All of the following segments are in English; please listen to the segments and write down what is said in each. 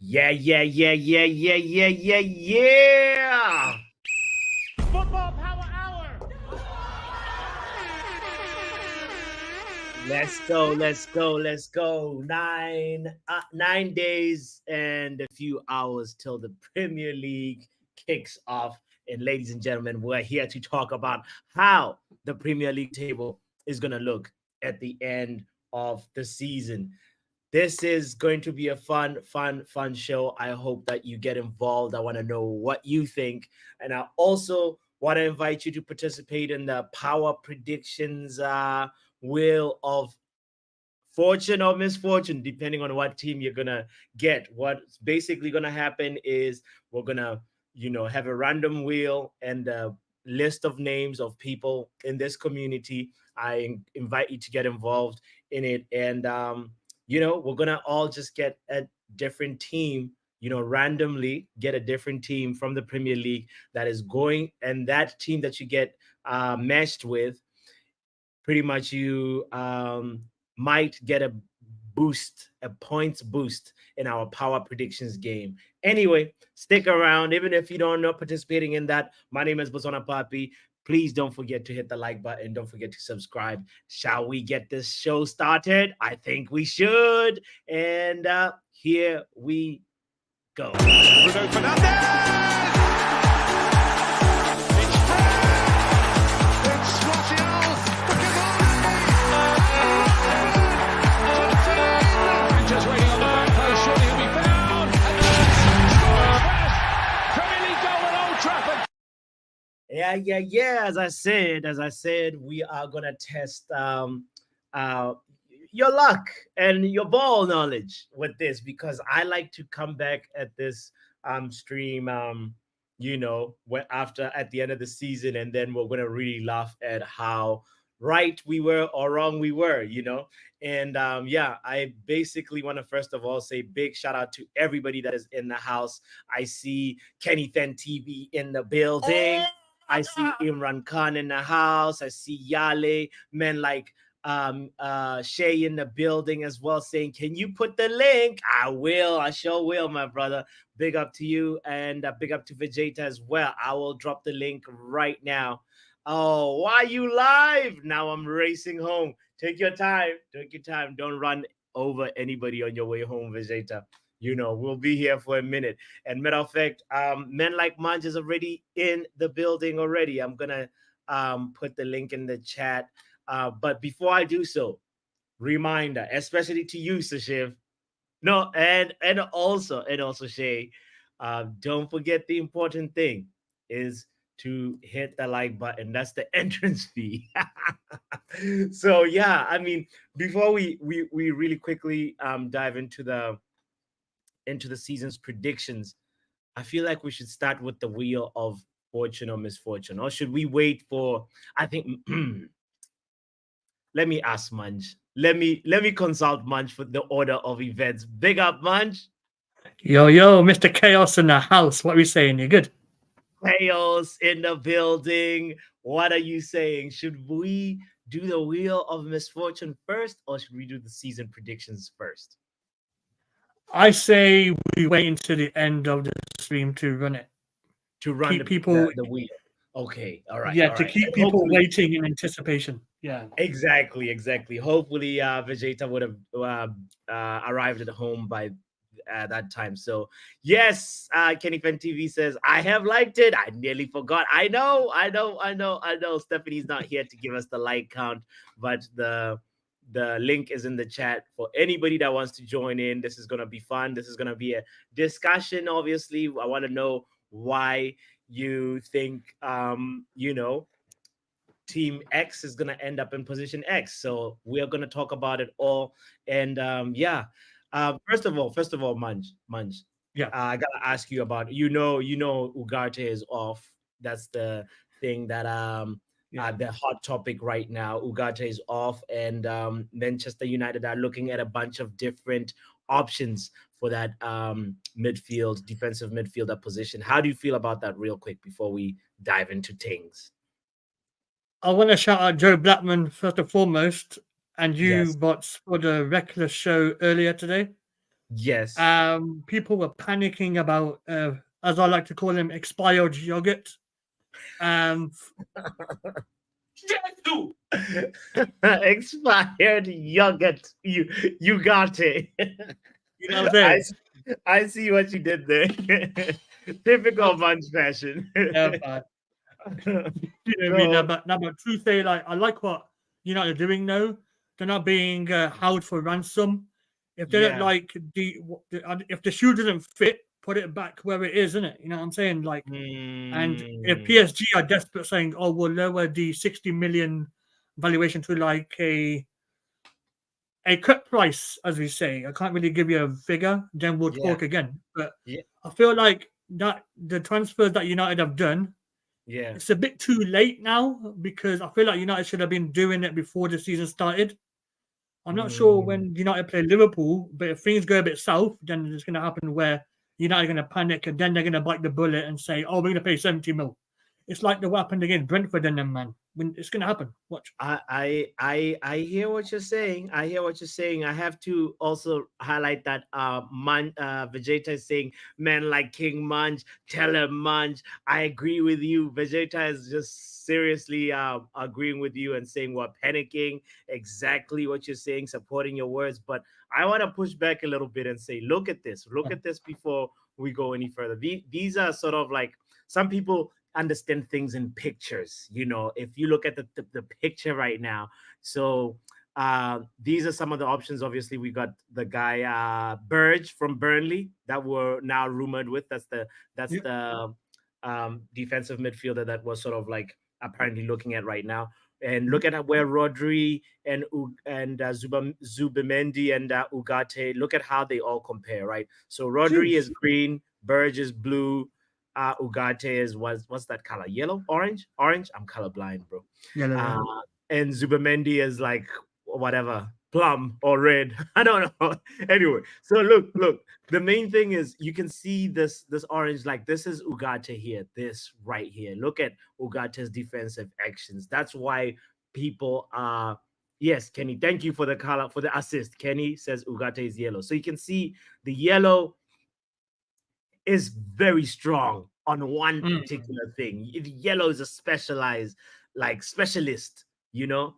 Yeah. Football Power Hour. Let's go. 9 days and a few hours till the Premier League kicks off. And ladies and gentlemen, we're here to talk about how the Premier League table is going to look at the end of the season. This is going to be a fun show. I hope that you get involved. I want to know what you think. And I also want to invite you to participate in the power predictions wheel of fortune or misfortune, depending on what team you're gonna get. What's basically gonna happen is we're gonna, have a random wheel and a list of names of people in this community. I invite you to get involved in it, and we're gonna all just get a different team. Randomly get a different team from the Premier League that is going, and that team that you get matched with pretty much you might get a points boost in our power predictions game. Anyway, stick around. Even if you don't know participating in that, my name is botswanapapi. Please don't forget to hit the like button. Don't forget to subscribe. Shall we get this show started? I think we should. And here we go. Bruno Fernandes. It's Fred. It's Martial. Just waiting on the back post. Surely he'll be found. And scores first Premier League goal at Old Trafford. Yeah. As I said, we are gonna test your luck and your ball knowledge with this because I like to come back at this stream when after at the end of the season, and then we're gonna really laugh at how right we were or wrong we were. And I basically want to first of all say big shout out to everybody that is in the house. I see Kenny Fen TV in the building. I see Imran Khan in the house. I see Yale, men like Shay in the building as well, saying, "Can you put the link?" I will. I sure will, my brother. Big up to you, and big up to Vegeta as well. I will drop the link right now. Oh, why you live? Now I'm racing home. Take your time. Take your time. Don't run over anybody on your way home, Vegeta. We'll be here for a minute. And matter of fact, men like Manj is already in the building already. I'm gonna put the link in the chat. But before I do so, reminder, especially to you, Sashiv. No, and also Shay, don't forget the important thing is to hit the like button. That's the entrance fee. So yeah, I mean, before we really quickly dive into the season's predictions, I feel like we should start with the wheel of fortune or misfortune, or should we wait for? I think. Let me ask Munch. Let me consult Munch for the order of events. Big up, Munch. Yo, Mr. Chaos in the house. What are we saying? You good? Chaos in the building. What are you saying? Should we do the wheel of misfortune first, or should we do the season predictions first? I say we wait until the end of the stream to run it. To run keep people the wheel. Okay, all right. Yeah, all to right. keep And people hopefully, waiting in anticipation. Yeah. exactly. Hopefully, Vegeta would have arrived at home by that time. So yes, Kenny Fen TV says I have liked it. I nearly forgot. I know. Stephanie's not here to give us the like count, but the link is in the chat for anybody that wants to join in. This is gonna be fun. This is gonna be a discussion. Obviously, I want to know why you think team X is going to end up in position X. So we are going to talk about it all. And first of all, Munch. Yeah. I gotta ask you about Ugarte is off. That's the thing that the hot topic right now. Ugarte is off, and Manchester United are looking at a bunch of different options for that defensive midfielder position. How do you feel about that, real quick, before we dive into things? I want to shout out Joe Blackman first and foremost, and you, Yes. bots, for the reckless show earlier today. Yes. People were panicking about, as I like to call them, expired yogurt. Um, Expired yogurt. You got it. you know what I'm I saying? s- I see what you did there. I'm, Typical munch fashion. yeah, but you know what I mean. So But truth say, like, I like what United are doing now. They're not being held for ransom. If they don't yeah. like if the shoe doesn't fit, put it back where it is, isn't it? You know what I'm saying? Like, and if Hmm. PSG are desperate, saying, "Oh, we'll lower the 60 million valuation to like a cut price," as we say, I can't really give you a figure. Then we'll Yeah. talk again. But Yeah. I feel like that the transfers that United have done, Yeah. it's a bit too late now because I feel like United should have been doing it before the season started. I'm not sure Hmm. when United play Liverpool, but if things go a bit south, then it's going to happen where United are going to panic and then they're going to bite the bullet and say, "Oh, we're going to pay 70 mil." It's like the what happened against Brentford and them, man. When it's going to happen, watch. I hear what you're saying. I hear what you're saying. I have to also highlight that Vegeta is saying, "Man like King Munch, tell him Munch." I agree with you. Vegeta is just seriously agreeing with you and saying we're panicking. Exactly what you're saying, supporting your words. But I want to push back a little bit and say, look at this. Look at this before we go any further. These are sort of like some people understand things in pictures. If you look at the picture right now, so these are some of the options. Obviously, we got the guy Burge from Burnley that we're now rumored with. That's Yep. the defensive midfielder that was sort of like apparently looking at right now. And look at where Rodri and Zubimendi and Ugarte. Look at how they all compare, right? So Rodri is Jeez. green, Burge is blue, Ugarte is what's that color? Yellow, orange, orange. I'm colorblind, bro. Yeah, yeah, Uh, yeah. and Zubamendi is like whatever, plum or red. I don't know. Anyway, so look. The main thing is you can see this orange. Like this is Ugarte here. This right here. Look at Ugate's defensive actions. That's why people are. Yes, Kenny. Thank you for the color for the assist. Kenny says Ugarte is yellow, so you can see the yellow is very strong on one Mm. particular thing. Yellow is a specialized, like specialist, you know,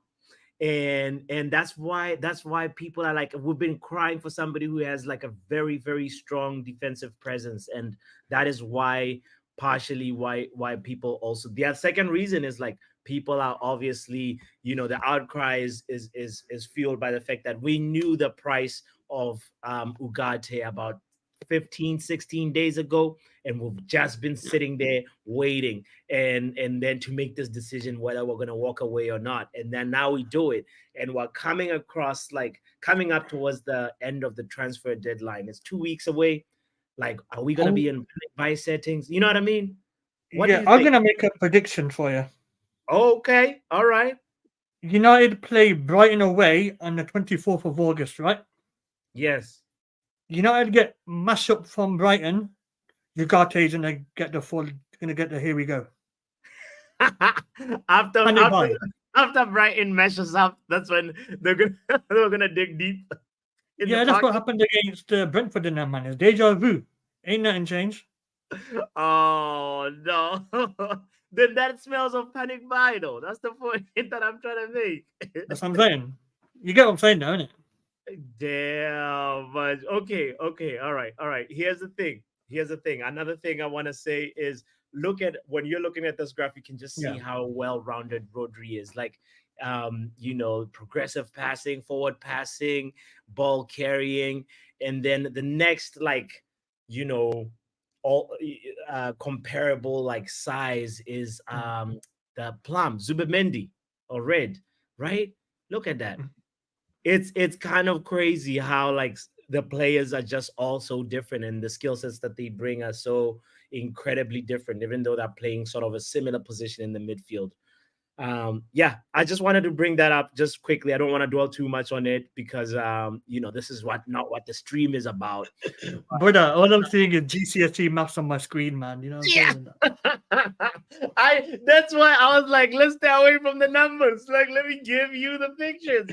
and that's why people are like we've been crying for somebody who has like a very strong defensive presence, and that is why partially why people also the second reason is like people are obviously the outcry is fueled by the fact that we knew the price of Ugarte about 15-16 days ago, and we've just been sitting there waiting and then to make this decision whether we're going to walk away or not, and then now we do it, and we're coming up towards the end of the transfer deadline. It's 2 weeks away. Like, are we going to be in panic buy settings? You know what I mean? What do Yeah, you I'm think? gonna make a prediction for you. Okay, all right. United play Brighton away on the 24th of August, right? Yes. United get mashed up from Brighton. Ugate's gonna get the here we go. after And they after buy. after Brighton meshes up, that's when they're gonna they're gonna dig deep in the Yeah, that's what pocket. happened against Brentford in that man. It's deja vu. Ain't nothing changed. Oh no. Then that smells of panic buy though. That's the point that I'm trying to make. That's what I'm saying. You get what I'm saying, though, innit? Damn, but okay, all right. Here's the thing. Another thing I want to say is look at when you're looking at this graph, you can just see Yeah. how well-rounded Rodri is. Like, progressive passing, forward passing, ball carrying, and then the next, like, you know, all comparable like size is Mm, the plum, Zubimendi or red, right? Look at that. mm. It's kind of crazy how like the players are just all so different, and the skill sets that they bring are so incredibly different, even though they're playing sort of a similar position in the midfield. Yeah, I just wanted to bring that up just quickly. I don't want to dwell too much on it because this is not what the stream is about. Brother, all I'm seeing is GCSE maths on my screen, man. You know what I'm Yeah. saying? That's why I was like, let's stay away from the numbers. Like, let me give you the pictures,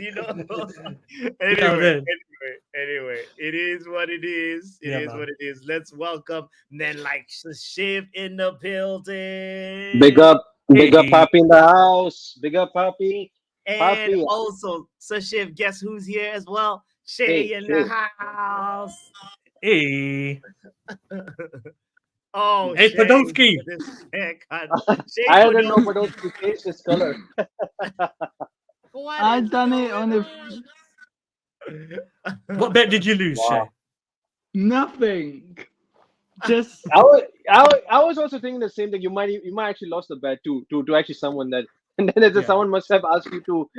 anyway, it is what it is. It Yeah, is man. what it is. Let's welcome then like Shiv in the building. Big up Hey. Papi in the house. Big up Papi. And Papi. also, so Shiv, guess who's here as well? Shay Hey, in the Shay. house. Hey. Oh, Hey, Shay, Podolski. this haircut. Shay I didn't know Podolski. but those changed his color. What I've is done it going on What bet did you lose, Wow. Shay? nothing. Just I was also thinking the same thing. You might actually lost the bet to actually someone that, and then someone must have asked you to.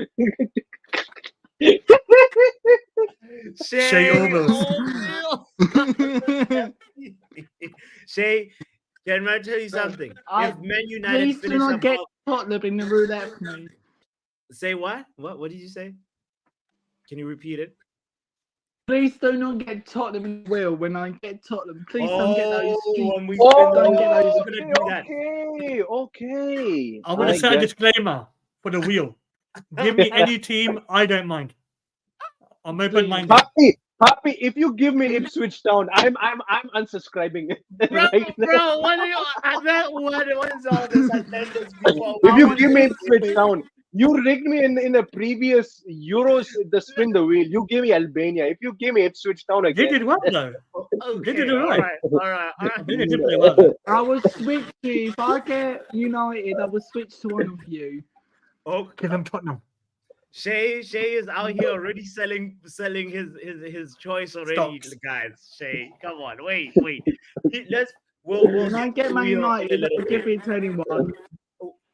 Shay almost. Shay, can I tell you something? If Man United please do finish not get above, Tottenham in the roulette for me. say what? What did you say? Can you repeat it? Please do not get Tottenham in the wheel when I get Tottenham. Please don't get those. When we spin the Don't wheel, get those- we're gonna do that. Okay. I'm going to I set a get- disclaimer for the wheel. Give me any team, I don't mind. I'm open-minded. Papi, if you give me Ipswich Town, I'm unsubscribing right now. Bro, what is all this attendance before? If you want give me to- Ipswich Town, you rigged me in the previous Euros, the spin the wheel. You gave me Albania. If you give me Ipswich Town They again, did well, though. Okay, They did all right. all right. They did play well, though. I will switch to if I get United. I will switch to one of you. Okay. Give them Tottenham. Shay is out here already selling his choice already, Stocks. guys. Shay, come on, wait. We'll When I get Man United, I'll give it to anyone.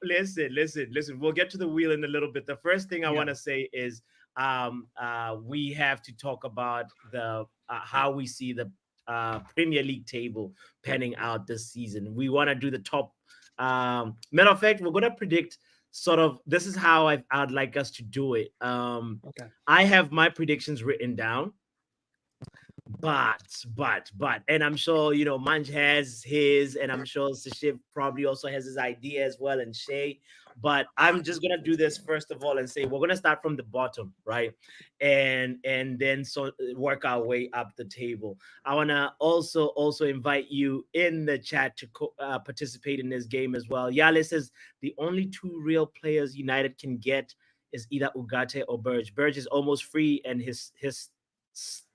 Listen. We'll get to the wheel in a little bit. The first thing I Yeah. want to say is we have to talk about the how we see the Premier League table panning out this season. We want to do the top. Matter of fact, we're gonna predict sort of. This is how I'd like us to do it. Okay. I have my predictions written down. But, and I'm sure Manj has his, and I'm sure Sashib probably also has his idea as well, and Shay. But I'm just gonna do this first of all and say we're gonna start from the bottom, right, and then work our way up the table. I wanna also invite you in the chat to participate in this game as well. Yale says the only two real players United can get is either Ugarte or Burge. Burge is almost free, and his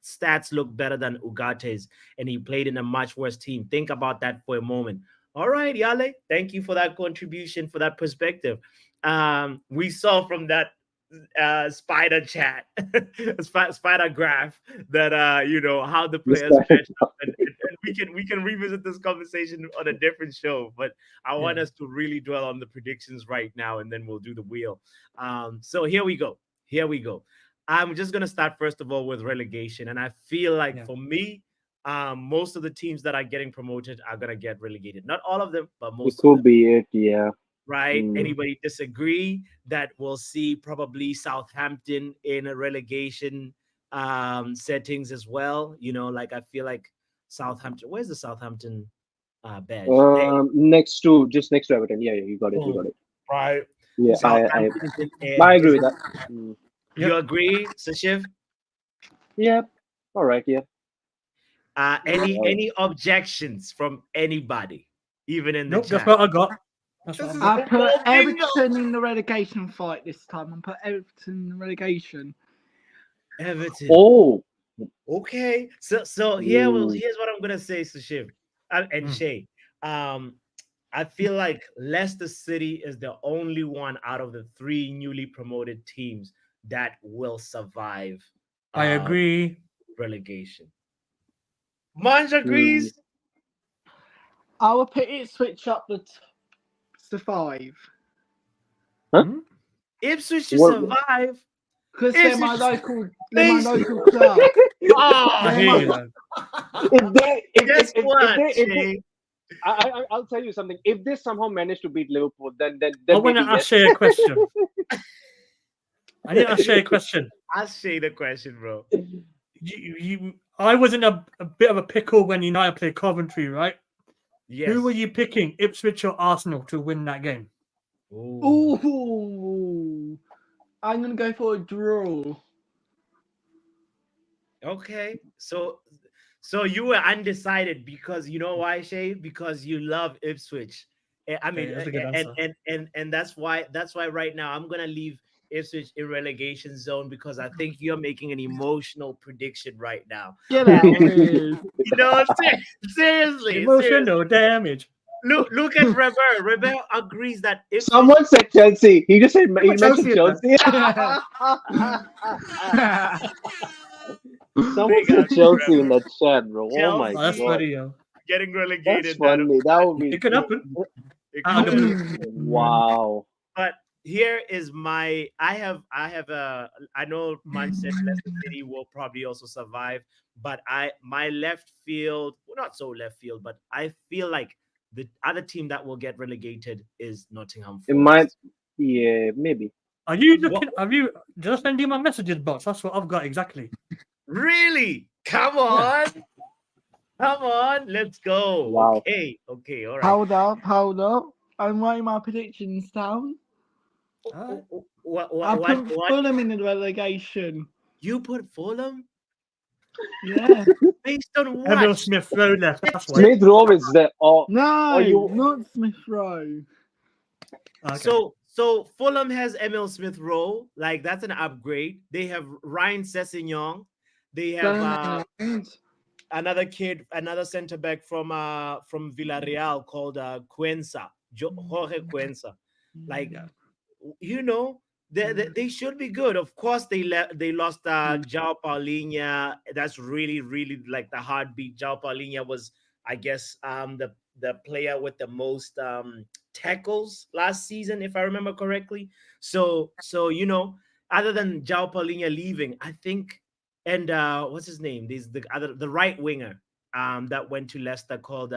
stats look better than Ugate's, and he played in a much worse team. Think about that for a moment. All right, Yale, thank you for that contribution, for that perspective. We saw from that spider chat, spider graph that how the players match up, and we can revisit this conversation on a different show. But I want us to really dwell on the predictions right now, and then we'll do the wheel. So here we go. I'm just gonna start first of all with relegation, and I feel like for me, most of the teams that are getting promoted are gonna get relegated. Not all of them, but most. It could be it, yeah. Right? Anybody disagree that we'll see probably Southampton in a relegation settings as well? Like I feel like Southampton. Where's the Southampton badge? Next to Everton. Yeah, you got it. Right. Yeah, Southampton I agree with that. You agree, Sashiv? Yeah. All right. Yeah. Any objections from anybody, even in the Nope, chat? that's what I got. I put Everton in the relegation fight this time. I put Everton in the relegation. Everton. Oh. Okay. So here's what I'm gonna say, Sashiv and Shay. I feel like Leicester City is the only one out of the three newly promoted teams that will survive. I agree. Relegation. Manj agrees. I will put Ipswich up to 5. Huh? Ipswich to survive. Because they're my local club. I hear you, though. Guess what, Shay? I'll tell you something. If they somehow manage to beat Liverpool, then I want to maybe ask yes. you a question. I need to ask you a question. Ask Shay the question, bro. I was in a bit of a pickle when United played Coventry, right? Yes. Who were you picking, Ipswich or Arsenal, to win that game? Ooh. Ooh, I'm gonna go for a draw. Okay. So you were undecided because you know why, Shay? Because you love Ipswich. I mean, Okay, that's a good answer. and that's why right now I'm gonna leave Ipswich in relegation zone because I think you're making an emotional prediction right now. Get And, out of and here. you know what I'm saying? Seriously. Emotional damage. Look at Rebel. Rebel agrees that Ipswich. Someone said Chelsea. He just said he mentioned Chelsea is Chelsea. Someone Big said up, Chelsea in Rebel. that chat, bro. Oh my Oh, that's god, funny, yo. Getting that's relegated. funny. That would be It could happen. It Out of the could. blue. wow. But here is my I have a I know Leicester City will probably also survive, but my left field, well, not so left field, but I feel like the other team that will get relegated is Nottingham It might, Forest. yeah, maybe. Are you What looking? Have you just send you my messages box? That's what I've got exactly. really? Come Yeah. on. Come on, let's go. Wow. Okay, all right. Hold up. I'm writing my predictions down. Alright. I put What? Fulham in the relegation. You put Fulham Yeah. based on Emil what? Smith Rowe left. That's why. Smith Rowe is there, No, or you. not Smith Rowe. Okay. So Fulham has Emil Smith Rowe, like that's an upgrade. They have Ryan Sessegnon. They have Bernard. another kid, another center back from Villarreal called Cuenca, Jorge Cuenca. Like Yeah. you know, they should be good. Of course, they lost João Paulinha. That's really like the heartbeat. João Paulinha was, I guess, the player with the most tackles last season, if I remember correctly. So you know, other than João Paulinha leaving, I think, and what's his name? The right winger that went to Leicester called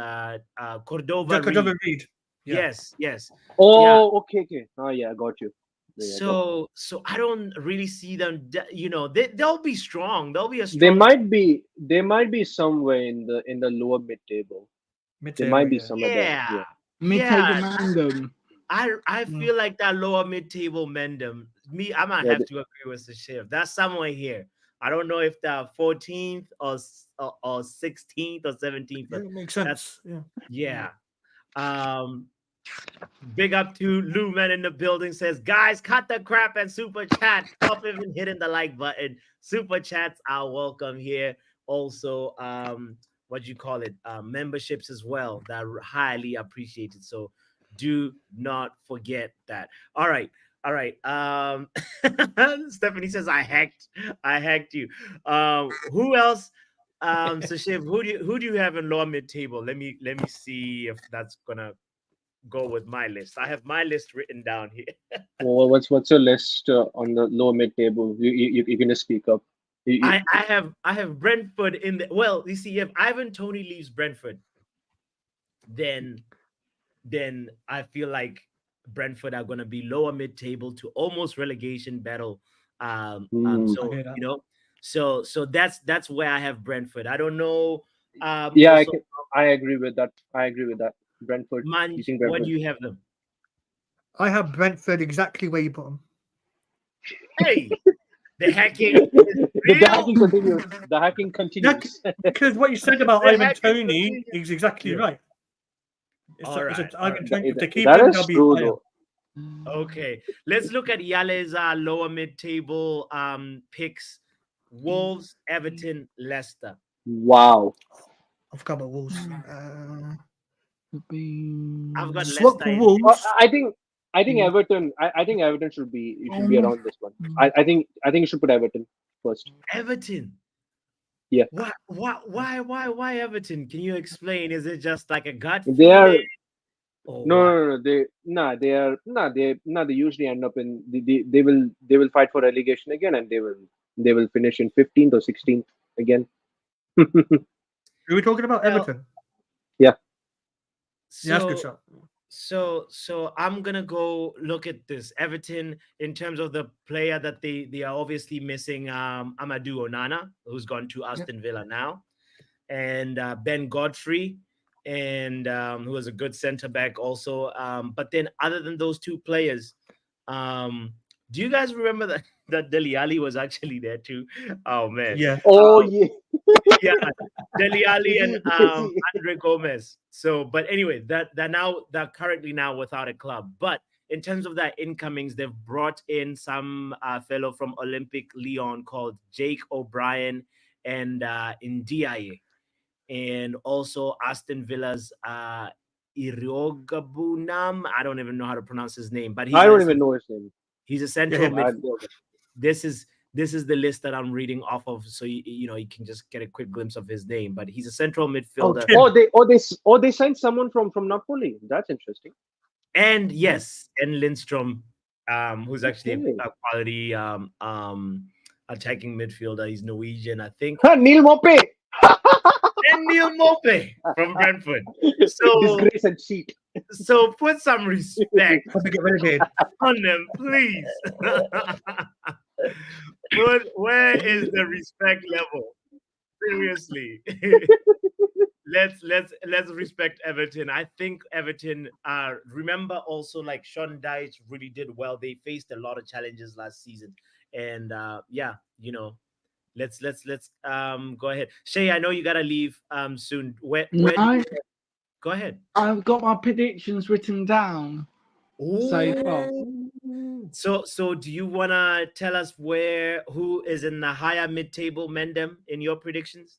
Cordova Reed. Jacob Reed. Yeah. Yes, yes. Yeah. Oh, okay. Oh, yeah, I got you. There you go. So I don't really see them. You know, they'll be strong. They'll be a They strong. might be somewhere in the lower mid table. They Mid-table, might be yeah. somewhere there. Yeah, Yeah. Mid-table yeah. Mandem. I feel like that lower mid table Mendham. I might Yeah, have to agree with the shift. That's somewhere here. I don't know if the 14th or 16th or 17th, Yeah, but it makes that's sense. Yeah. yeah. Big up to Lou Man in the building says, guys, cut the crap and super chat. Stop even hitting the like button. Super chats are welcome here. Also, what you call it? Memberships as well. That are highly appreciated. So do not forget that. All right. All right. Stephanie says, I hacked you. Who else? So Shiv, who do you have in lower mid table? Let me see if that's gonna go with my list. I have my list written down here. Well, what's your list on the lower mid table? You can just speak up. I have Brentford in the well. You see, if Ivan Toney leaves Brentford, then I feel like Brentford are going to be lower mid table to almost relegation battle. Hmm. So I hear that. you know, so that's where I have Brentford. I don't know. Yeah, Also, I agree with that. Brentford. You Manj, think what do Brentford? you have them? I have Brentford exactly where you put them. Hey, the hacking is The real. hacking continues. The hacking continues. Because what you said about The Ivan hacking Toney continues. is exactly Yeah. right. All right. All right. Ivan Toney. If they keep That him, is they'll be true higher. though. Okay, let's look at Yale's lower mid-table picks: Wolves, Everton, Leicester. Wow. I've got my Wolves. I've got Swap Leicester for in. Wolves. I think Everton. I think Everton should be around this one. I think you should put Everton first. Everton. Yeah. Why Everton? Can you explain? Is it just like a gut They are feeling or no what? no no. They usually end up in they will fight for relegation again and they will finish in 15th or 16th again. Who are we talking about? Well, Everton. Yeah. Yeah, that's a good So shot. so I'm gonna go look at this Everton in terms of the player that they are obviously missing. Amadou Onana, who's gone to Yep. Aston Villa now, and Ben Godfrey, and who was a good centre back also. But then other than those two players, um, do you guys remember that that Dele Alli was actually there too? Oh man, Yeah. Oh um, yeah. yeah, Dele Alli Is and he? Is he? Andre Gomez. So, but anyway, that now they're currently now without a club. But in terms of their incomings, they've brought in some fellow from Olympic Lyon called Jake O'Brien and Ndiaye, and also Aston Villa's Iriogabunam. I don't even know how to pronounce his name, but I don't even know his name. he's a Yeah. central Him. I, midfielder. This is the list that I'm reading off of, so you can just get a quick glimpse of his name. But he's a central Oh, midfielder, Tim. they signed someone from Napoli. That's interesting. and yes, and Lindstrom, who's actually Okay. a quality attacking midfielder. He's Norwegian, I think, Neil Mope. and Neil Mope from Brentford. So Disgrace and cheat. so put some respect How to get relegated. on them, please. Where is the respect level? Seriously. Let's respect Everton. I think Everton remember also, like, Sean Dyche really did well. They faced a lot of challenges last season. And yeah, let's go ahead. Shay, I know you gotta leave soon. Where do No, you go ahead? I've got my predictions written down so far. So do you wanna tell us who is in the higher mid-table, Mendem, in your predictions?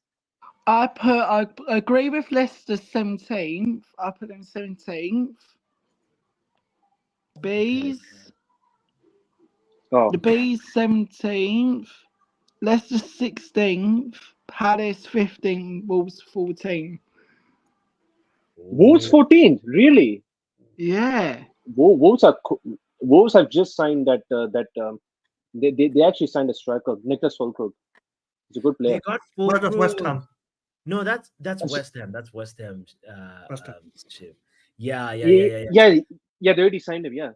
I agree with Leicester 17th. I put them 17th. Bees. Oh, The Bees 17th. Leicester 16th. Palace 15th. Wolves 14th. Wolves 14th. Really? Yeah. Wolves have just signed they actually signed a striker, Nicholas Fulkrug. He's a good They player. got What of West Fulkrug. Ham? No, that's That's- West Ham. That's West Ham. West Ham. Ship. Yeah. Yeah. They already signed him. Yeah.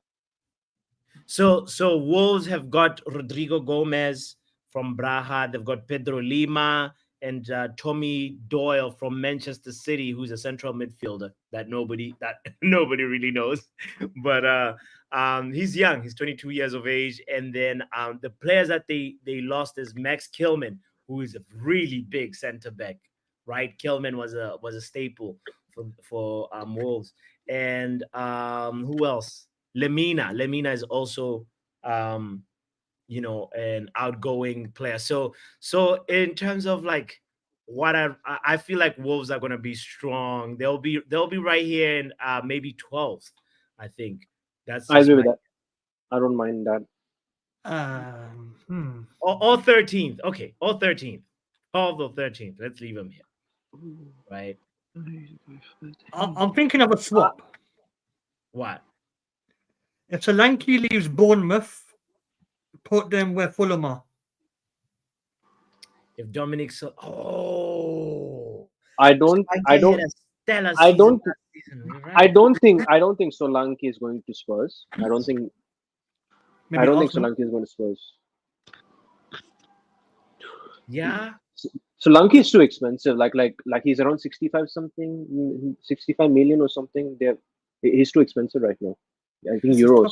So Wolves have got Rodrigo Gomez from Braga. They've got Pedro Lima and Tommy Doyle from Manchester City, who's a central midfielder that nobody nobody really knows. But he's young. He's 22 years of age. And then the players that they lost is Max Kilman, who is a really big center back. Right, Kilman was a staple for Wolves. And who else? Lemina is also an outgoing player. So in terms of, like, what I feel like Wolves are going to be strong. They'll be right here in maybe 12th. I think that's I just agree my, with that. I don't mind that. or 13th. Okay, or 13th. 12th or 13th. Let's leave them here. Right. I'm thinking of a swap. What? If Solanke leaves Bournemouth, put them where Fulham are. If Dominic I don't I don't I don't think Solanke is going to Spurs. I don't think Arsenal. Solanke is going to Spurs. Yeah. Solanke is too expensive. Like he's around 65 million or something. He's too expensive right now. I think euros.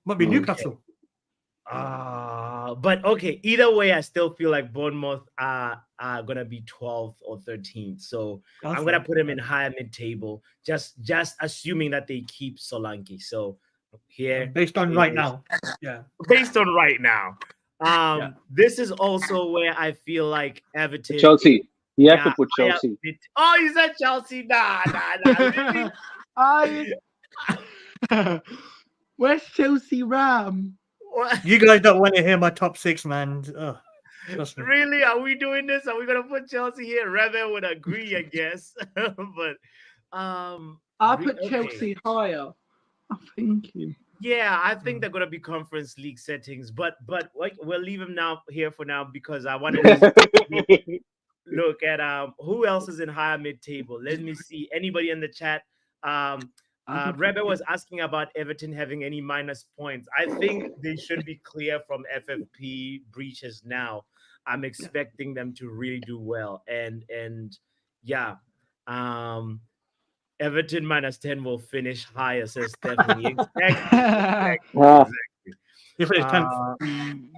Might be Mm. Newcastle. But okay, either way, I still feel like Bournemouth are gonna be 12th or 13th. So I'm gonna put him in higher mid-table, just assuming that they keep Solanke. So here, based on right now. Yeah. Based on right now. This is also where I feel like Everton. Chelsea. You have to put Chelsea. Oh, you said Chelsea? Nah. Where's Chelsea Ram? You guys don't want to hear my top six, man. Really? Are we doing this? Are we gonna put Chelsea here? Rather would agree, I guess. But I put Chelsea higher. I'm thinking. Yeah, I think they're gonna be conference league settings, but like, we'll leave them now here for now because I want to look at who else is in higher mid table. Let me see. Anybody in the chat? Um, Rebbe was asking about Everton having any minus points. I think they should be clear from FFP breaches now. I'm expecting them to really do well, and yeah, um, Everton -10 will finish higher, says Stephanie. Exactly, Ah, exactly. If it's 10th.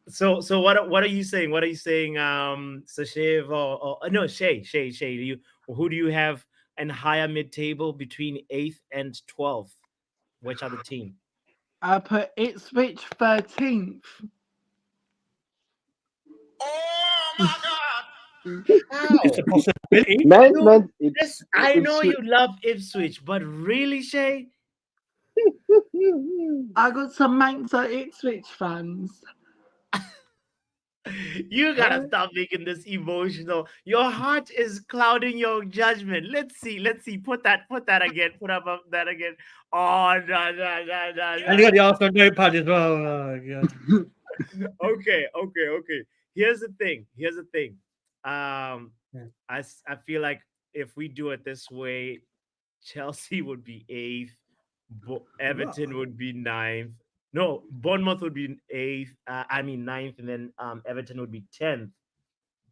So what are you saying? What are you saying? Sashev or no Shay. Do you who do you have in higher mid table between 8th and 12th? Which are the team? I put Ipswich 13th. Oh my god! It's a How? possibility. man, Yes, I it's know you love Ipswich, but really, Shay, I got some mates at Ipswich fans. you gotta stop making this emotional. Your heart is clouding your judgment. Let's see. Put that again. Put up that again. Oh And you got the Arsenal notepad as well. Oh, God. Okay. Here's the thing. Um, Yeah. I feel like if we do it this way, Chelsea would be 8th, Everton would be 9th. No, Bournemouth would be 8th. I mean 9th, and then Everton would be 10th.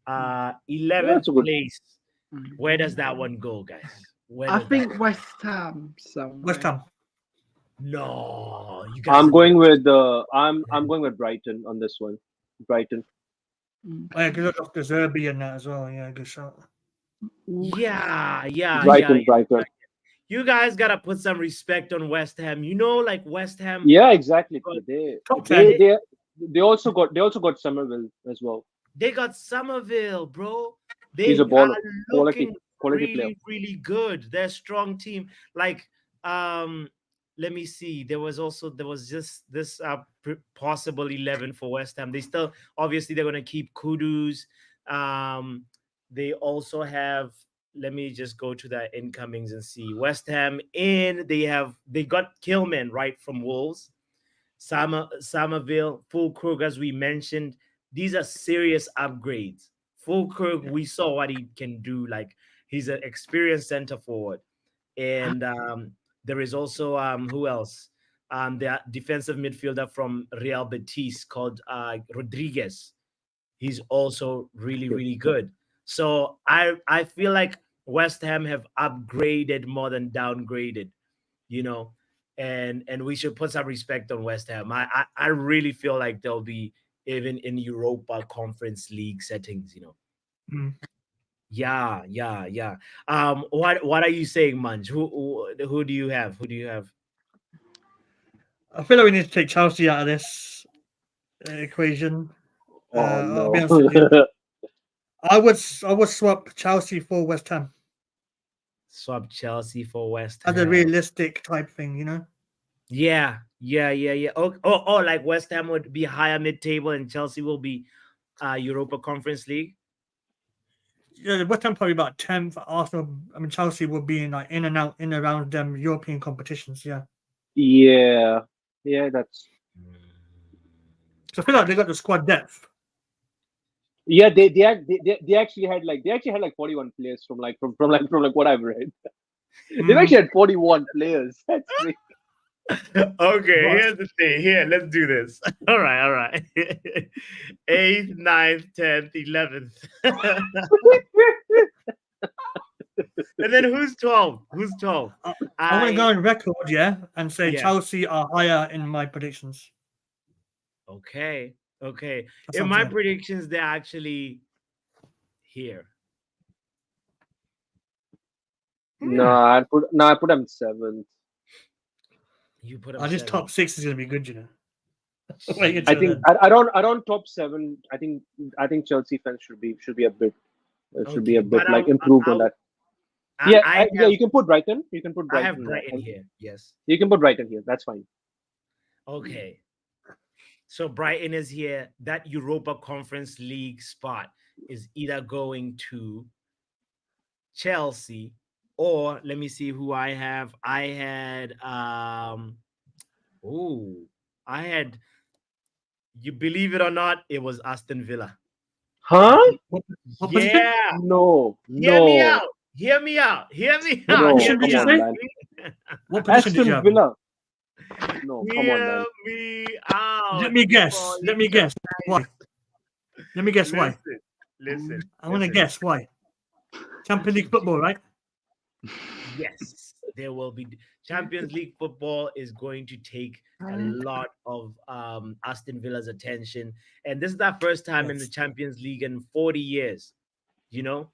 11th a good. place. Where does that one go, guys? Where I does that? think West Ham somewhere. West Ham. No, you guys. I'm going with I'm going with Brighton on this one. Brighton. Oh, yeah, good look off the Zerbi and that as well. Yeah, good shot. Yeah. Brighton. You guys gotta put some respect on West Ham. You know, like West Ham. Yeah, exactly. But Top 10. They also got Somerville as well. They got Somerville, bro. He's They a are baller. looking Quality player. really good. They're a strong team. Like, let me see. There was just this possible 11 for West Ham. They still obviously they're gonna keep Kudus. They also have. Let me just go to the incomings and see. West Ham they got Kilman right from Wolves. Somerville, Fulkrug, as we mentioned, these are serious upgrades. Fulkrug, we saw what he can do. Like he's an experienced center forward, and there is also who else? The defensive midfielder from Real Betis called Rodriguez. He's also really good. So I feel like West Ham have upgraded more than downgraded. You know, and we should put some respect on West Ham. I really feel like they'll be even in Europa Conference League settings. Mm. Yeah. What are you saying, Munch? Who do you have? Who do you have? I feel like we need to take Chelsea out of this equation. Oh I'll be no. honest with you. I would swap Chelsea for West Ham Swap Chelsea for West as a Ham. realistic type thing, you know. Yeah. Oh, like West Ham would be higher mid-table and Chelsea will be Europa Conference League. Yeah, West Ham probably about 10th. Arsenal, I mean Chelsea will be in like in and out in around them European competitions. Yeah. Yeah, that's. So I feel like they got the squad depth. Yeah, they actually had like 41 players from what I've read. They've actually had 41 players. That's great. Okay, But here's the thing. Here, let's do this. All right. 8th, 9th, 10th, 11th. And then who's 12? Who's 12? I want to go on record, and say Yeah. Chelsea are higher in my predictions. Okay. That In sounds my fair. predictions, they're actually here. No, I put them 7th. You put them This 7th. top 6 is going to be good, you know. I think I don't top 7. I think Chelsea fans should be a bit But like improved on that. Yeah, you can put Brighton. You can put I Brighton. have Brighton here. Yes. You can put Brighton here. That's fine. Okay. So Brighton is here. That Europa Conference League spot is either going to Chelsea or let me see who I have. I had you believe it or not, it was Aston Villa. Huh? What position? Yeah. No, Hear me no, out. Hear me out. Hear me What out. no. Hear position did me Come you out. on, say? man. What position did you Aston have? Villa. No, come on, man. Hear me out. Let me guess. before Let you me guess. Why? guys- Let me guess why. Listen. I want to listen. guess why. Champions League football, right? Yes, there will be Champions League football is going to take a lot of Aston Villa's attention, and this is our first time in the Yes. Champions League in 40 years, you know,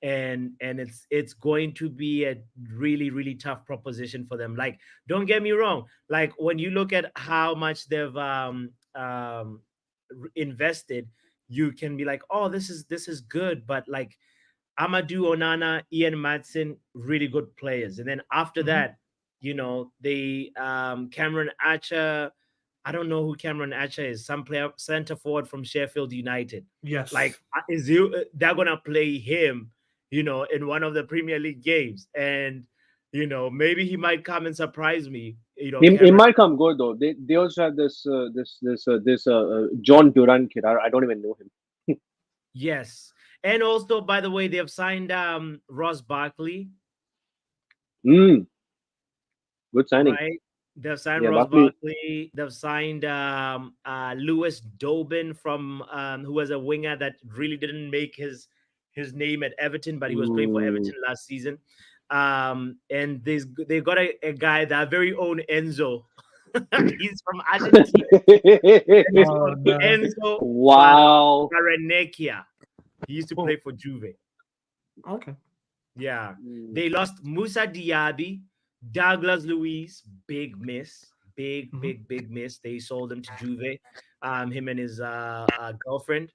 and it's going to be a really tough proposition for them. Like, don't get me wrong, like when you look at how much they've invested, you can be like, oh, this is good, but like Amadou Onana, Ian Madsen, really good players. And then after Mhm. that, they Cameron Archer. I don't know who Cameron Archer is. Some player center forward from Sheffield United. Yes. Like they're gonna play him, in one of the Premier League games, and maybe he might come and surprise me. He Cameron. might come good though. They also have this John Duran kid. I don't even know him. Yes, and also by the way, they have signed Ross Barkley. Good signing. Right. They've signed Yeah, Ross Barkley. Barkley. They've signed Lewis Dobin from who was a winger that really didn't make his name at Everton, but he was playing for Everton last season. And they got a guy, their very own Enzo. He's from Argentina. He's Oh, called no. Enzo Wow. Baranecchia. He used to play for Juve. Okay. Yeah. Mm. They lost Musa Diaby, Douglas Luiz, big miss, big miss. They sold him to Juve. Him and his girlfriend,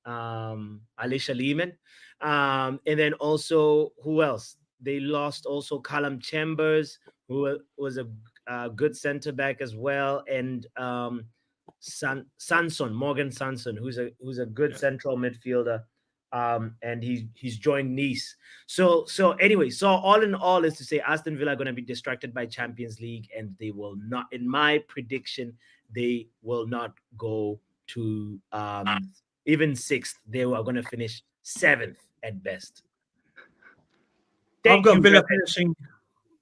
Alicia Lehman. And then also who else? They lost also Callum Chambers, who was a good center back as well, and Morgan Sanson, who's a good central midfielder. And he's joined Nice. So anyway, so all in all is to say Aston Villa are going to be distracted by Champions League, and they will not, in my prediction, they will not go to even sixth. They are going to finish seventh at best. I've got Villa Brett. finishing.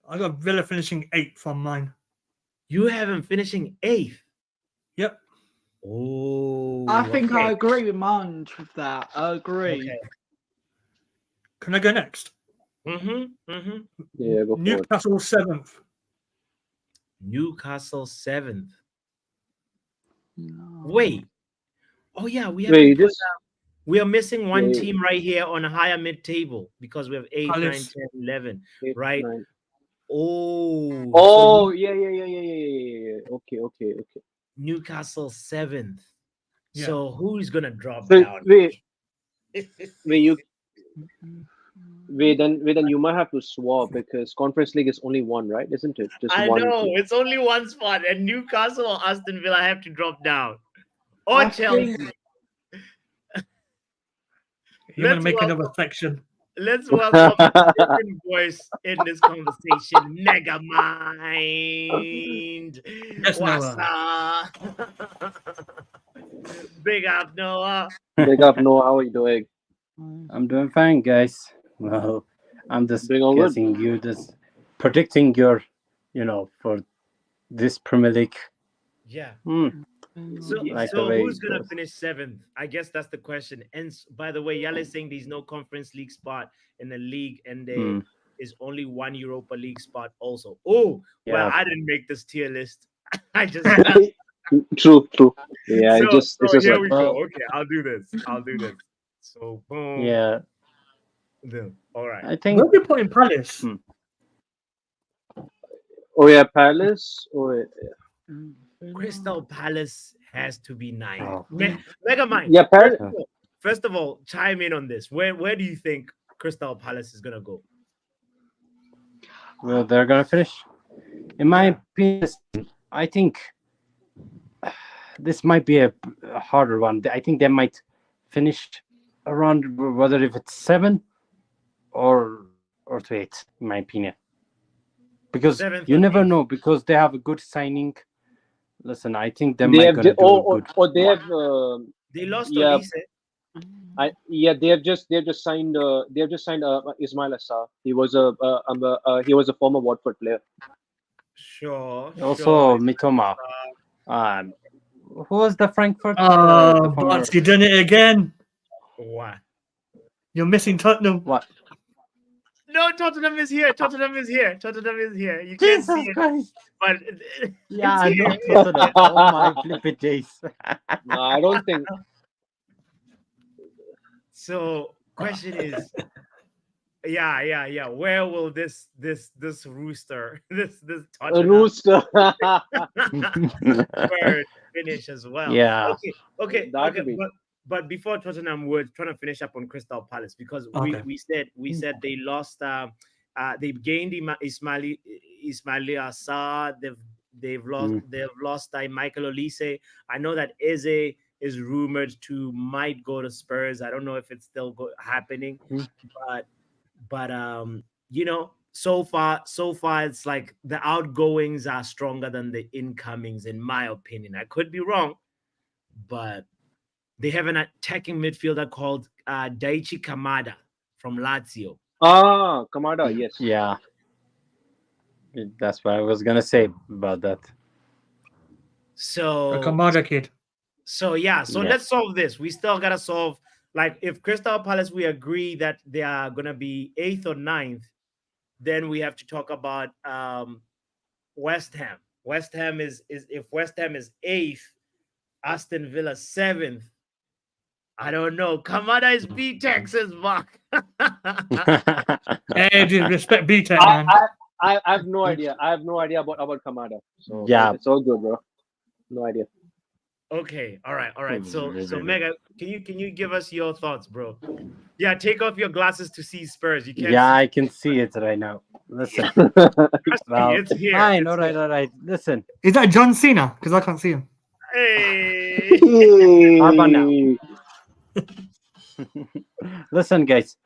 I got Villa finishing 8th on mine. You have them finishing 8th. Yep. Oh, I think okay. I agree with Munch with that. I agree. Okay. Can I go next? Yeah, go for it. Newcastle 7th. Newcastle 7th. No. Wait. Oh yeah, we have Wait, to put this we are missing one Yeah. team right here on a higher mid-table because we have 8, 9, Palace. 10, 11, 8, right? 9. Oh, Oh, so yeah. Okay. Newcastle 7th. Yeah. So who's gonna drop So down? wait, then you might have to swap because Conference League is only one, right? Isn't it? Just I one. know it's only one spot, and Newcastle or Aston Villa have to drop down, or I Chelsea. think- You want to Let's make welcome- another section? Let's welcome a different voice in this conversation. Mega Mind. Yes, What's Noah. up? Big up, Noah. Big up, Noah. How are you doing? I'm doing fine, guys. Well, I'm just Doing all good. guessing you, just predicting your, for this Premier League. Yeah. So, Like so the way who's it gonna goes. finish 7th? I guess that's the question. And by the way, Yale is saying there's no Conference League spot in the league, and there is only one Europa League spot also. Oh, well, Yeah. I didn't make this tier list. I just True. Yeah, so, it's just here like, we go. Okay, I'll do this. So boom. Yeah, Boom. All right. I think Where do you put in Palace? oh yeah, Palace. Oh yeah. Crystal Palace has to be 9. Oh. Mega Mind. Yeah, Palace. First of all, chime in on this. Where do you think Crystal Palace is gonna go? well, they're gonna finish. In my opinion, I think this might be a harder one. I think they might finish around whether if it's 7 or to 8, in my opinion. Because 7th you or never 8th? know, because they have a good signing. Listen, I think they They might have gonna do a good. they have They lost yeah. Olise. They have just signed Ismail Assar. He was a former Watford player. Sure. Also, Mitoma. Who was the Frankfurt? Oh, The former. Bots, you done it again. What? You're missing Tottenham. What? No, Tottenham is here. Tottenham is here. Tottenham is here. You can't see Jesus it, Christ! but Yeah, it's here. not Tottenham. Oh my flippin' days! No, I don't think. So, question is, yeah. Where will this rooster, this Tottenham Rooster. bird finish as well? Yeah. Okay. That would be. But before Tottenham, we're trying to finish up on Crystal Palace because Okay. we said they lost. They gained Ismaili Assar. They've lost Michael Olise. I know that Eze is rumored to might go to Spurs. I don't know if it's still happening, but so far it's like the outgoings are stronger than the incomings, in my opinion. I could be wrong, but they have an attacking midfielder called Daichi Kamada from Lazio. Kamada, yes. Yeah. That's what I was gonna say about that. So A Kamada kid. So Yeah. let's solve this. We still gotta solve, like, if Crystal Palace, we agree that they are gonna be 8th or 9th, then we have to talk about West Ham. West Ham is if West Ham is 8th, Aston Villa 7th. I don't know. Kamada is B Texas, Mark. Hey, dude, respect B-Tech, I, man. I have no idea. I have no idea about Kamada. So Yeah. it's all good, bro. No idea. Okay, all right. So Mega, can you give us your thoughts, bro? Yeah, take off your glasses to see Spurs. You can't. Yeah, see. I can see it right now. Listen. Trust me, Well, it's here. fine. It's All right. here. All right. Listen. Is that John Cena? Because I can't see him. Hey. How about now? Listen, guys.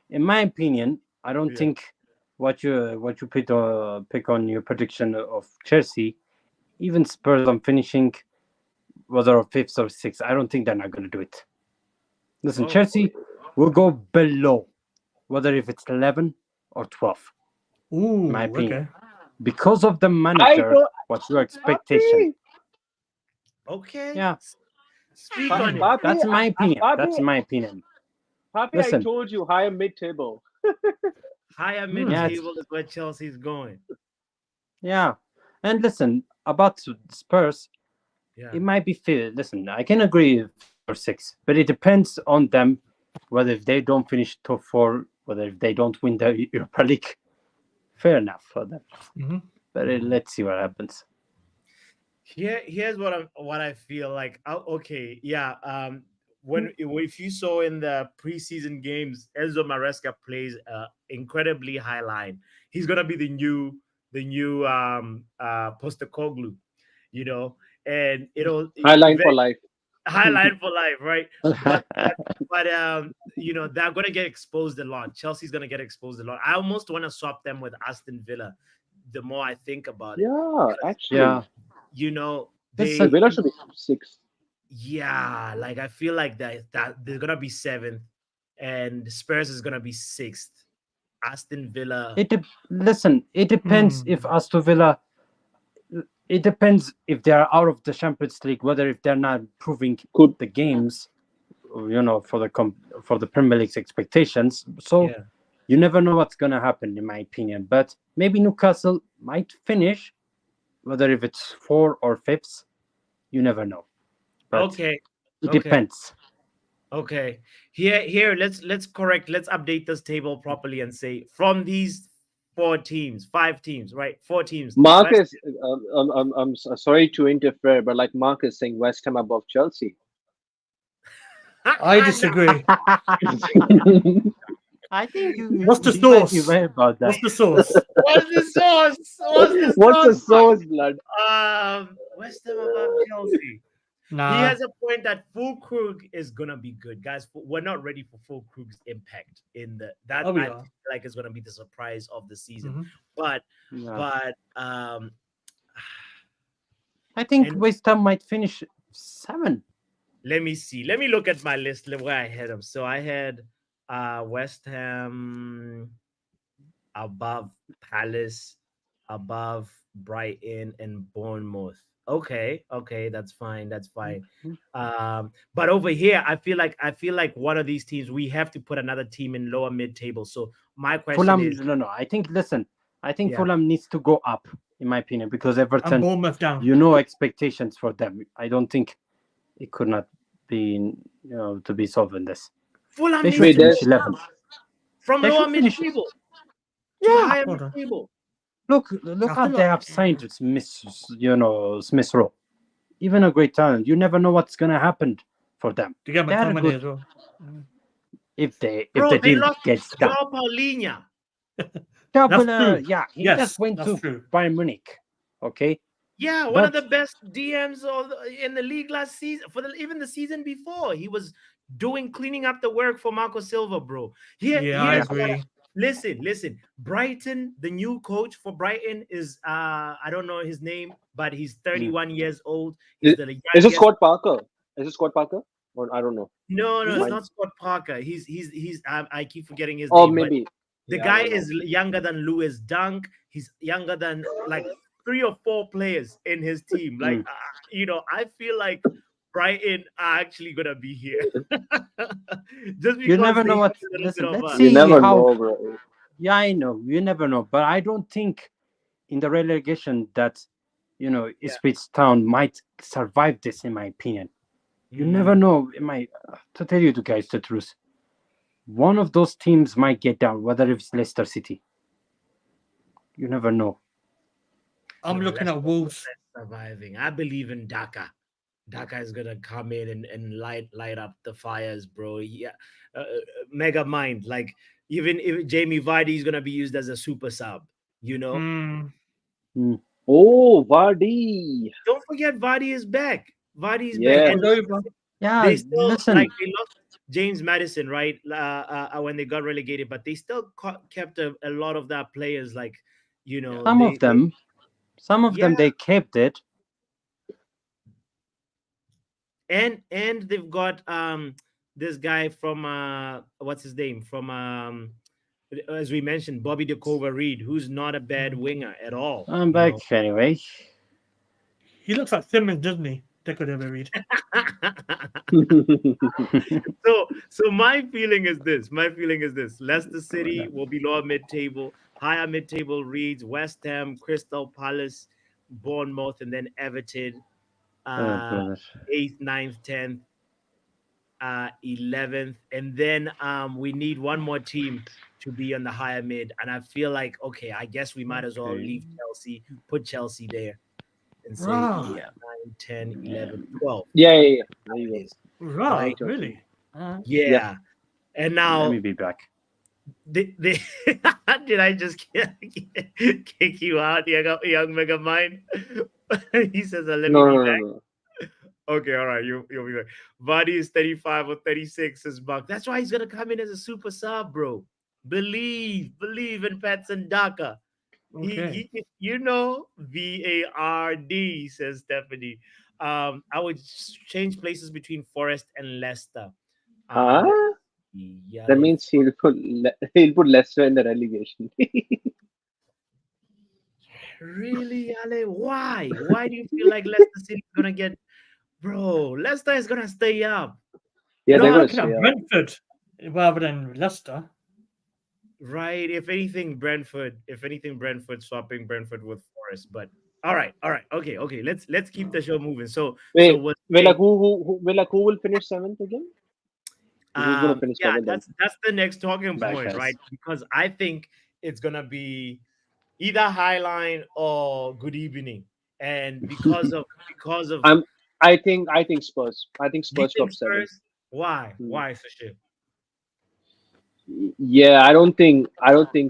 In my opinion, I don't Yeah. think what you pick on your prediction of Chelsea, even Spurs on finishing whether 5th or 6th. I don't think they're not going to do it. Listen, Oh. Chelsea will go below, whether if it's 11 or 12. Ooh, My opinion. okay. Because of the manager, what's your expectation? Okay. Yeah. Speak on it. Papi, That's my opinion. Papi, That's my opinion. Papi, I Listen. told you, higher mid-table. Higher Yeah, mid-table is where Chelsea's going. Yeah. And listen, about Spurs, Yeah. it might be fair. Listen, I can agree 5th or 6th, but it depends on them whether if they don't finish top 4, whether if they don't win the Europa League. Fair enough for them. Mm-hmm. But let's see what happens. Here's what I feel like. Okay, yeah. If you saw in the preseason games, Enzo Maresca plays incredibly high line. He's gonna be the new Postecoglou, and it'll High line for life. high line for life, right? But they're gonna get exposed a lot. Chelsea's gonna get exposed a lot. I almost want to swap them with Aston Villa. The more I think about it, Yeah, actually. Yeah. they Villa should be 6th. yeah, like I feel like that they're gonna be 7th, and Spurs is gonna be 6th. Aston Villa. Listen, it depends if Aston Villa. It depends if they are out of the Champions League, whether if they're not proving the games, for the Premier League's expectations. So you never know what's gonna happen, in my opinion. But maybe Newcastle might finish, whether if it's 4th or 5th, you never know. But it depends. Okay. Here, let's update this table properly and say from these 5 teams, right? 4 teams. Marcus, I'm sorry to interfere, but like Marcus saying West Ham above Chelsea. I disagree. I think What's the you might be source? right about that. What's the source? What's the source? What's the source, blood? West Ham above Chelsea. Nah. He has a point that Fulkrug is gonna be good, guys. We're not ready for Fulkrug's impact in I feel like is gonna be the surprise of the season. But I think West Ham might finish 7th. let me see. Let me look at my list where I had them. So I had West Ham above Palace, above Brighton and Bournemouth. Okay, that's fine. That's fine. But over here, I feel like one of these teams we have to put another team in lower mid table. So my question Fulham, is, no. I think, listen, I think yeah, Fulham needs to go up, in my opinion, because And Everton, Bournemouth down. expectations for them. I don't think it could not be, to be solved in this. Fulham They needs should Wait, to finish move there's 11. up from They lower should mid finish. table to Yeah. higher mid Hold on. table. Look I how feel they like have signed Smith Rowe. Even a great talent. You never know what's gonna happen for them. to get They are McTominay good as well. if the Bro, they deal lost gets done. Joao Paulinho. Yeah, That's but true. yeah, he Yes, just went that's to true. Bayern Munich. Okay, Yeah, one of but the best DMs in the league last season. Even the season before, he was doing cleaning up the work for Marco Silva, bro. Yeah, I Here's what. agree. Listen. Brighton, the new coach for Brighton is I don't know his name, but he's 31 years old. He's is, the is it youngest. Scott Parker? Is it Scott Parker? Or I don't know. No, Is it's it? Mine. not Scott Parker. He's I keep forgetting his Or name, but maybe. the Yeah, I guy don't know. is younger than Lewis Dunk. He's younger than like three or four players in his team. Like, I feel like Brighton are actually gonna be here, just you because never they know have what. a little bit Listen, of let's You see never how. know, bro. Yeah, I know. You never know, but I don't think in the relegation that yeah. Ipswich Town might survive this. In my opinion, you never Mm. know. To tell you the guys the truth, one of those teams might get down. Whether it's Leicester City, you never know. I'm No, looking at Wolves. Let's surviving. I believe in Dhaka. Dhaka is gonna come in and light up the fires, bro. Yeah, mega mind. Like even if Jamie Vardy is gonna be used as a super sub, you know. Mm, Mm. Oh, Vardy. Don't forget Vardy is back. Vardy is back, take Yes. and it over. Yeah, they still listen. they lost James Madison, right? When they got relegated, but they still kept a lot of that players. Like, Yeah. Some of them yeah, they kept it. and they've got this guy from what's his name from as we mentioned, Bobby DeCova Reed, who's not a bad winger at all. I'm back anyway. He looks like Simmons, doesn't he? Take it over, Reed. So my feeling is this. Leicester City will be lower mid-table, higher mid-table reads West Ham, Crystal Palace, Bournemouth, and then Everton, Oh, uh, goodness. 8th, 9th, 10th, 11th, and then we need one more team to be on the higher mid. And I feel like, okay, I guess we might as well Okay. leave Chelsea, put Chelsea there, and say Right. 8, 9, 10, 11, 12. Yeah. There How you it go. is, Right, right? really? Yeah. Yeah. And Let me now be back. they did I just kick you out, young mega mind? He says, let me No, be no, no, back. no. Okay, all right, you'll be back. Vardy is 35 or 36 is buck. That's why he's gonna come in as a super sub, bro. Believe in Patson Daka. Okay. VARD, says Stephanie. I would change places between Forest and Leicester. Huh? Yeah, That means he'll put Leicester in the relegation. really, Ale? Why? Why do you feel like Leicester City is gonna get, bro? Leicester is gonna stay up. Yeah, they're I'm No, gonna looking stay at up. Brentford rather than Leicester. right. If anything, Brentford swapping Brentford with Forest. But all right. Okay. Let's keep the show moving. So Wait, we're wait, like saying, who will finish seventh again? Who's gonna finish yeah, seventh then? that's the next talking Back, point, guys. right? Because I think it's gonna be either Highline or Good Evening, and because of I'm. I think Spurs. I think you Spurs think top seven. Spurs? Why? Hmm. Why such a Yeah, I don't think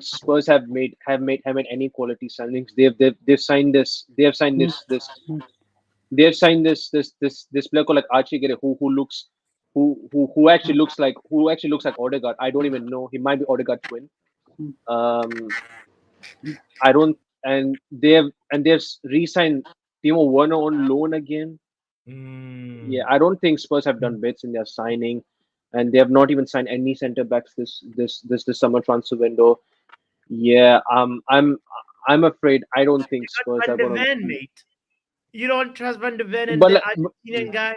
Spurs have made any quality signings. They've signed this. They have signed this player called like Archie Gere, who actually looks like Odegaard. I don't even know. He might be Odegaard twin. Um, I don't. And they've re-signed Timo Werner on loan again. Mm. Yeah, I don't think Spurs have done bits in their signing, and they have not even signed any centre backs this summer transfer window. Yeah, I'm afraid I don't think Spurs Van are de gonna. Ven, mate. You don't trust Van de Ven and But the like, Argentinian guy,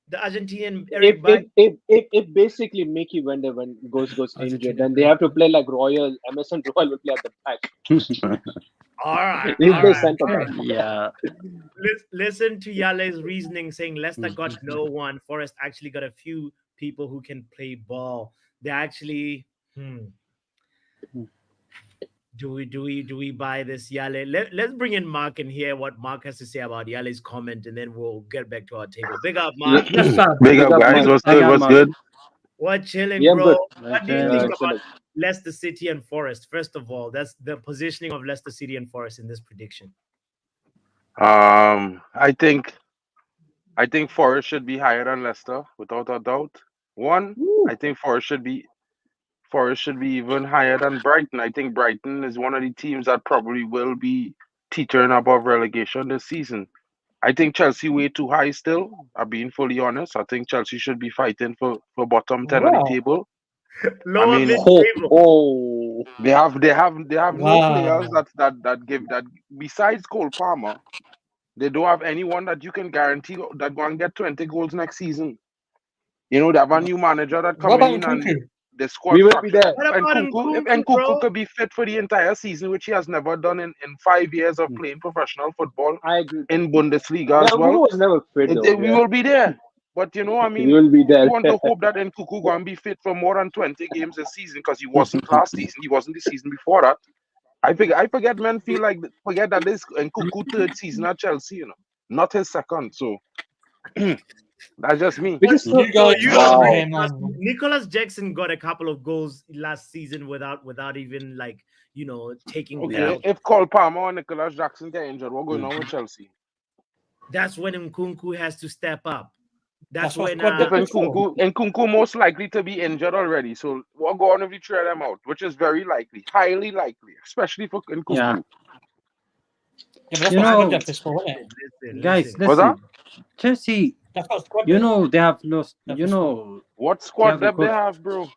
the Argentinian if Eric if Bay, if if, if basically Mickey Wender when goes injured, Argentina then they player. have to play like Royal. Emerson Royal will play at the back. all right, He's all the right. centre Okay. back. yeah. Listen to Yale's reasoning saying Leicester got no one. Forest actually got a few people who can play ball. They actually, do we buy this Yale? Let's bring in Mark and hear what Mark has to say about Yale's comment, and then we'll get back to our table. Big up, Mark. Yes, sir. Big Big up, up, guys. Mark. What's I good? got What's Mark. good? What chilling, Yeah, I'm bro? good. What do you think about Chilling. Leicester City and Forest? First of all, that's the positioning of Leicester City and Forest in this prediction. I think Forest should be higher than Leicester, without a doubt. One, Woo. I think Forest should be even higher than Brighton. I think Brighton is one of the teams that probably will be teetering above relegation this season. I think Chelsea way too high still. I'm being fully honest. I think Chelsea should be fighting for bottom 10 on the Wow. table. I Lower mean, mid Oh, table. oh. they have no players Wow. that give that besides Cole Palmer. They don't have anyone that you can guarantee that going to get 20 goals next season. They have a new manager that What coming about in and Nkunku? the squad We will be structure. there. What And about Nkunku, if Nkunku, Nkunku bro? could be fit for the entire season, which he has never done in 5 years of playing professional football I agree with that. in Bundesliga Yeah, as Nkunku well, was never fit though. we Yeah, will be there. But I we mean, will be you there. want to hope that Nkunku going to be fit for more than 20 games this season because he wasn't last season. He wasn't the season before that. I forget men forget that this Nkunku third season at Chelsea, not his second. So that's just me. Which is So, so You guys you don't over wow. really here, trust man. Nicholas Jackson got a couple of goals last season without even like taking Okay, Yeah. penalty. if Cole Palmer or Nicholas Jackson get injured, what's going on with Chelsea? That's when Nkunku has to step up. That's That's what when squad If depth is for. Nkunku most likely to be injured already, so what go on if you try them out, which is very likely, highly likely, especially for Yeah. Nkunku. Yeah, but that's You what squad know, depth is for, isn't it? guys, Listen. What's that? listen. Chelsea, That's what squad they have lost. depth is for. What squad Thiago depth they Costa. have, bro?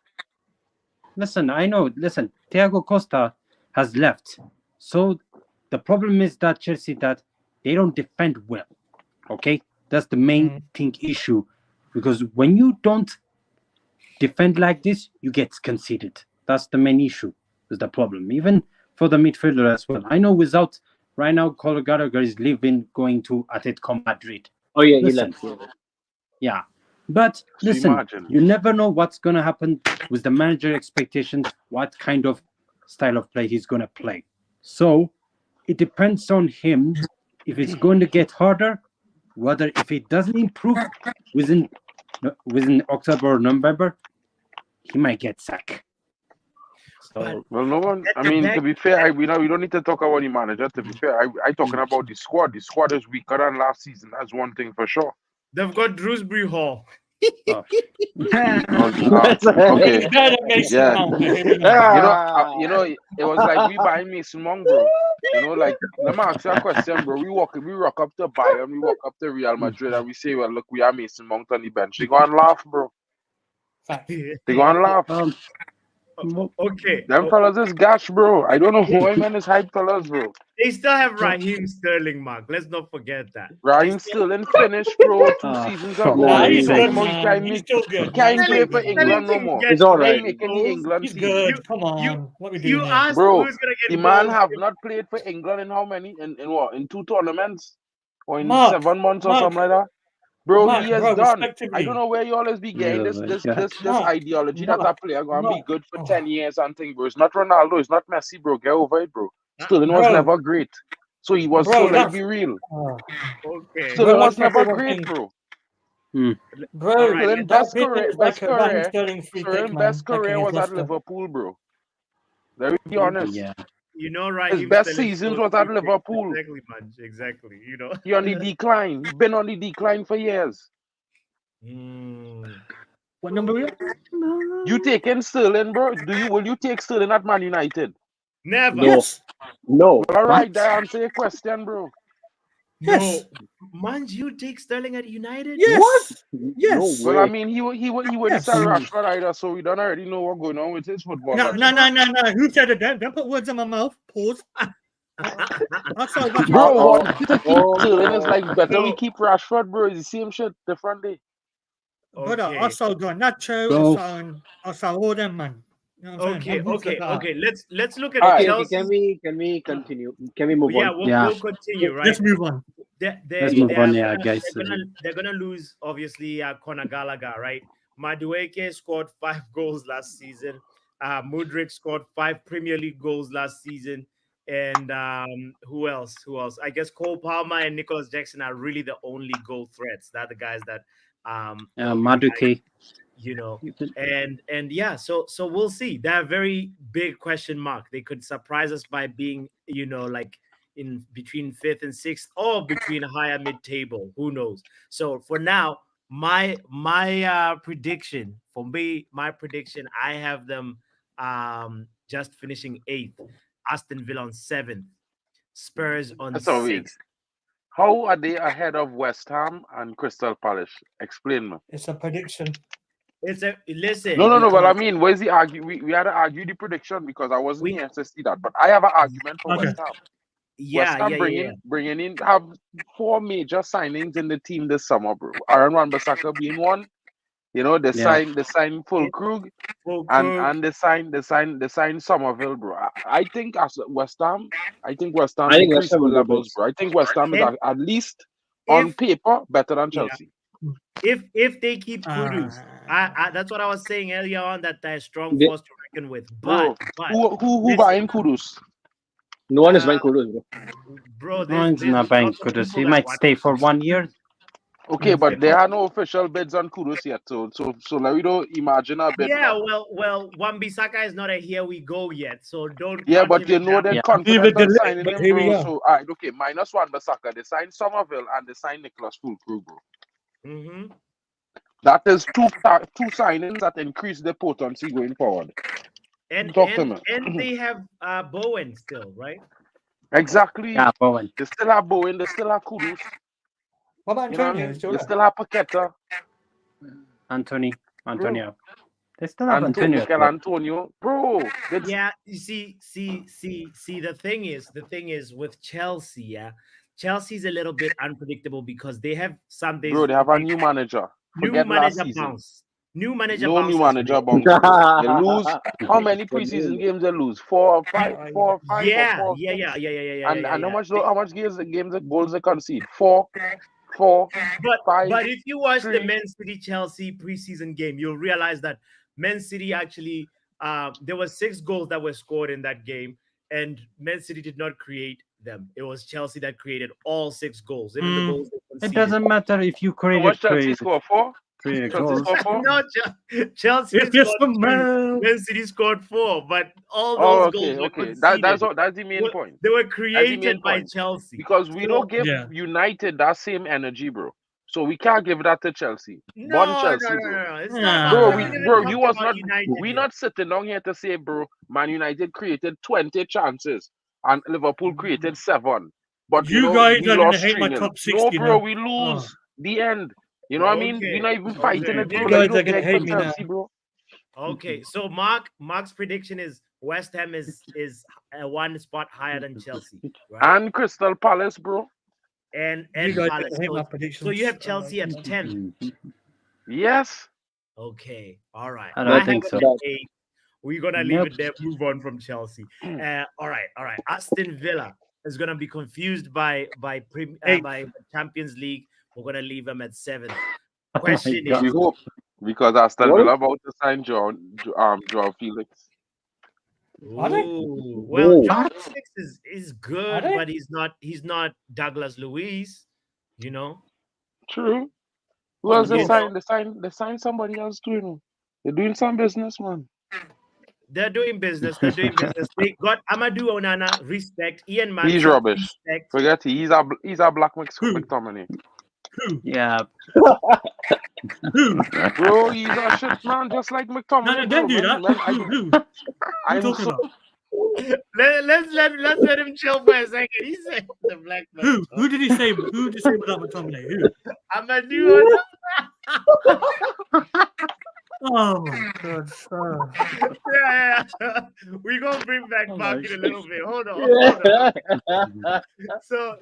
Listen, I know. Listen, Thiago Costa has left. So the problem is that Chelsea that they don't defend well. Okay, that's the main thing issue, because when you don't defend like this, you get conceded. That's the main issue. Is the problem even for the midfielder as well. I know without right now, Colorado is leaving, going to Atletico Madrid. Oh yeah, he Listen, left. Yeah. yeah, but So listen, imagine. you never know what's gonna happen with the manager expectations. What kind of style of play he's gonna play. So it depends on him if it's going to get harder, whether if it doesn't improve within October or November, he might get sacked. But So Well, no one. at I the mean, back, to be fair, we don't need to talk about the manager. To be fair, I talking about the squad. The squad is weaker than last season. That's one thing for sure. they've got Drewsbury Hall. oh, Okay. It's better than Mason Yeah. Mount, but here we go. It was like we buying Mason Mount, bro. Like let me ask you a question, bro. We rock up to Bayern, we walk up to Real Madrid, and we say, well, look, we have Mason Mount on the bench. They go and laugh, bro. Fact. They go and laugh. Okay. Them fellas is gash, bro. I don't know why man is hype fellas, bro. They still have Raheem Sterling, Mark. Let's not forget that. Raheem Sterling finished, bro, 2 seasons for ago. Nah, And he's you good, talking about man. He's still he good, man. can't play for Sterling's England no Sterling more. He's gets all He ain't right. making the England He's team. good. Come on. What we doing You here? asked Bro, who's gonna the get man goals. have not played for England in how many? In what? In 2 tournaments? Or in Mark, 7 months or Mark, something like that? Bro, he Mark, has bro, done. I don't respectively. know where you always be getting oh this my this God. this this Mark, ideology that a Mark, player gonna be Mark. good for Oh, 10 years and thing, bro. It's not Ronaldo, it's not Messi, bro. Get over it, bro. Huh? Sterling was bro, never great. So bro, let's that's be real. Okay. bro. Sterling Let was me tell never you one great, thing, bro. All bro. right. Sterling That opinion is like a Raheem Sterling free kick, man. best Like career against was at Leicester. Liverpool, bro. Let's be honest. Yeah. His Raheem best Sterling seasons scored was at free kicks. Liverpool. Exactly, man. Exactly. He on the decline. He been on the decline for years. What number are you? You taking Sterling, bro? Will you take Sterling at Man United? Never. No, Yes. no. Well, all right, What? that answer your question, bro. Yes. Man, you take Sterling at United? Yes. No Yes. Well, I way. mean, he wouldn't Yes. sell Rashford either, so we don't already know what's going on with his football. No. But Who said it then? Don't put words in my mouth. Pause. I saw Rashford. bro, Oh, what to keep Sterling is like better So- we keep Rashford, bro. It's the same shit, different day. Brother, I Okay. saw Garnacho. Bro. I saw all them, man. You know what I'm saying? I'm ruthless like Okay. Let's look at All right. Chelsea. Can we continue? Can we move Yeah, on? Yeah. we'll continue, right? Let's move on. Let's move on, yeah, guys. They're gonna lose obviously Conor Gallagher, right? Madueke scored 5 goals last season. Mudryk scored 5 Premier League goals last season. And who else? I guess Cole Palmer and Nicholas Jackson are really the only goal threats. They're the guys that will really Maduke. you know and yeah, so we'll see. They're a very big question mark. They could surprise us by being like in between 5th and 6th, or between higher mid-table, who knows. So for now, my prediction, I have them just finishing 8th, Aston Villa on 7th, Spurs on So wait, 6th. how are they ahead of West Ham and Crystal Palace? Explain me. It's a prediction. It's a listen. No. Well, I because mean, where's the argue? We had to argue the prediction because I wasn't we here to see that. But I have an argument for Okay. West Ham. yeah West Ham yeah yeah yeah bringing in have 4 major signings in the team this summer, bro. Aaron Wan-Bissaka being one. You know, they Yeah. signed Fulkrug Full and Krug. they signed Somerville, bro. I think as West Ham, I think West increase Ham will do levels, this. bro. I think West Ham is And at least on if paper better than yeah Chelsea. if they keep Kudus, Ah. that's what I was saying earlier on, that they're a strong They, force to reckon with. Bro, But who listen, buying Kudus? no one is uh, buying Kudus, bro. bro, No, he's there's not buying lots of Kudus. people He that might want stay for Kudus. 1 year. Okay, but there are no official bids on Kudus yet. So like we don't imagine a bid. Yeah, Man. well, Wan-Bissaka is not a here we go yet, so don't Yeah, count but him you in know that they're Yeah. one. Leave confident it on delay, signing but him, here we bro. are. So all right, okay, minus Wan-Bissaka. They signed Somerville and they signed Nicholas Fulkrug, bro. hmm That is two signings that increase their potency going forward. And Talk to me. they have Bowen still, right? Exactly. Yeah, Bowen. They still have Bowen. They still have Kudus. What about You know what I Antonio? mean? Still They there? still have Paqueta, Antonio. They still have and Antonio. Mikel Antonio, bro. That's Yeah, you see. The thing is with Chelsea, yeah, Chelsea's a little bit unpredictable because they have some days bro. They have a new manager. new Forget last manager season. bounce, new manager No new bounces, manager right? bounce, bro. They lose. How many The preseason name. games they lose? 4 or 5, Yeah, 4 or 5 or Yeah, 4 or yeah, 6. yeah, yeah, yeah, yeah, yeah, And yeah, how yeah. much games goals they concede? 4, 5, But if you watch the 3. Man City Chelsea preseason game, you'll realize that Man City actually there were 6 goals that were scored in that game, and Man City did not create them. It was Chelsea that created all 6 goals, even the goals they It conceded. doesn't matter if you So created what Chelsea score? 4? Chelsea goals. score 4? No, Chelsea If you're scored some 2. man, Man City scored 4, but all Oh, those okay, goals were okay. That's conceded. the main point. They were That's the created main by point. Chelsea. Because we So don't give yeah. United that same energy, bro. So we can't give that to Chelsea. Born no, Chelsea, bro. It's not about. Bro, We Ah. haven't even you talked was about not. United We yet. not sitting down here to say, bro, Man United created 20 chances and Liverpool created 7. But You guys we are gonna lost hate my 3-0. top No, 60 bro, now. we Oh. lose. The end. You know what I mean? We're Okay, not even fighting it, okay, bro. You Like, we guys are don't gonna beg for hate me now. Chelsea, bro. okay. So Mark's prediction is West Ham is one spot higher than Chelsea, right? And Crystal Palace, bro. And You guys are Palace. gonna hate my So predictions. you have Chelsea at 10th. Yes. Okay, all right. I I don't have think it so. at 8th. We're gonna leave Nope. it there. Move on from Chelsea. All right. Aston Villa is gonna be confused by the Champions League. We're gonna leave them at 7th. Oh my Question God. We is, hope. Because Aston What? Villa about to sign Joao Felix. Are they? ooh, well, Ooh. John Felix is Are good, they? but he's not Douglas Luiz, you know. True. Who Oh, else they You yes. know, They signed somebody else too. They're doing some business, man. they're doing business. They're doing business. They got Amadou Onana, respect. Ian He's Mansell, rubbish. respect. Forget he's a black Who? McTominay. Who? Yeah. Who? Bro, he's a shit man, just like No, McTominay, bro. don't do that. Man, Who? Who? Who you I'm talking so about? Let's let him chill for a second. He said the black man. Who did he say? Who did he say without McTominay? Who? I'm a new Oh my god! yeah. We're gonna bring back Oh Mark my in a little bit. Hold on. So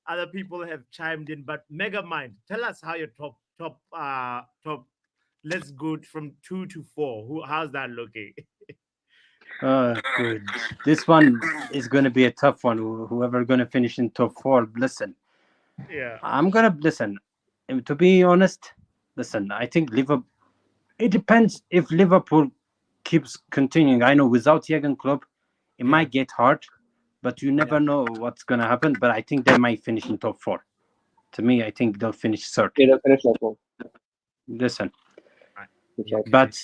other people have chimed in, but Mega Mind, tell us how your top. Let's go from 2 to 4. How's that looking? Good. This one is going to be a tough one. Whoever going to finish in top 4, listen. Yeah. I'm going to listen. To be honest, listen, I think Liverpool, it depends if Liverpool keeps continuing. I know without Jurgen Klopp, it might get hard, but you never know what's going to happen. But I think they might finish in top 4. To me, I think they'll finish third. Yeah, they'll finish like one. Listen, Okay. but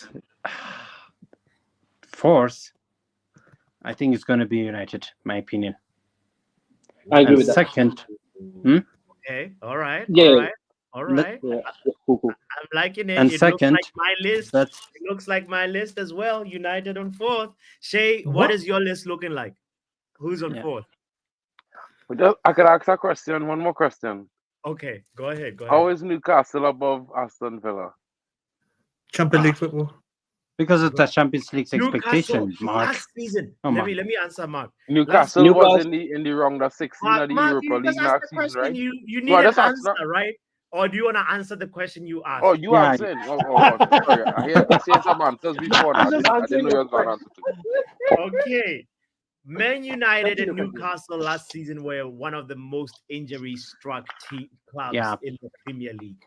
fourth, I think it's going to be United, my opinion. I agree And with that. second, Okay. All right. Yeah. All right. Yeah. Cool. I'm liking it. And It second, looks like my list. that's It looks like my list as well. United on 4th. Shay, what What? is your list looking like? Who's on Yeah. 4th? I could ask a question. One more question. Okay, go ahead. How is Newcastle above Aston Villa? Champions League football. because of the Champions League's Newcastle expectation, Mark. last season. Oh, let Mark. me answer, Mark. Newcastle was in the round of 16 of the Mark, Europa you League just asked last the season, question. right? You need No, I an just asked answer, right? Or do you want to answer the question you asked? Oh, you Yeah, answered. Sorry. I said some answers before. I didn't know you was going to answer to. Okay. Man United and Newcastle last season were one of the most injury-struck clubs Yeah. in the Premier League.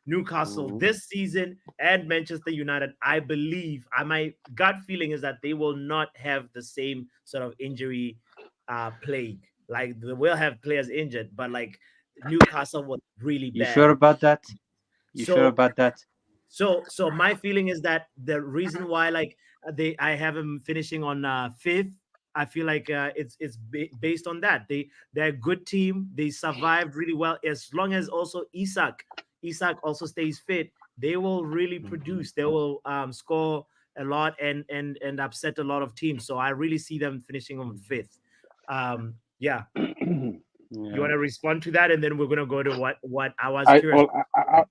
Newcastle Mhm. this season and Manchester United, I believe, my gut feeling is that they will not have the same sort of injury plague. Like they will have players injured, but like Newcastle was really You bad. sure about that? You So- sure about that? So my feeling is that the reason why I have them finishing on 5th, I feel like it's based on that. They're a good team. They survived really well. As long as also Isak also stays fit, they will really produce. They will score a lot and upset a lot of teams. So I really see them finishing on 5th. Yeah. You want to respond to that, and then we're gonna go to what I was curious.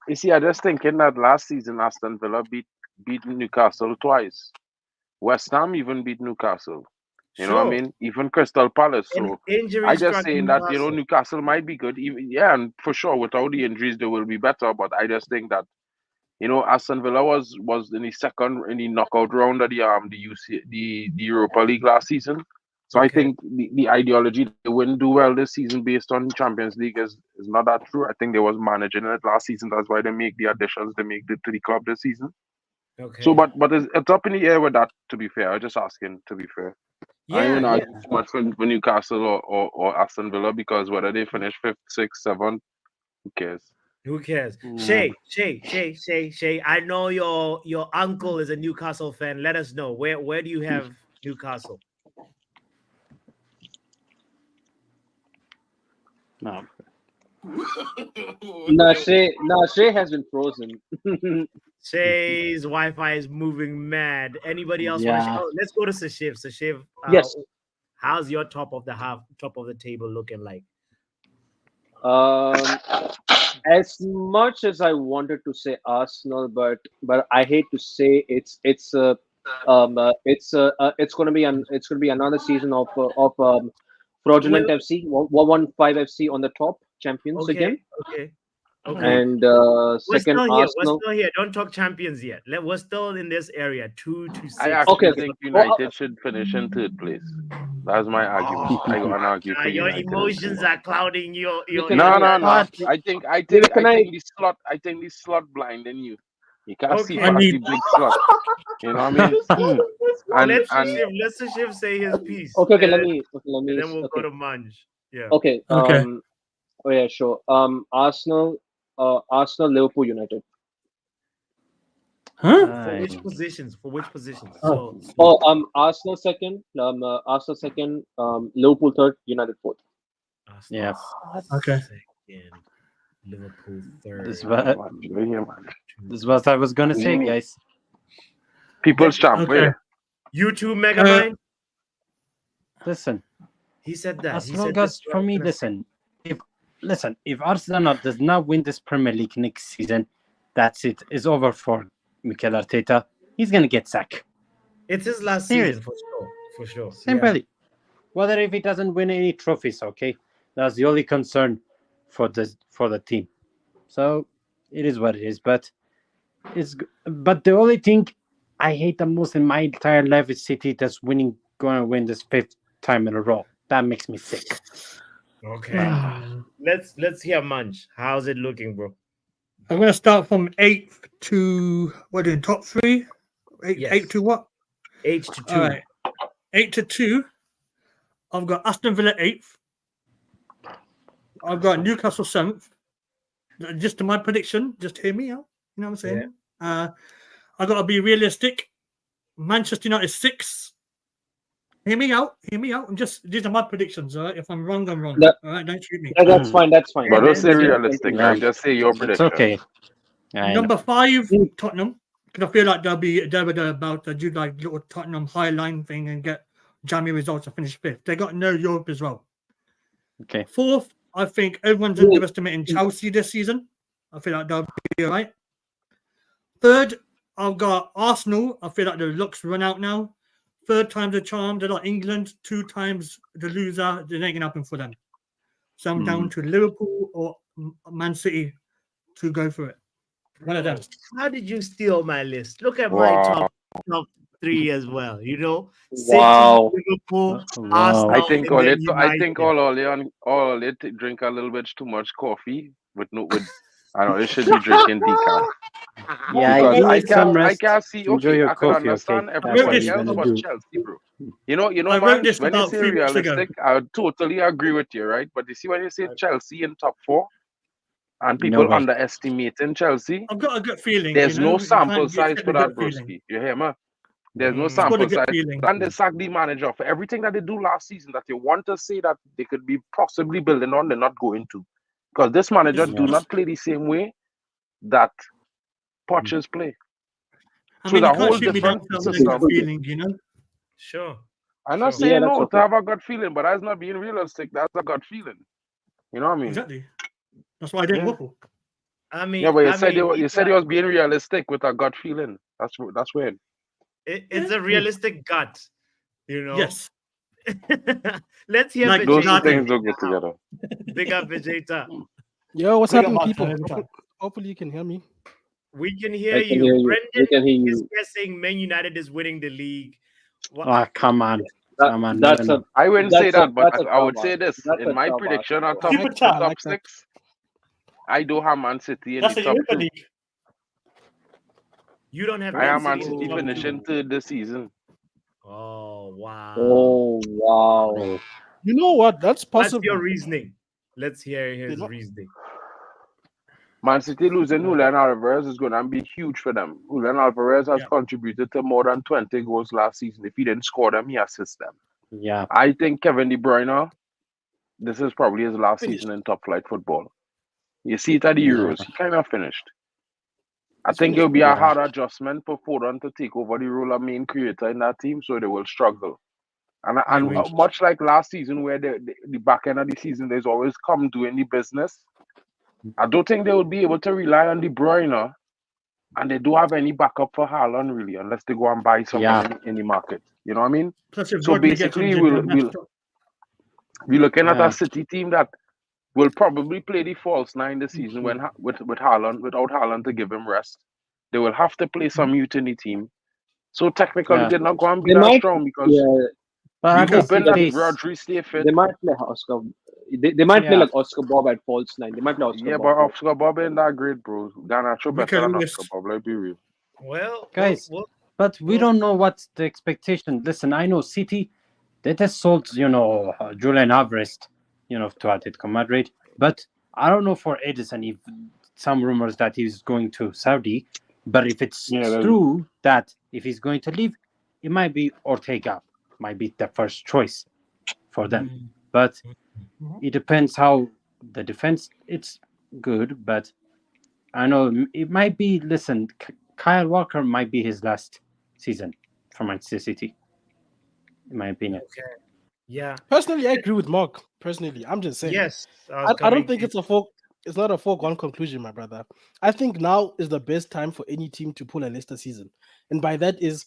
You see, I just thinking that last season Aston Villa beat Newcastle twice. West Ham even beat Newcastle. You know what I mean? Even Crystal Palace. So I just saying that Newcastle might be good. And for sure without the injuries they will be better. But I just think that Aston Villa was in the knockout round of the Europa League last season. So I think the ideology they wouldn't do well this season based on Champions League is not that true. I think they was managing it last season. That's why they make the additions they make to the club this season. Okay. So, but it's up in the air with that. To be fair, I'm just asking. To be fair, I ain't argue too much for Newcastle or Aston Villa because whether they finish 5th, 6th, 7th, who cares? Who cares? Mm. Shay. I know your uncle is a Newcastle fan. Let us know where do you have Newcastle? No. Shay has been frozen. Shay's Wi-Fi is moving mad. Anybody else want to share? Oh, let's go to Sashiv. Sashiv, Yes. how's your top of the table looking like? As much as I wanted to say Arsenal, but I hate to say it's going to be another season of fraudulent FC 115 FC on the top champions again. Okay. And We're second still here. Arsenal. We're still here. Don't talk champions yet. We're still in this area. 2 to 6. I actually Okay. think United should finish in 3rd place. That's my argument. I go and argue for Your United. emotions are clouding your. No. I think Can the slot blinding you. You can't see Okay. past the big slot. You know what I mean? Let Sashiv say his piece. Okay. And Let me. then we'll go to Manj. Yeah. Okay. Okay. Oh yeah, sure. Arsenal, Liverpool, United. Huh? For which positions? Oh. So Arsenal second. Liverpool third. United fourth. Arsenal Yeah. Okay. second, Liverpool third. This is what I was gonna say, guys. People's champ. Okay. You too, Megamind? Listen, He said that. as He long said as this for me, if Arsenal does not win this Premier League next season, that's it. It's over for Mikel Arteta. He's gonna get sacked. it's his last Serious. season for sure. For sure. Yeah. Simply. Whether if he doesn't win any trophies, okay, that's the only concern for the team. So it is what it is. But but the only thing I hate the most in my entire life is City that's going to win this 5th time in a row. That makes me sick. Okay. Let's hear Munch. How's it looking, bro? I'm going to start from 8th to what in top 3? 8, Yes. 8 to what? 8 to 2. All right. 8 to 2. I've got Aston Villa 8th. I've got Newcastle 7th. Just to my prediction, just hear me out. You know what I'm saying? I got to be realistic. Manchester United 6th. Hear me out. These are my predictions. All right. If I'm wrong, I'm wrong. That- All right. Don't shoot me. That's fine. That's fine. But don't say Yeah. realistic, Yeah. right? Just say your It's prediction. okay. I know. Number 5, Tottenham. Because I feel like they're about to do like little Tottenham high line thing and get jammy results to finish 5th. They got no Europe as well. Okay. 4th, I think everyone's underestimating Chelsea this season. I feel like they'll be all right. 3rd, I've got Arsenal. I feel like the luck's run out now. 3rd time's the charm. They're like England. 2 times the loser. It ain't gonna happen for them. So I'm down to Liverpool or Man City to go for it. One of them. How did you steal my list? Look at Wow. my top 3 as well. You know, Wow. City, Liverpool, Wow. Arsenal, I think and all then it. I think United. all it drink a little bit too much coffee with. I know they should be drinking decaf. Yeah, Because you I need some can't rest. see. Enjoy Okay, your I could coffee. Okay, understand that's what everybody you're else gonna but do. Chelsea, bro. You know, I wrote man. this When you about say 3 weeks ago. realistic, I would totally agree with you, right? But you see, when you say Chelsea in top 4 and No people way. underestimating Chelsea, I've got a gut feeling. there's You know, no you sample can't size get for the that, gut feeling. broski. You hear me? There's no It's got a sample gut size. feeling. And they sacked the manager for everything that they do last season that you want to say that they could be possibly building on, they're not going to. Because this manager do not play the same way that Pochers play. I So mean, the you can't whole shoot me down different with a gut system. feeling. You know, Sure. I'm not Sure. saying that's no okay. to have a gut feeling, but that's not being realistic. That's a gut feeling. You know what I mean? exactly. That's why I didn't Yeah. waffle. I mean, Yeah, but I mean, you said he was being realistic with a gut feeling. That's weird. it's a realistic gut, you know. Yes. Let's hear Like Those two Vegeta. things don't get together. Big up Vegeta. Yo, what's Big up happening, Martin people? every time. Hopefully you can hear me. We can hear I can you. hear you. We Brendan can hear is you. guessing Man United is winning the league. What? Oh, come on. Come on. That's a I wouldn't say that's a that, but that's a I would tough say ask. this. That's In a my tough prediction ask. on Super chat, I like top that. 6, I do have Man City in That's the a top Europa 2. League. You don't have I Man am Man City in City top finishing 2. 3rd this season. Oh wow. Oh wow. You know what? That's What's possible. your reasoning? Let's hear You his know, reasoning. Man City losing Julian Alvarez is going to be huge for them. Julian Alvarez has Yeah. contributed to more than 20 goals last season. If he didn't score them, he assists them. Yeah. I think Kevin De Bruyne, this is probably his last Finished. season in top flight football. You see it at the Yeah. Euros. He kind of finished. I He's think finished. it'll be a Yeah. hard adjustment for Foden to take over the role of main creator in that team, so they will struggle. And agree. much like last season, where the back end of the season, there's always come doing the business. I don't think they will be able to rely on De Bruyne, and they don't have any backup for Haaland really, unless they go and buy someone in the market. You know what I mean? Plus, if So Rodri gets basically, injured, we'll they're messed up. be looking at Yeah. a City team that will probably play the false nine this season with Haaland, without Haaland to give him rest. They will have to play some youth in the team. So technically, Yeah. they're not going to be They that might strong because yeah But we're at least hoping if that they Rodri stay fit. they might play Oscar. They might play yeah. like Oscar Bob at false 9. They might play Oscar Yeah, Bob. but Oscar Bob ain't that great, bro. Garnacho better Mikel than Lewis. Oscar Bob, let's be real. Well, Guys, but we don't know what's the expectation. Listen, I know City, they just sold, Julian Alvarez, to Atletico Madrid. But I don't know for Edison if some rumors that he's going to Saudi. But if it's true that if he's going to leave, it might be Ortega, might be the first choice for them. But it depends how the defense, it's good, but I know it might be, listen, Kyle Walker might be his last season for Manchester City. in my opinion. Okay. Yeah. Personally, I agree with Mark. Personally, I'm just saying. Yes. I was I don't coming think to- it's not a foregone conclusion, my brother. I think now is the best time for any team to pull a Leicester season. And by that is,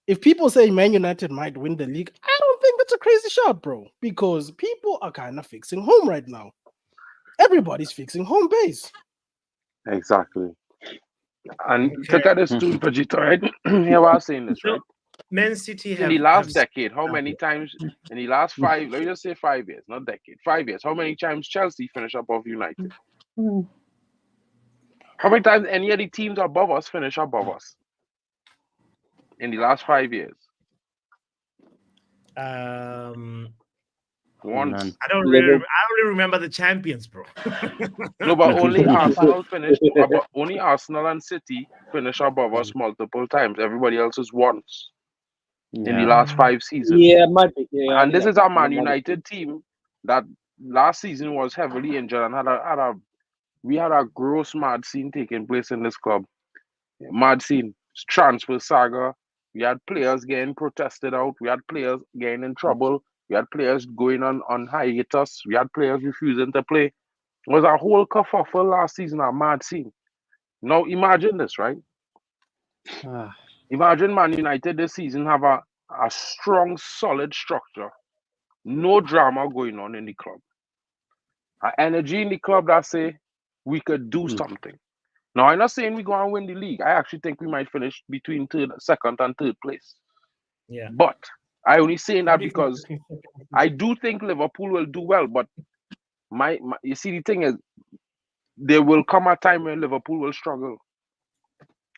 if people say Man United might win the league, I don't think that's a crazy shot, bro. Because people are kind of fixing home right now. Everybody's fixing home base. Exactly. And Okay. look at this too, Vegeta, right? Here I was saying this, So right? Man City In the have last decade, how many times in the last Mm. 5, let me just say 5 years, not decade, 5 years, how many times Chelsea finished above United? How many times any of the teams above us finish above us in the last 5 years? I Once. don't really remember the champions, bro. No, but only Arsenal finished above, only Arsenal and City finish above us multiple times. Everybody else is once in the Yeah. last 5 seasons. Yeah, might be. Yeah, I And think this is that's a Man might be. United team that last season was heavily injured and we had a gross mad scene taking place in this club. Mad scene, transfer saga. We had players getting protested out. We had players getting in trouble. We had players going on hiatus. We had players refusing to play. It was a whole kerfuffle last season, a mad scene. Now imagine this, right? Ah, Imagine Man United this season have a strong, solid structure. No drama going on in the club. An energy in the club that say we could do mm. something. Now I'm not saying we go and win the league. I actually think we might finish between second and third place. Yeah. But I only saying What that do you think because between second and I third? do think Liverpool will do well. But my you see the thing is there will come a time when Liverpool will struggle.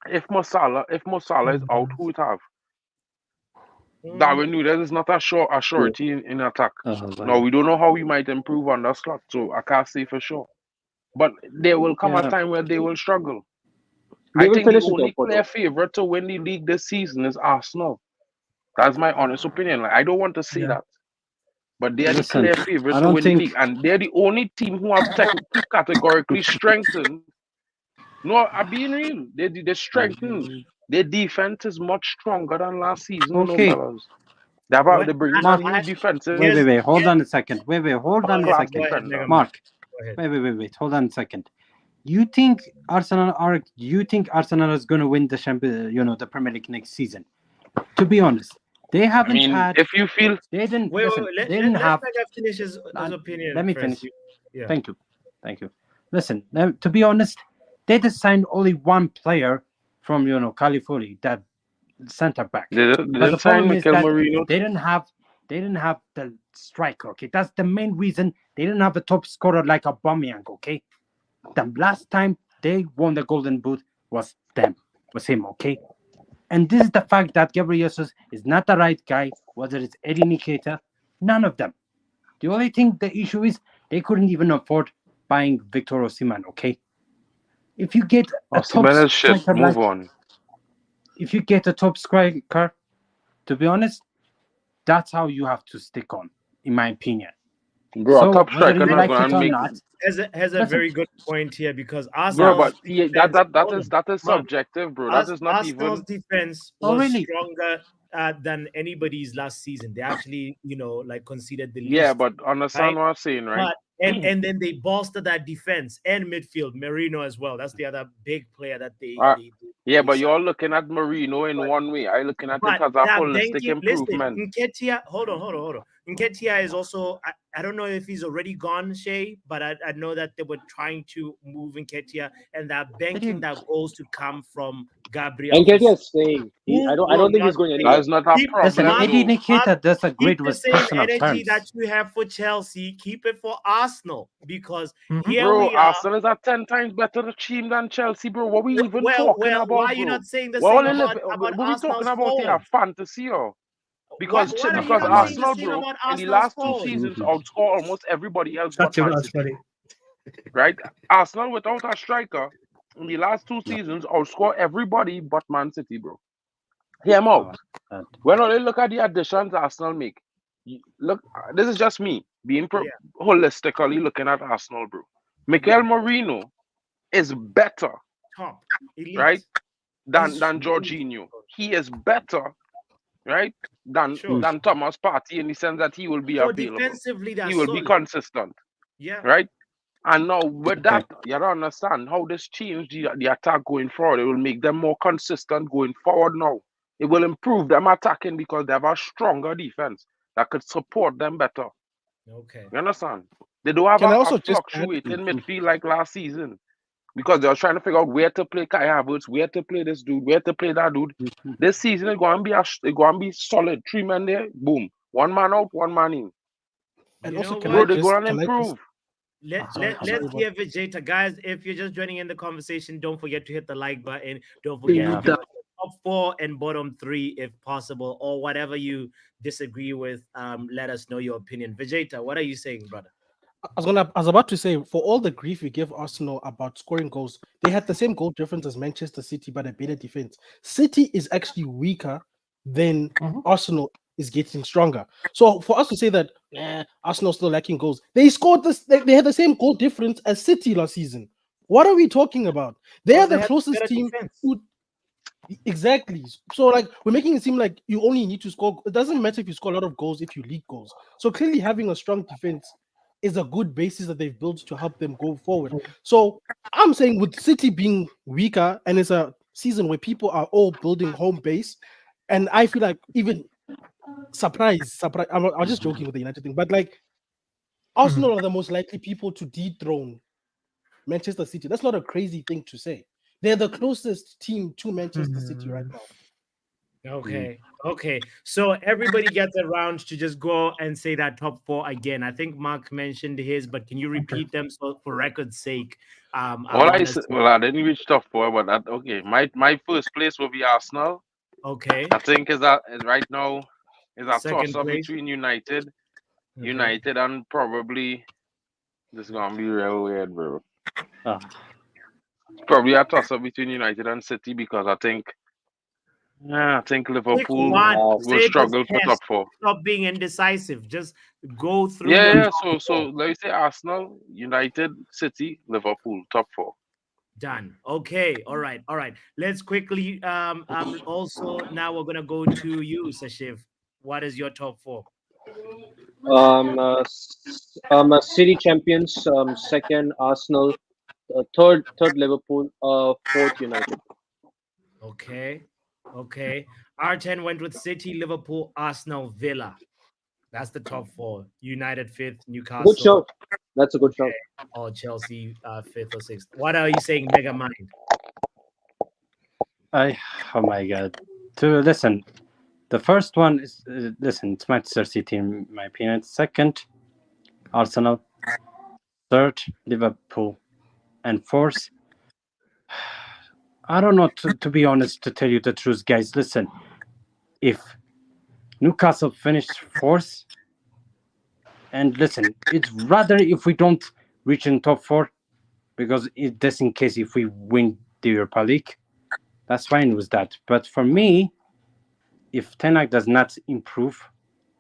If Mo Salah is out, who it have? Darwin Núñez is not a surety in attack. Oh, Now well. we don't know how we might improve on that slot, so I can't say for sure. But there will come a Yeah. time where they will struggle. They I will think the finish in top only four, clear though. favorite to win the league this season is Arsenal. That's my honest opinion. Like, I don't want to say Yeah. that, but they are the Listen, clear I favorite to don't win the think. league, and they're the only team who have categorically strengthened. No, I'm being real. They strengthened. Their defense is much stronger than last season, you know, Okay, fellas. What They bring in a Mark. new defensive Wait, here's wait, wait. Hold here. on a second. Hold Go on a ahead. class Go second. ahead, defender. Mega Man. Mark. Go ahead. Wait. Hold on a second. You think Arsenal is going to win the the Premier League next season? To be honest, they I haven't mean, had. if you feel They didn't Wait, listen. Let, They let, didn't let have. Mega finish his Let opinion me first. finish. Yeah. Thank you. Listen. To be honest, they just signed only one player from California, that center back. they But the didn't sign problem is Mikel that Marino they too. didn't have the striker. Okay, that's the main reason they didn't have a top scorer like Aubameyang. Okay, the last time they won the Golden Boot was him. Okay, and this is the fact that Gabriel Jesus is not the right guy. Whether it's Eddie Nikita, none of them. The only thing the issue is they couldn't even afford buying Victor Osimhen. Okay, if you get a top Osimhen is shit. striker Move like on. if you get a top striker, to be honest, that's how you have to stick on, in my opinion. Bro, a So top whether striker you Mega not like gonna it or Man make. not, has a listen, very good point here because Bro, Arsenal's but defense. Hold on, that is Mark. subjective, bro. That is not Arsenal's even. defense oh was really? stronger than anybody's last season. They actually, like conceded the Yeah, least, but understand right? what I'm saying, right? But and then they bolstered that defense and midfield, Merino as well. That's the other big player that Uh, yeah, they but signed. you're looking at Marino in But one way. I looking at it but as a that holistic banking, listen, improvement. Nketiah, hold on. Nketiah is also, I don't know if he's already gone, Shay, but I know that they were trying to move Nketiah and that Did banking you? that goes to come from Gabriel And Ketia Jesus, is staying. who I will don't think not he's going stay. anywhere. That's not a Keep, Listen, problem, Mark, Eddie though. Mark, Nikita does a keep great the with same personal energy that terms. you have for Chelsea. Keep it for Arsenal because Mhm. here Bro, we are. Arsenal is a 10 times better team than Chelsea, bro. What we even talking Why about, are you bro? not saying the What same all about what we talking Arsenal's about here? forwards? Fantasy, or What are you because not saying the Arsenal, same bro, about in the Arsenal's last two forwards? seasons outscore almost everybody else but Such a Man was City, funny. right? Arsenal without a striker in the last two seasons outscore everybody but Man City, bro. Hear him out. Oh, that, When I look at the additions Arsenal make, look, this is just me being Yeah, holistically looking at Arsenal, bro. Mikel yeah, Marino is better, top elite. right, than He's really Jorginho. He is better right? Than Sure. than Thomas Partey in the sense that he will be So available. defensively, He that's will be solid. consistent, Yeah. right? And now with Okay. that, you don't understand how this changed the attack going forward. It will make them more consistent going forward now. It will improve them attacking because they have a stronger defense that could support them better. Okay. You understand? They don't have Can I a also just add? fluctuating midfield like last season because they were trying to figure out where to play Kai Havertz, where to play this dude, where to play that dude. This season it's going to be solid. 3 men there, boom. 1 man out, 1 man in. And You also, know can Bro, I what? they're just going to can I just improve. sorry, Let's sorry, hear Vegeta, guys. If you're just joining in the conversation, don't forget to hit the like button. Don't Please forget to Yeah. give us the top 4 and bottom 3 if possible, or whatever you disagree with. Let us know your opinion. Vegeta, what are you saying, brother? I was about to say, for all the grief we give Arsenal about scoring goals, they had the same goal difference as Manchester City, but a better defense. City is actually weaker than Arsenal is getting stronger. So for us to say that Arsenal still lacking goals, they scored this. They had the same goal difference as City last season. What are we talking about? They are Because they the have closest better team. defense. Exactly. So like we're making it seem like you only need to score. It doesn't matter if you score a lot of goals if you leak goals. So clearly having a strong defense is a good basis that they've built to help them go forward. So I'm saying with City being weaker and it's a season where people are all building home base, and I feel like even surprise. I'm just joking with the United thing, but like Arsenal are the most likely people to dethrone Manchester City. That's not a crazy thing to say. They're the closest team to Manchester City right now. Okay. Okay. So everybody gets a round to just go and say that top 4 again. I think Mark mentioned his, but can you repeat them so for record's sake? I All I want us said, to. well, I didn't reach top 4, but that, okay. My first place will be Arsenal. Okay. I think is right now is a toss Second up place. between United, Okay. and probably this is gonna be real weird, bro. Ah. Probably a toss up between United and City because I think Pick Liverpool one. Wow. will Say it with struggle for top test. 4. Stop being indecisive. Just go through Yeah, your yeah. top So 4. let me say Arsenal, United, City, Liverpool, top 4. Done. Okay. All right. All right. Let's quickly also now we're gonna go to you, Sashiv. What is your top 4? City champions. Second Arsenal. Third Liverpool. Fourth United. Okay. Okay. R10 went with City, Liverpool, Arsenal, Villa. That's the top 4. United 5th, Good Newcastle, shout. That's a good shout. or Chelsea 5th or 6th. What are you saying, Mega Mind? Oh my god. To listen, the first one is listen. It's Manchester City in my opinion. Second, Arsenal. Third, Liverpool, and fourth. I don't know. To be honest, to tell you the truth, guys. Listen, if Newcastle finished fourth, and listen, it's rather if we don't reach in top 4, because just in case if we win the Europa League, that's fine with that. But for me, if Tenag does not improve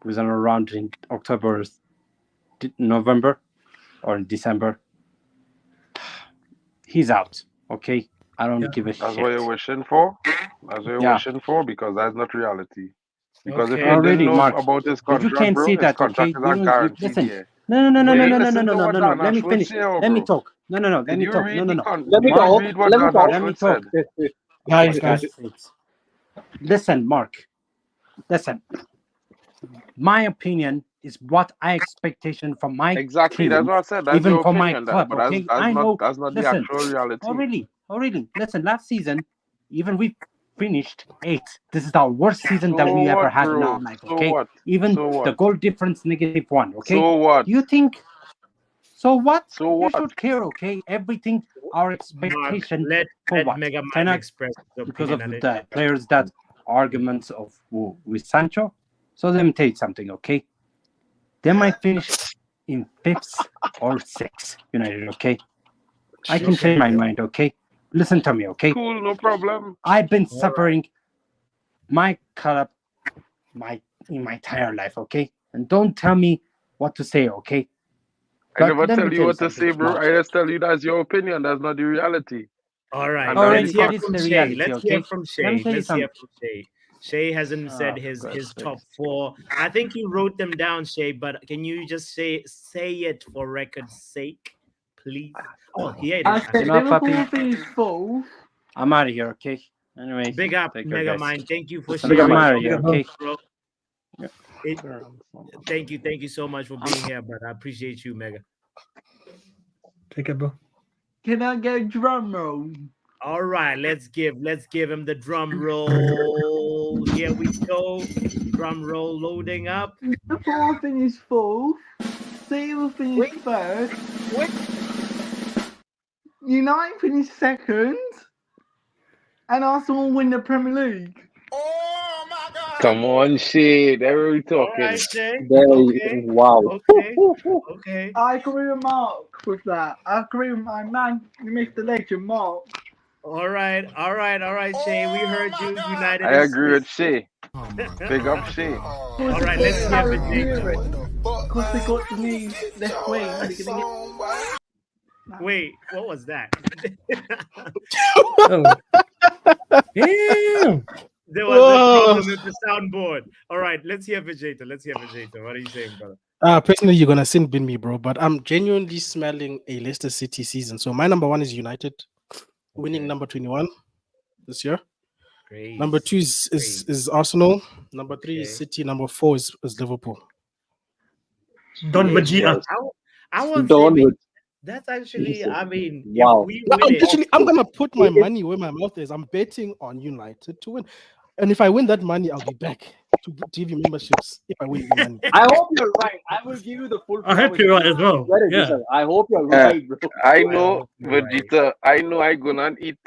within around in October, November, or December, he's out. Okay, I don't give a That's what shit. you're wishing for. That's what you're Yeah, wishing for because that's not reality. Because if you Okay. didn't already, know Mark. about his But you contract, can't bro, say his that, contract okay? is You a don't guaranteed listen. year. No, no, no, But no, you no, ain't no, no, listen no, to no, what no, no. Dan Let me Ashford finish. say, Let me bro. talk. No, no, no. Let Did me you talk. No, read no, the no. con? Let me Did you Mark, talk. read what Let me Dan talk. let me Ashford talk. said? Guys, For guys. God's sakes. Listen, Mark. Listen. My opinion is what I expectation from my Exactly. That's team, what I said. That's even your for my opinion. club. But that's Okay, that's I not know. that's not the Listen. actual reality. Oh, really? Listen. Last season, even we finished 8th. This is our worst season So that we ever what, had in our bro? life. So Okay, what? even So the what? goal difference -1. Okay, So what? do you think? So what? So You what? should care, okay? Everything, our Mark, expectation for let what? Mega Mind Tenag, express his because opinion of and then the players that arguments of with Sancho. So let me tell you something, okay? They might finish in 5th or 6th, United, okay? I can okay. change my mind, okay? Listen to me, okay? Cool, no problem. I've been All right. suffering my club in my entire life, okay? And don't tell me what to say, okay? I But never let me tell you tell you what to something, say, bro. Mark. I just tell you that's your opinion. That's not the reality. All right. And that's the Let's Already, hear it fact. is from the Shay. reality, Let's hear okay? from Let me Shay. tell you Let's hear something. from Shay. Shay hasn't said his top 4. I think you wrote them down, Shay, but can you just say it for record's sake, please? Oh, here it I is. said Liverpool finished 4th. I'm out of here, okay? Anyway, Big up, take care, Mega guys. Mind. Thank you for I'm sharing. out of here, okay? Bro. Thank you so much for being here, but I appreciate you, Mega. Take it, bro. Can I get a drum roll? All right, let's give him the drum roll. Here we go. Drum roll loading up. Liverpool finished 4th. City finished 3rd. United finished 2nd. And Arsenal win the Premier League. Come on, shit. There we talking. All right, Shay. Okay. Wow. Okay. I agree with Mark with that. I agree with my man, Mr. Legend, Mark. All right, Shay. We heard you. United. I agree with Shay. Big up Shay. All right, let's hear Vegeta. Because they got the new left wing. They're gonna get... Wait, what was that? Damn. There was a problem with the soundboard. All right, let's hear Vegeta. What are you saying, brother? Personally, you're gonna sin bin me, bro. But I'm genuinely smelling a Leicester City season. So my number 1 is United, winning number 21 this year. Great. Number 2 is Arsenal. Number 3 is City. Number 4 is Liverpool. Don Vegeta. I won't Don say with that's actually. I mean, Wow. if we win it, I'm gonna put my money where my mouth is. I'm betting on United to win, and if I win that money, I'll be back to give you memberships. If I win the money, I hope you're right. I will give you the full. I hope you're right as well. Yeah. I hope you're right, bro. I know, Vegeta. I know I gonna eat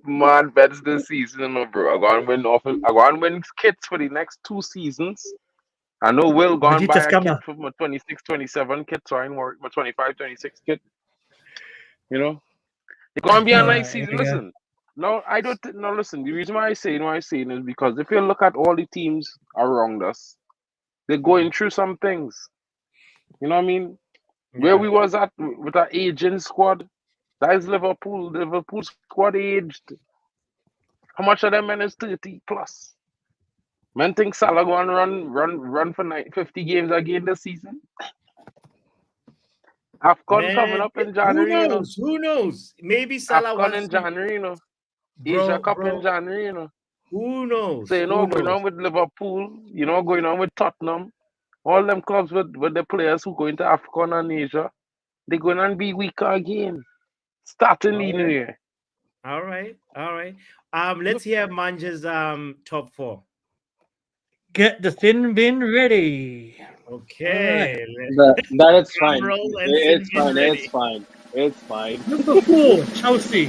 mad bets this season, bro. I'm gonna win kits for the next 2 seasons. I know Will gone buy a kit for my 26, 27 kit, so I ain't worried. My 25, 26 kit. You know, it's gonna be a nice season. Listen, no, I don't. No, listen. The reason why I say is because if you look at all the teams around us, they're going through some things. You know what I mean? Where we was at with our aging squad, that is Liverpool. Liverpool squad aged. How much of them men is 30 plus? Man think Salah go and run for 50 games again this season. AFCON coming up in January. Who knows? Maybe Salah AFCON in January, Asia Cup in January, Who knows? So going on with Liverpool, going on with Tottenham, all them clubs with the players who go into AFCON and Asia, they're going to be weaker again. Starting the new year. All right. Let's hear Manja's top 4. Get the thin bin ready. Okay. That is fine. It's fine. Number 4, Chelsea.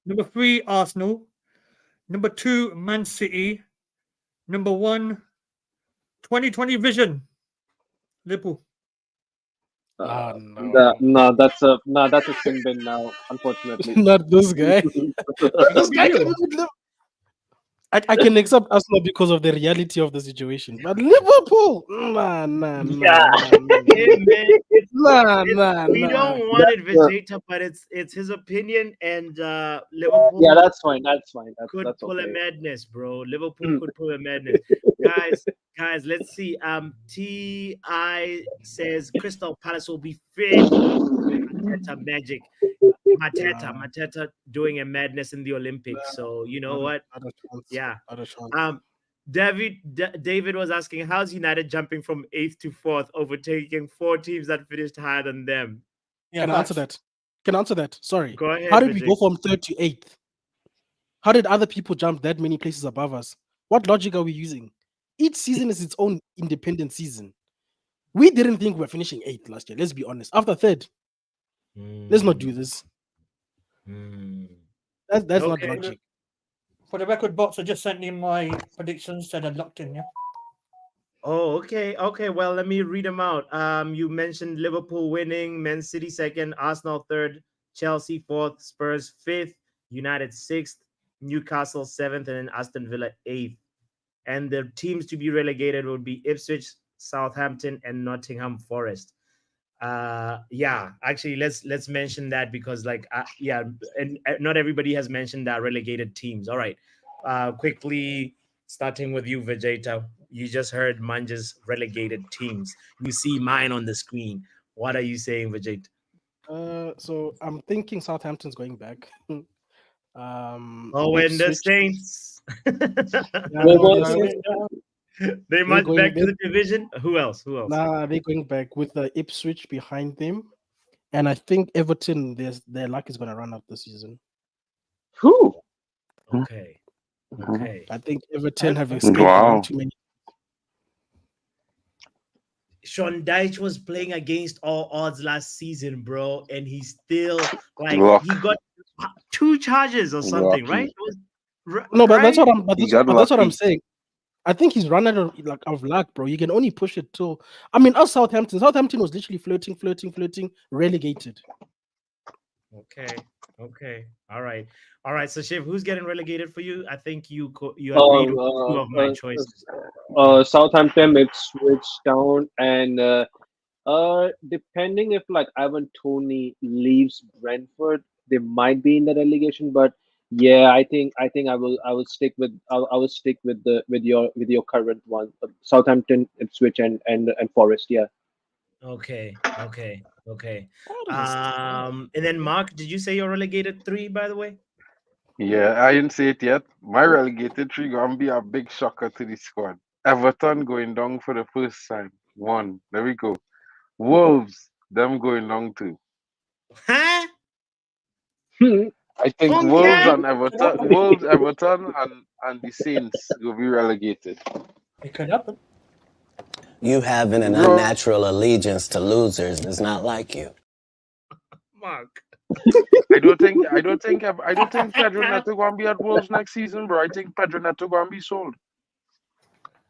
Number 3, Arsenal. Number 2, Man City. Number 1, 2020 Vision, Liverpool. No, that's a sin bin now. Unfortunately, not this guy. This guy can live. I can accept Arsenal because of the reality of the situation, but Liverpool, nah. We don't want it, Vegeta, but it's his opinion, and Liverpool. Yeah, that's fine. Could That's pull okay. a madness, bro. Liverpool could pull a madness, guys. Let's see. Ti says Crystal Palace will be fit. Arteta magic. Mateta doing a madness in the Olympics. So you know what? Yeah. David was asking, how's United jumping from 8th to 4th, overtaking 4 teams that finished higher than them? Yeah, Can I answer that? Sorry. Go ahead. How did we go from 3rd to 8th? How did other people jump that many places above us? What logic are we using? Each season is its own independent season. We didn't think we were finishing 8th last year. Let's be honest. After 3rd, let's not do this. That's not logic. For the record, box, I just sent in my predictions that are locked in. Yeah. Oh, okay. Well, let me read them out. You mentioned Liverpool winning, Man City 2nd, Arsenal 3rd, Chelsea 4th, Spurs 5th, United 6th, Newcastle 7th, and then Aston Villa 8th. And the teams to be relegated would be Ipswich, Southampton, and Nottingham Forest. Actually, let's mention that because and not everybody has mentioned that relegated teams. All right, quickly, Starting with you, Vegeta. You just heard Manja's relegated teams. You see mine on the screen. What are you saying, Vegeta? So I'm thinking Southampton's going back. Oh, and the Ipswich. Saints. Yeah, Go no, Saints. They they're march going. back to the division. Who else? Who else? Nah, they're going back with the Ipswich behind them, and I think Everton. Their luck is going to run out this season. Whew. Okay. Okay. I think Everton have escaped Wow. one too many. Sean Dyche was playing against all odds last season, bro, and he still like Luck. he got 2 charges or something, right? Lucky. It was, No, but that's right? what I'm. But He that's, got but that's what I'm lucky. saying. I think he's run out of luck, bro. You can only push it till. I mean, us Southampton. Southampton was literally flirting, relegated. Okay. Okay. All right. All right. So Shiv, who's getting relegated for you? I think you agreed with 2 of my choices. Southampton, Ipswich Town, and depending if like Ivan Toney leaves Brentford, they might be in the relegation. But yeah, I think I will stick with I will stick with your current one, Southampton, Ipswich, and Forest. Yeah. Okay. Okay. Okay. Forest. And then Mark, did you say you're relegated 3, by the way? Yeah, I didn't say it yet. My relegated three gonna be a big shocker to the squad. Everton going down for the first time. 1. There we go. Wolves, them going down too. Huh? I think Wolves and Everton, and the Saints will be relegated. It could happen. You having an Bro. unnatural allegiance to losers is not like you. Mark. I don't think Pedro Neto gonna be at Wolves next season, bro. I think Pedro Neto gonna be sold.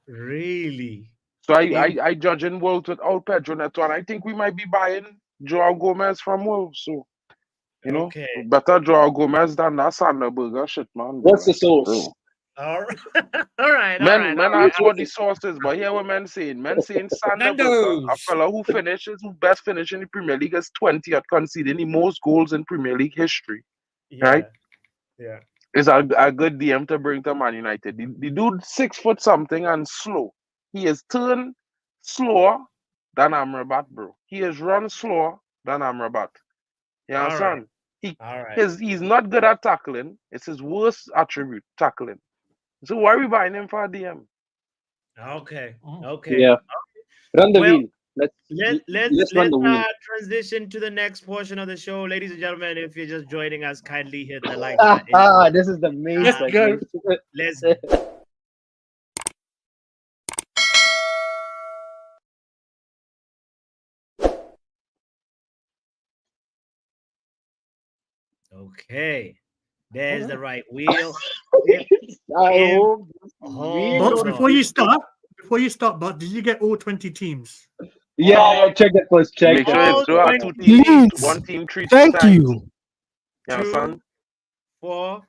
Really? So I judge in Wolves without Pedro Neto, and I think we might be buying Joao Gomez from Wolves. So Okay. better Joao Gomez than that Sanderberger shit, man. What's the Bro. source? All right. All right. All Men right. All right. ask what the source is, but here what men saying. Men saying Sanderberger, a Nando's. fella who best finish in the Premier League is 20 at conceding the most goals in Premier League history, Yeah. right? Yeah. Is a good DM to bring to Man United. The dude 6 foot something and slow. He is turned slower than Amrabat, bro. He is run slower than Amrabat. You All right. understand? All right. He's not good at tackling. It's his worst attribute, tackling. So why are we buying him for a DM? Okay. Oh. Okay. Yeah. Run the Well, wheel. Let's let's run the wheel. transition to the next portion of the show, ladies and gentlemen. If you're just joining us, kindly hit the like button. This is the main Let's go. segment. Let's okay. There's the right wheel. I hope Hold Bots, on. before you start, Bots, did you get all 20 teams? Yeah, check that first. Check Make that. sure All it's draw 2 20 teams, Please. 1 team 3 Thank times. you. You 2, understand? 4,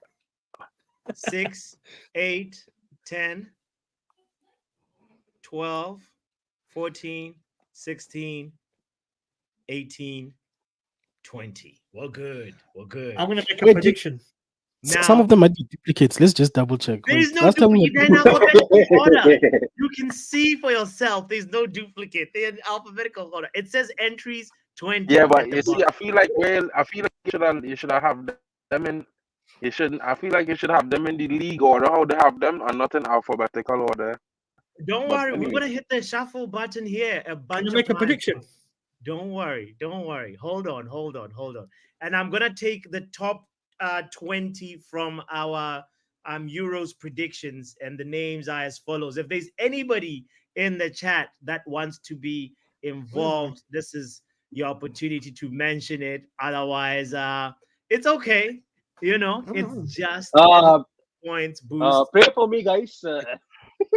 6, 8, 10, 12, 14, 16, 18, 20. We're good. We're good. I'm going to make a Wait, prediction. Now, Some of them might be duplicates. Let's just double check. there's no Last time we duplicate. They're in alphabetical order. You can see for yourself. There's no duplicate. They're in alphabetical order. It says entries 20. Yeah, at but the you see, bottom. I feel like you should have them in. You shouldn't. I feel like you should have them in the league order, how they have them, and not in alphabetical order. Don't But worry. We're anyway, going to hit the shuffle button here a Can bunch you of make a times. prediction? Don't worry. Don't worry. Hold on. And I'm going to take the top 20 from our Euros predictions, and the names are as follows. If there's anybody in the chat that wants to be involved, this is your opportunity to mention it. Otherwise, it's okay. It's just points boost. Pray for me, guys.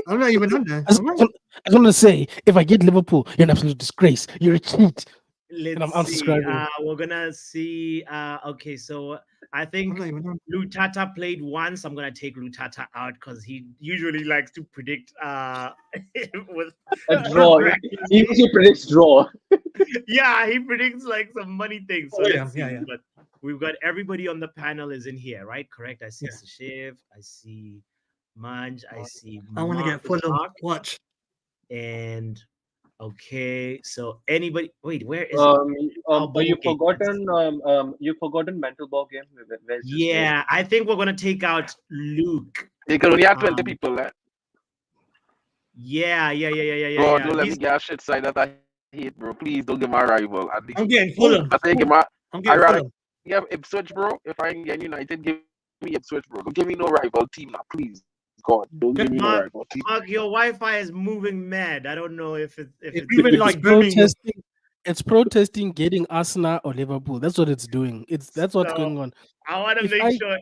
I'm not even on there. I just want to say, if I get Liverpool, you're an absolute disgrace. You're a cheat. And I'm Let's see. unsubscribing. We're gonna see. Okay, so I think I'm not even on. Lutata played once. I'm gonna take Lutata out because he usually likes to predict with A draw. He usually predicts draw. yeah, he predicts like some money things. So Yeah, let's see. yeah. But we've got everybody on the panel is in here, right? Correct. I see Yeah. Sashiv, I see Manj, I see. I want to get Fulham. Mark, Watch. and okay, so anybody? Wait, where is You've forgotten mental ball game. Where's his name? Yeah, I think we're gonna take out Luke. You can only have 20 Um, people, eh? Yeah. Bro, don't let me get a shit side that I hate, bro. Please don't give my rival. At least I'm getting Fulham. I say give my. I'm I getting rather Fulham. give Ipswich, bro. If I can get United, give me Ipswich, bro. Don't give me no rival team now, please. God, don't give me no Mark, rival team. Mark, your Wi-Fi is moving mad. I don't know if it's Even It's like Birmingham. protesting. It's protesting getting Arsenal or Liverpool. That's what it's doing. That's what's So, going on. I want to If make I sure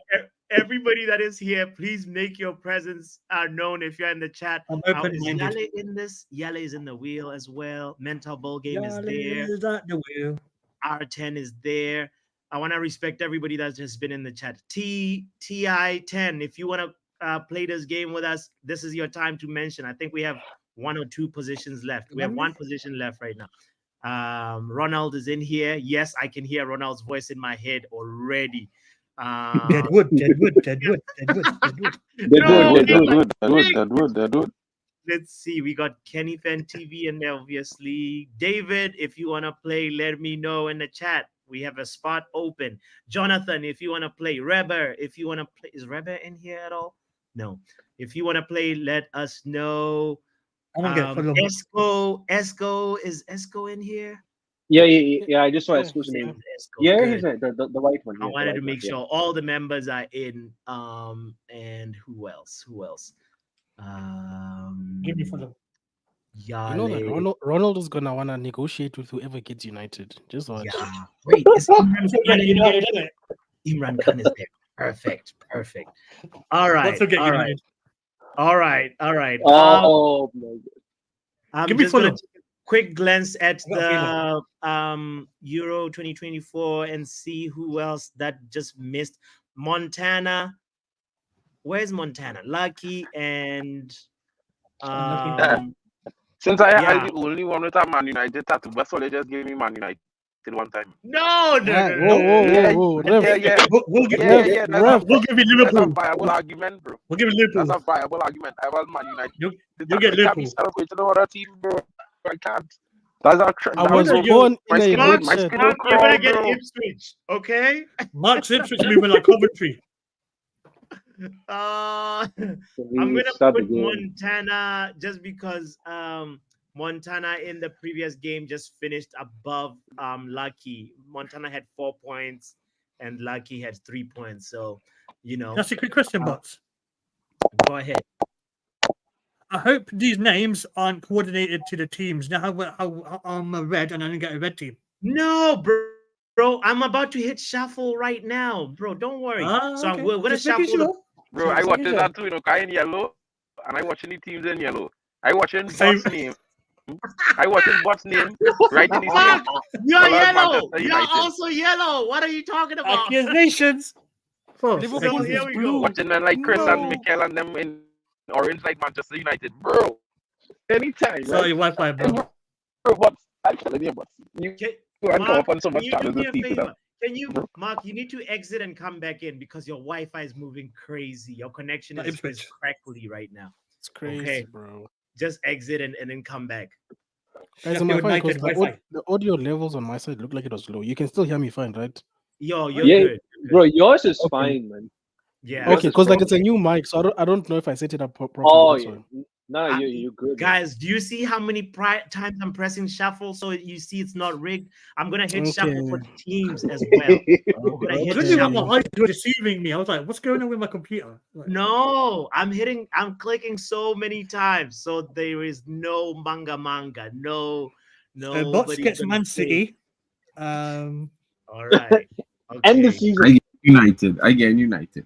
everybody that is here, please make your presence known if you're in the chat. I'm Is open-minded. Yale in this? Yale is in the wheel as well. Mental ball game is there. Is that the wheel? R10 is there. I want to respect everybody that's just been in the chat. TI10, if you want to play this game with us, this is your time to mention. I think we have 1 or 2 positions left. We have 1 position left right now. Ronald is in here. Yes, I can hear Ronald's voice in my head already. Deadwood. Deadwood. Let's see. We got Kenny Fan TV and obviously David. If you want to play, let me know in the chat. We have a spot open. Jonathan, if you want to play. Reber, if you want to play. Is Reber in here at all? No. If you want to play, let us know. Esco, is Esco in here? Yeah. I just saw Esco's name. Esco, Yeah, good. he's the white one. I Yeah, wanted to make sure all the members are in. And who else? Give me Fulham. you know that Ronald is gonna wanna negotiate with whoever gets United. Just watch. Yeah. Wait, is Imran Khan in United, there? isn't it? Imran Khan is there. Perfect. All right. All right. Oh my God. I'm Give me just gonna Fulham. take a quick glance at I got the Euro 2024 and see who else that just missed. Montana. Where's Montana? Lucky and Since I yeah. the only one with a Man United tattoo, but so they just gave me Man United one time. No. Whoa. Yeah. We'll give Yeah. We'll give you That's a Liverpool. viable argument, bro. We'll give you That's Liverpool. a viable argument. I want Man United. You'll I get can't be Liverpool. celebrating another team, bro. I can't. That's a I was born in a Mark, hood shed. you're gonna get Ipswich, okay? Mark's Ipswich moving like Coventry. I'm gonna put Montana just because Montana in the previous game just finished above Lucky. Montana had 4 points and Lucky had 3 points. So That's a quick question, Bots. Go ahead. I hope these names aren't coordinated to the teams. Now how I'm a red and I don't get a red team. No, bro. I'm about to hit shuffle right now, bro. Don't worry. So Okay. we're gonna Just making shuffle. sure. Bro, I watching that too, guy in yellow, and I watching the teams in yellow. I watching Bot's name. I watching Bot's name right in his name. You're yellow. You're also yellow. What are you talking about? Accusations. Liverpool here is we blue. go. Watching men like Chris and Mikel and them in orange like Manchester United, bro. Anytime, Sorry, right? Wi-Fi, bro. Bro, what? I'm telling you, but you can't come up on so much can you do channels me and a people. favor? Can you, Mark? You need to exit and come back in because your Wi-Fi is moving crazy. Your connection is crackly right now. It's crazy, bro. Just exit and then come back. Guys, on my phone, the audio levels on my side look like it was low. You can still hear me fine, right? You're good. Bro, yours is fine, man. Yeah. Okay, because like it's a new mic, so I don't know if I set it up properly. Oh, yeah. No, you're good. Guys, do you see how many times I'm pressing shuffle? So you see it's not rigged. I'm gonna hit shuffle for teams as well. My eyes were deceiving me. I was like, what's going on with my computer? Like, no, I'm clicking so many times. So there is no manga. No. Bots gets Man City. All right. Okay. End the season. I get United.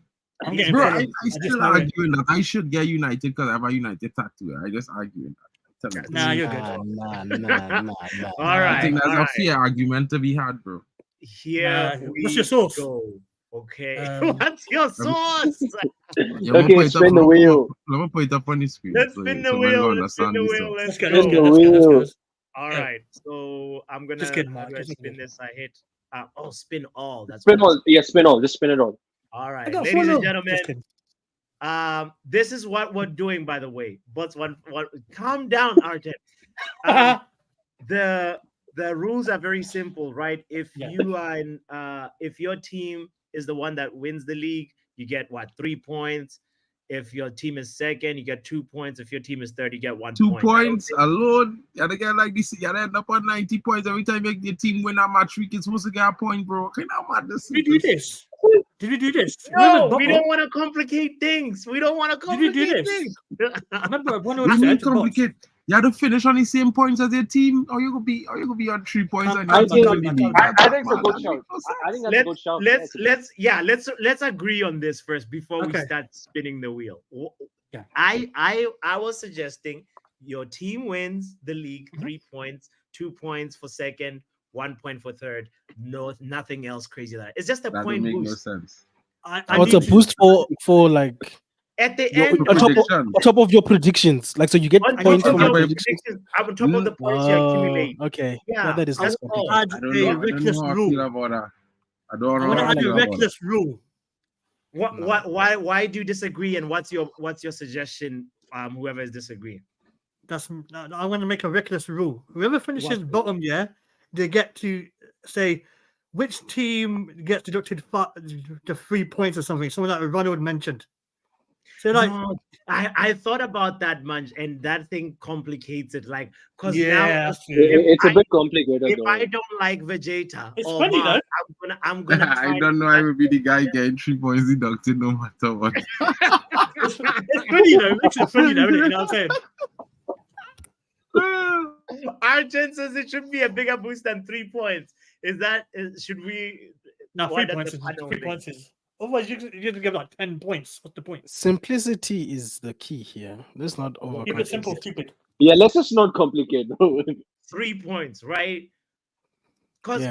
Bro, I still arguing that I should get United because I have a United tattoo. I just arguing that. Nah, you're good. Nah. All right. I think that's a fair argument to be had, bro. What's your source? Okay. What's your source? Okay, spin the wheel. Let me put it up on the screen. Let's spin the wheel. Let's spin the wheel. All right. So I'm gonna spin this. I hit. Spin all. That's spin all. Yeah, spin all. Just spin it all. All right, ladies and gentlemen. This is what we're doing, by the way. But calm down, Arteta. The rules are very simple, right? If you are if your team is the one that wins the league, you get 3 points. If your team is second, you get 2 points. If your team is third, you get 1 2 point. points alone. You gotta get like this. You gotta end up on 90 points every time your team win a match week. It's supposed to get a point, bro. Can I mad this? Did we do this? Did we do this? No, we don't want to complicate things. We don't want to complicate Did we do things. Remember, one I mean, complicate. You have to finish on the same points as your team, or you gonna be on 3 points. I think it's a good shout. I think that's a good shout. Let's agree on this first before we start spinning the wheel. Yeah. I was suggesting your team wins the league 3 points, 2 points for second, 1 point for third. No, nothing else crazy like that. It's just a that point make boost. no sense. What's a boost for like at the end on top of your predictions? Like, so you get points from your predictions. On top of the points you accumulate. Okay. Yeah, that is add a reckless rule. I don't I want to add a know. reckless rule. Why do you disagree? And what's your suggestion? Whoever is disagreeing. I want to make a reckless rule. Whoever finishes bottom, they get to say which team gets deducted the 3 points or something. Something like Ronald mentioned. So like, no, I thought about that much, and that thing complicates it. Like, because now it's a bit complicated. If I don't like Vegeta, it's funny though. I'm gonna. I don't know. I will be the guy getting 3 points deducted no matter what. It's funny though. It's funny though, isn't it? You know what I'm saying? Argent says it should be a bigger boost than 3 points. Should we? No, 3 points. 3 points is. Otherwise, you just give like 10 points. What's the point? Simplicity is the key here. Let's not over. Keep it simple, stupid. Yeah, let's just not complicate. 3 points, right? Because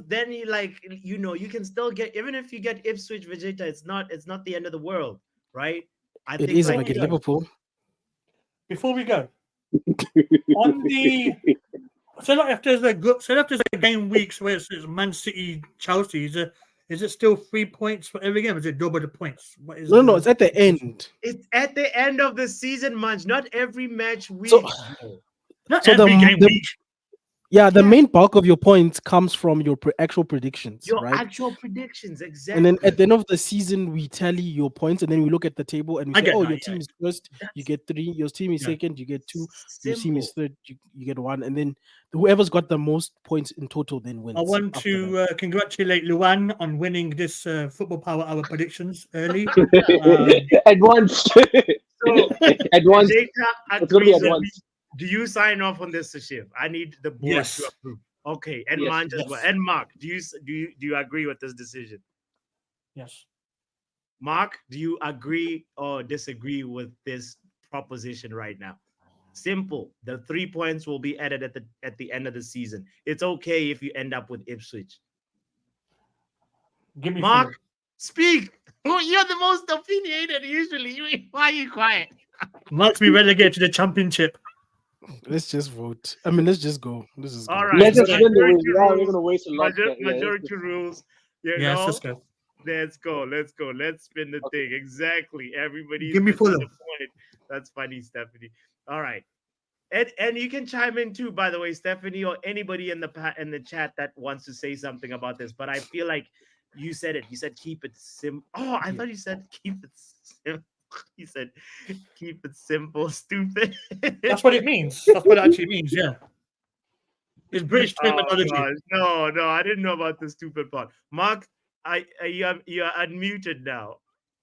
then you can still get, even if you get Ipswich Vegeta, it's not the end of the world, right? It is if I get Liverpool. Before we go, on the if there's a game weeks where it's Man City Chelsea, is it still 3 points for every game? Is it double the points? No, it's at the end. It's at the end of the season, Munch. Not every match week. Not every game week. Yeah, the main bulk of your points comes from your actual predictions, right? Actual predictions, exactly. And then at the end of the season, we tally your points, and then we look at the table and we say, your team is first, you get 3. Your team is second, you get 2. Your team is third, you get 1. And then whoever's got the most points in total then wins. I want to congratulate Luan on winning this Football Power Hour predictions early. At once. At once. It's going to be at once. Do you sign off on this, Sashif? I need the board to approve. Okay, and Manj as well. And Mark, do you agree with this decision? Yes. Mark, do you agree or disagree with this proposition right now? Simple. The 3 points will be added at the end of the season. It's okay if you end up with Ipswich. Give me Mark, speak. You're the most opinionated usually. Why are you quiet? Mark's be relegated to the championship. Let's just vote. I mean, let's just go. All right. Let's just win the rules. We're going to waste a lot. Majority rules. Let's go. Let's go. Let's spin the thing. Exactly. Everybody. Give me full point. That's funny, Stephanie. All right. And you can chime in too, by the way, Stephanie, or anybody in the chat that wants to say something about this. But I feel like you said it. You said keep it simple. Oh, I thought you said keep it simple. He said, keep it simple, stupid. That's what it means. That's what it actually means, yeah. It's British terminology. No, I didn't know about the stupid part. Mark, you are unmuted now.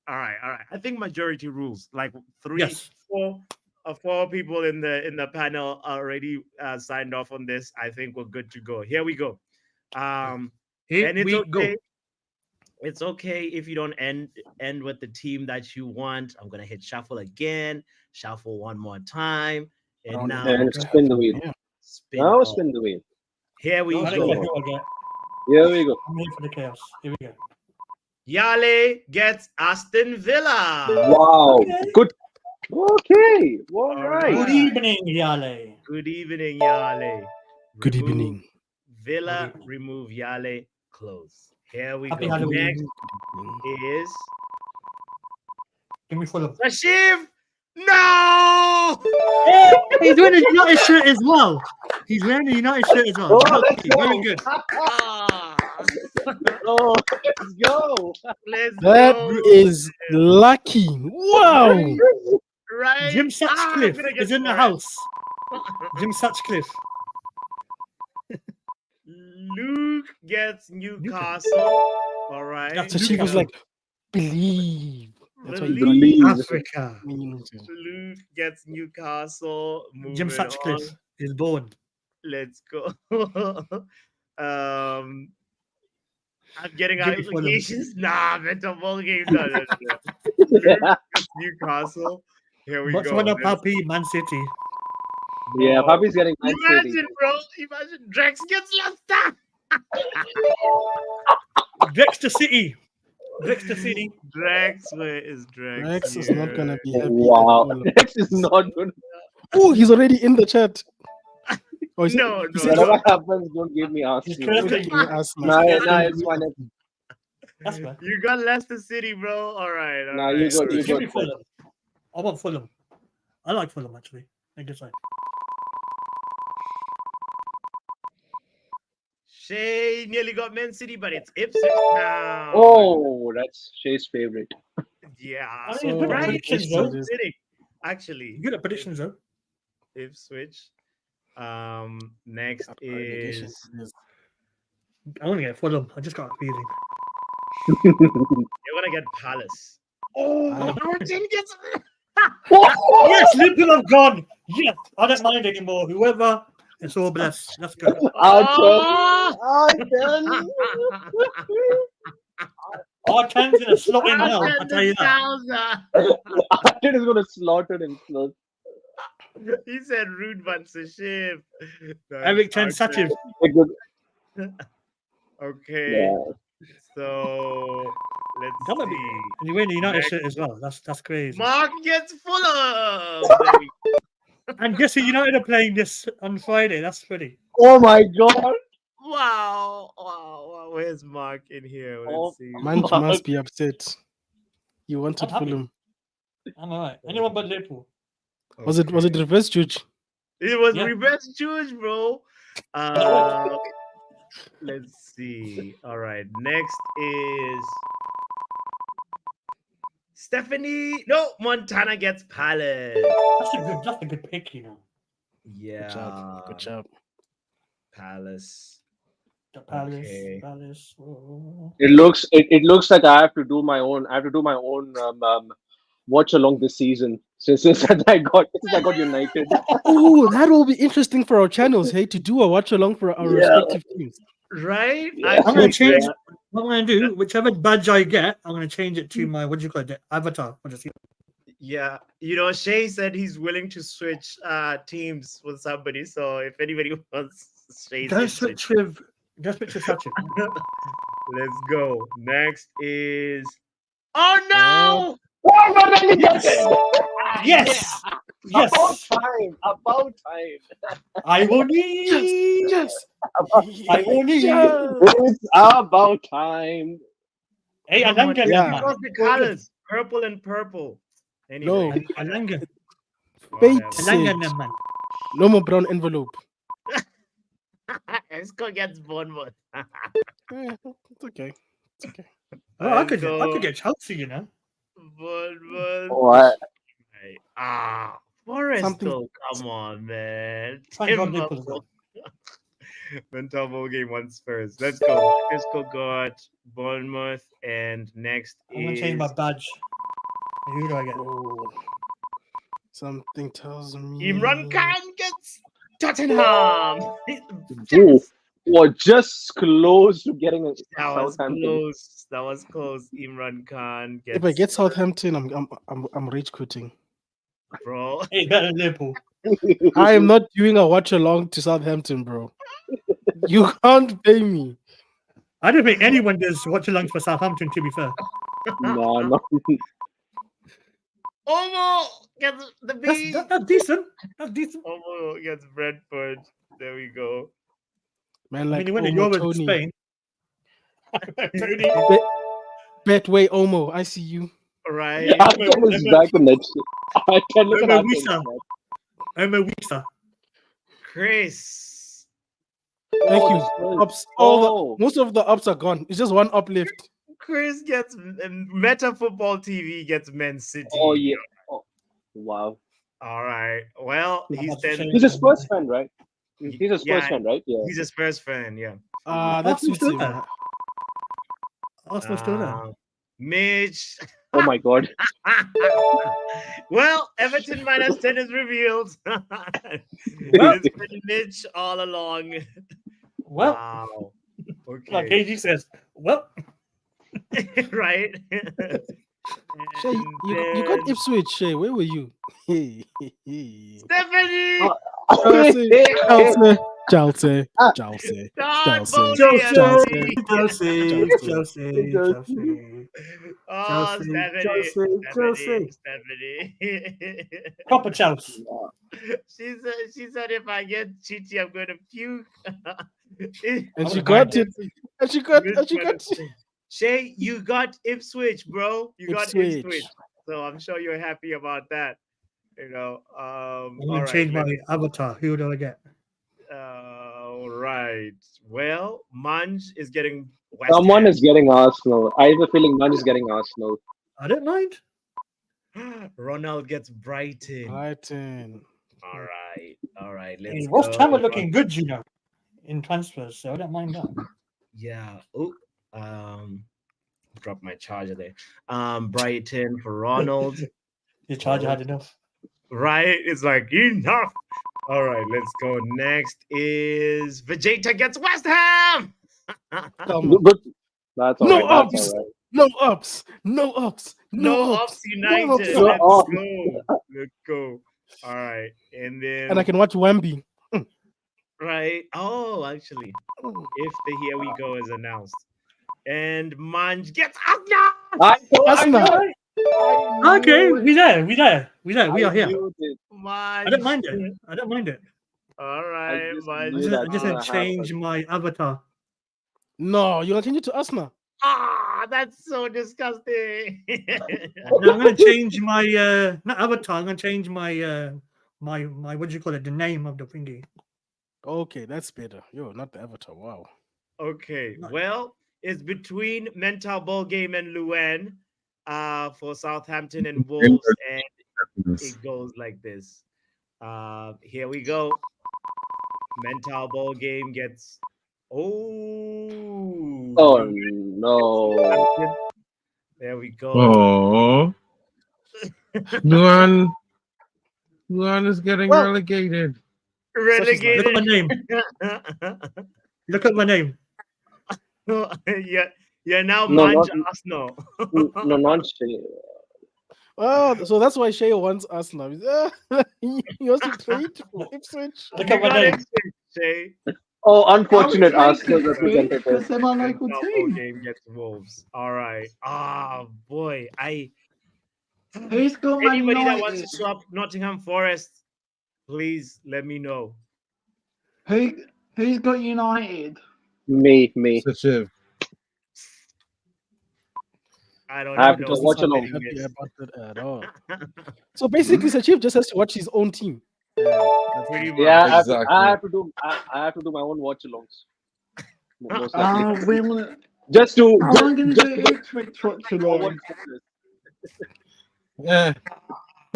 All right. I think majority rules. Like 4 people in the panel already signed off on this. I think we're good to go. Here we go. And it's okay. It's okay if you don't end with the team that you want. I'm gonna hit shuffle again, shuffle one more time, and now spin the wheel. Spin the wheel. Here we go. Here we go. I'm here for the chaos. Here we go. Yale gets Aston Villa. Wow. Good. Okay. All right. Good evening, Yale. Good evening, Yale. Good evening. Villa, remove Yale, close. Here we Happy go. Halloween. Next is Give me Fulham. Rashid! No! Hey, he's wearing a United shirt as well. He's wearing a United shirt as well. Oh, let's go. Very good. Ah, Oh, let's go. let's That go. is lucky. Wow. Right? Jim I'm Sutcliffe gonna get is in the Forest. house. Jim Sutcliffe. Luke gets Newcastle. All right. That's So she was Newcastle. like, believe. That's why you Believe. got Africa. Luke gets Newcastle. Moving Jim Sutcliffe on. is born. Let's go. I'm getting Give me Fulham. applications. Nah, mental ball game. No. Luke gets Newcastle. Here we go. Botswanapapi, Man City. Yeah, Papi's getting Man City. Imagine, bro. Imagine Drex gets Leicester. Dexter City. Dexter City. Drex, where is Drex? Rex is not gonna be happy. Wow, At all. Rex is not good. Oh, he's already in the chat. Oh, he said- No, he no, said- no. Whatever happens, don't give me ask. He's Don't correcting give you. me ask, man. Nah, it's fine. That's bad. You got Leicester City, bro. All right. All Nah, right. you good, you Give me good. Fulham. I want Fulham. I like Fulham actually. I guess I. Shay nearly got Man City, but it's Ipswich now. Oh, that's Shay's favorite. Yeah. I think So, it's good at right. predictions It's though. so fitting, actually. Good at predictions though. Ipswich. Next is I want to get Fulham. I just got a feeling. you're gonna get Palace. Oh, Everton gets. Yes, Liverpool have gone. Yes, I don't mind anymore. Whoever, it's all blessed. Let's go. Arten's in a slot in hell. I tell you that. Arteta is gonna slaughter himself. He said rude but Sashib. Erikten Sativ. Okay. Yeah. So let's That might be- see. And you win the United Next. shirt as well. That's crazy. Mark gets Fulham. There we And guess who United are playing this on Friday? That's pretty. Oh my god. Wow. Where's Mark in here? Let's see. Man must be upset. You wanted I'm happy. Fulham. I'm alright. Anyone but Liverpool. Was it reverse judge? It was Yeah. reverse Jewish, bro. Let's see. All right. Next is Stephanie. No, Montana gets Palace. That's a good pick, you know. Yeah. Good job. Palace. The Palace. Okay. Palace. Oh. It looks like I have to do my own watch along this season since I got United. Oh, that will be interesting for our channels, hey, to do a watch along for our respective teams. Right? Yeah. I'm gonna change. Yeah. What I'm gonna do, whichever badge I get, I'm gonna change it to my what do you call it, avatar. What is it? Yeah. You know, Shay said he's willing to switch teams with somebody. So if anybody wants Shay's Don't input, switch with. Don't switch with Sachi. let's go. Next is oh no! Yes. Yes. About time. I will need. Yes. I will need. It's about time. Hey, Alanga, Yeah. Look at the colors, purple and purple. Anyway, Alanga, Fate whatever. said, Alanga, man. no more brown envelope. Esco gets Bournemouth. It's okay. It's okay. Oh, I could get Chelsea, you know. Bournemouth. What? Forest Something- though. Come on, man. Thank God Tim Liverpool's Upwell. Mental game once first. Let's go. Esco got Bournemouth, and next I'm gonna is change my badge. Who do I get? Oh, something tells me. Imran Khan gets Tottenham. Ooh. Or just close to getting a That was Southampton. close. That was close. Imran Khan gets If I get Southampton, I'm rage quitting. bro. Hey, better than Liverpool. I am not doing a watch along to Southampton, bro. You can't pay me. I don't think anyone does watch alongs for Southampton. To be fair, No. Omo gets the B. that's decent. That's decent. Omo gets Brentford. There we go. Man, I like mean, you win the Omo Euro in Tony. Spain. Tony. Betway Omo, I see you. Right? Artem is back in that shit. I can look at Artem. I'm a Wisa. Chris. Thank Oh, you. the Spurs. Ups. Most of the ups are gone. It's just one uplift. Chris gets Meta Football TV gets Man City. Oh yeah. Oh, wow. All right. Well, he's He's a Spurs fan, right? He's a Spurs fan, right? Yeah. He's a Spurs fan. Yeah. That's suits him. Arsenal still there. Mitch. Oh my God. Well, Everton minus 10 is revealed. It's been Mitch all along. Well, Wow. Okay. like KG says, well, Right. Shay, you got Ipswich, Shay. Where were you? Stephanie. Chelsea. Start Chelsea. voting, Chelsea. Oh, Stephanie. Proper Chelsea. She said if I get Chichi, I'm going to puke. And she got it. And she got Shay, you got Ipswich, bro. You got Ipswich. Ipswich. So I'm sure you're happy about that. I'm I'm all gonna right, change my avatar. Who do I get? all right. Well, Munch is getting West Someone Ham. is getting Arsenal. I have a feeling none is getting Arsenal. I don't mind. Ronald gets Brighton. Brighton. All right. I Let's mean, go. West Ham are looking good, you know, in transfers, so I don't mind that. Yeah. Oh, drop my charger there. Brighton for Ronald. Your charger had enough. Right? It's like enough. All right, let's go. Next is Vegeta gets West Ham. Come on. But that's all No right. That's ups. all right. No ups. No ups. No ups. ups United. No ups. Let's go. All right, and then And I can watch Wemby. right. Oh, actually, if the Here We Go is announced, and Manj gets Arsenal. Arsenal. Okay, we there. We are here. Manj. I don't mind it. All right, I Manj. I just had to change my avatar. No, you're gonna change it to Arsenal. That's so disgusting. No, I'm gonna change my not avatar. I'm gonna change my my what do you call it? The name of the thingy. Okay, that's better. Yo, not the avatar. Wow. Okay, well, it's between Mental Ball Game and Luan for Southampton and Wolves, and it goes like this. Here we go. Mental Ball Game gets. Oh no. There we go. Oh, Luan is getting relegated. Relegated. Look at my name. Look at my name. You're now No, Manj not- Arsenal. No, not Shay. Oh, so that's why Shay wants Arsenal. He wants to trade for Ipswich. Look at my name. Shay. Oh, unfortunate Arsenal representative. Because they're my local Mental Ball team. Game gets Wolves. All right. Boy, Who's got Man anybody that United? wants to swap Nottingham Forest, please let me know. Who's got United? Me. Sachiv. I don't I have know. to watch along. Happy about that at all. So basically, Sachif just has to watch his own team. Pretty much. Yeah, Exactly. I have to do my own watch alongs. Most likely. I'm Just to going to do Ipswich watch along. Yeah.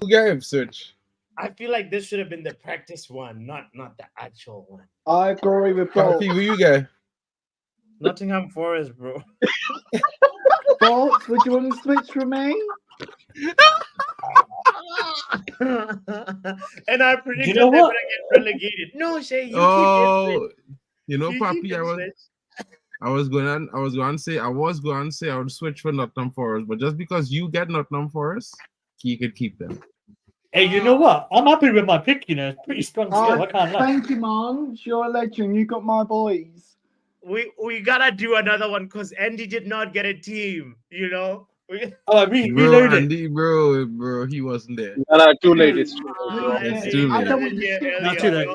Who gave him switch? I feel like this should have been the practice one, not the actual one. I agree with Bolt. Papi, who you get? Nottingham Forest, bro. Bolt, would you want to switch for me? And I predicted You know they're what? gonna get relegated. No, Shay, you Oh, keep it. you know, You Papi, keep it, I was going to say I would switch for Nottingham Forest, but just because you get Nottingham Forest, you could keep them. Hey, you know what? I'm happy with my pick. You know, it's pretty strong still. I can't lie. Thank you, man. You're a legend. You got my boys. We gotta do another one because Andy did not get a team. You know. Oh, I Bro, reloaded. Andy, bro, he wasn't there. No, too late. It's too late. It's too I late. don't want to skip Not it. too late.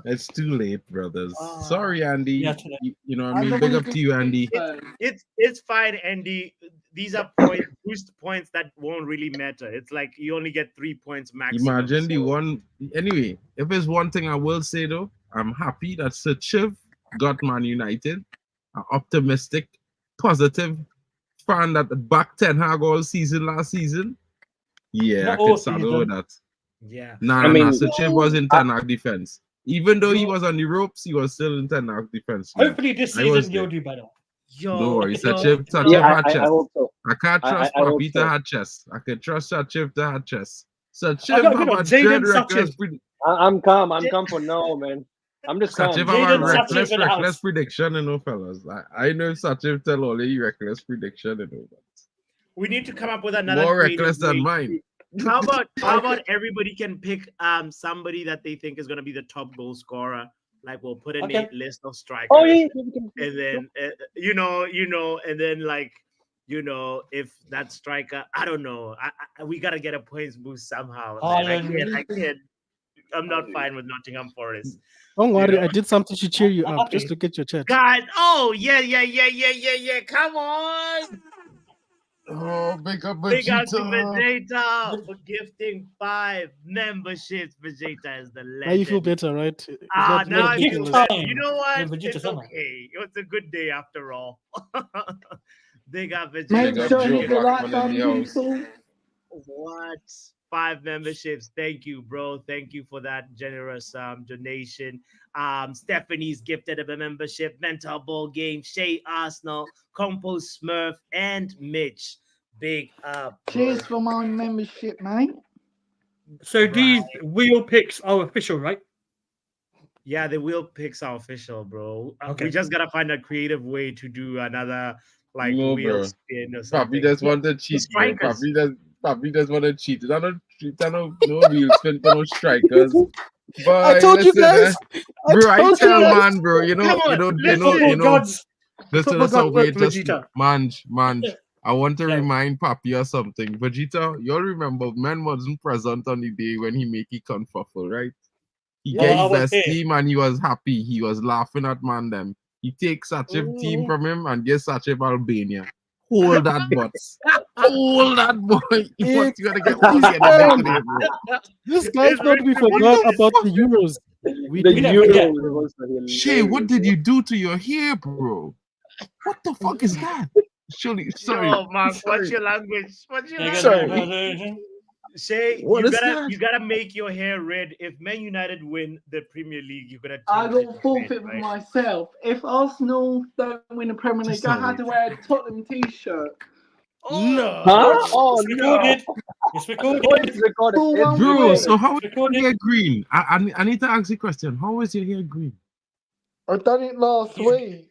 It's too late, brothers. Sorry, Andy. Yeah, too late. You know what I I mean? don't Big want up to you, Andy. It's fine, Andy. These are points. boost points that won't really matter. It's like you only get 3 points maximum. Imagine the so- one. Anyway, if there's one thing I will say though, I'm happy that Sir Chiv got Man United. An optimistic, positive fan that backed Ten Hag all season last season. Yeah, Not I all could saddle season. with that. Yeah. Nah, I mean, Sir Chiv was in Ten Hag defense. Even though he was on the ropes, he was still in Ten Hag defense. Hopefully this I was season there. you'll do better. Yo, Don't worry, Sir yo, Chiv yo. yeah, had I chest. hope so. I can't trust I hope Papi so. to have chest. I can trust Sir Chiv to have chest. Sir I Chiv got have good a one. dread Jaden reckless Sachiv. I'm calm. I'm calm for now, man. I'm just calm. Sachiv Jaden have a Sachiv reckless, in the house. prediction, you know, fellas. I know Sachiv tell all you reckless prediction, you know. We need to come up with another More creative reckless than way. mine. How about everybody can pick somebody that they think is going to be the top goal scorer? Like we'll put in Okay. a list of strikers, Oh yeah. and then and then like if that striker, I don't know, we gotta get a points boost somehow. Man. Haaland. I can't. I'm not fine with Nottingham Forest. Don't worry, know? I did something to cheer you I'm up. happy. Just look at your chat. God, oh yeah. Come on. Oh, big up Big up to Vegeta. Vegeta for gifting 5 memberships. Vegeta is the legend. Now you feel better, right? Is Ah, that now I ridiculous? feel Gift better. time. You know what? Yeah, Vegeta It's summer. okay. It was a good day after all. Big up Vegeta. Make up sure Joe you hit the like Blackman in button, the house. people. What? 5 memberships. Thank you, bro. Thank you for that generous donation. Stephanie's gifted a membership. Mental Ball Game. Shay Arsenal, Compost Smurf, and Mitch. Big up. Bro. Cheers for my membership, mate. So these wheel picks are official, right? Yeah, the wheel picks are official, bro. Okay. We just gotta find a creative way to do another like No, wheel bro. spin or Papi something. just want to cheat, bro. strikers. Papi just want to cheat. I don't no real spin for no strikers. But I told you guys. bro. I told you tell guys. man, bro. You know. Football gods. Listen, Football gods wait, work just Vegeta. Manj. I want to Yeah. remind Papi of something. Vegeta, you'll remember man wasn't present on the day when he make it confuffle, right? He Yeah, get I his was best here. team and he was happy. He was laughing at man them. He takes Sachiv team from him and gets Sachiv Albania. Hold that butts. Hold that boy. What you gotta get one He's get back today, bro. This guy thought we forgot about the Euros. We The didn't. Euro- Euro was hilarious, Shay, what did bro. you do to your hair, bro? What the fuck is that? Surely, sorry. Yo, Mark, sorry. what's your language? What's your Yeah, language? Sorry. Shay, What you is gotta that? you gotta make your hair red. If Man United win the Premier League, you're gonna I change it got to forfeit red, for right? myself. If Arsenal don't win the Premier League, Just I don't had to wait. wear a Tottenham t-shirt. No. Huh? Oh It's no! recorded. It's recorded. Oh, it's recorded. Full It's one Bro, way. recorded. so how is your Recorded. hair green? I need to ask you a question. How is your hair green? I done it last week.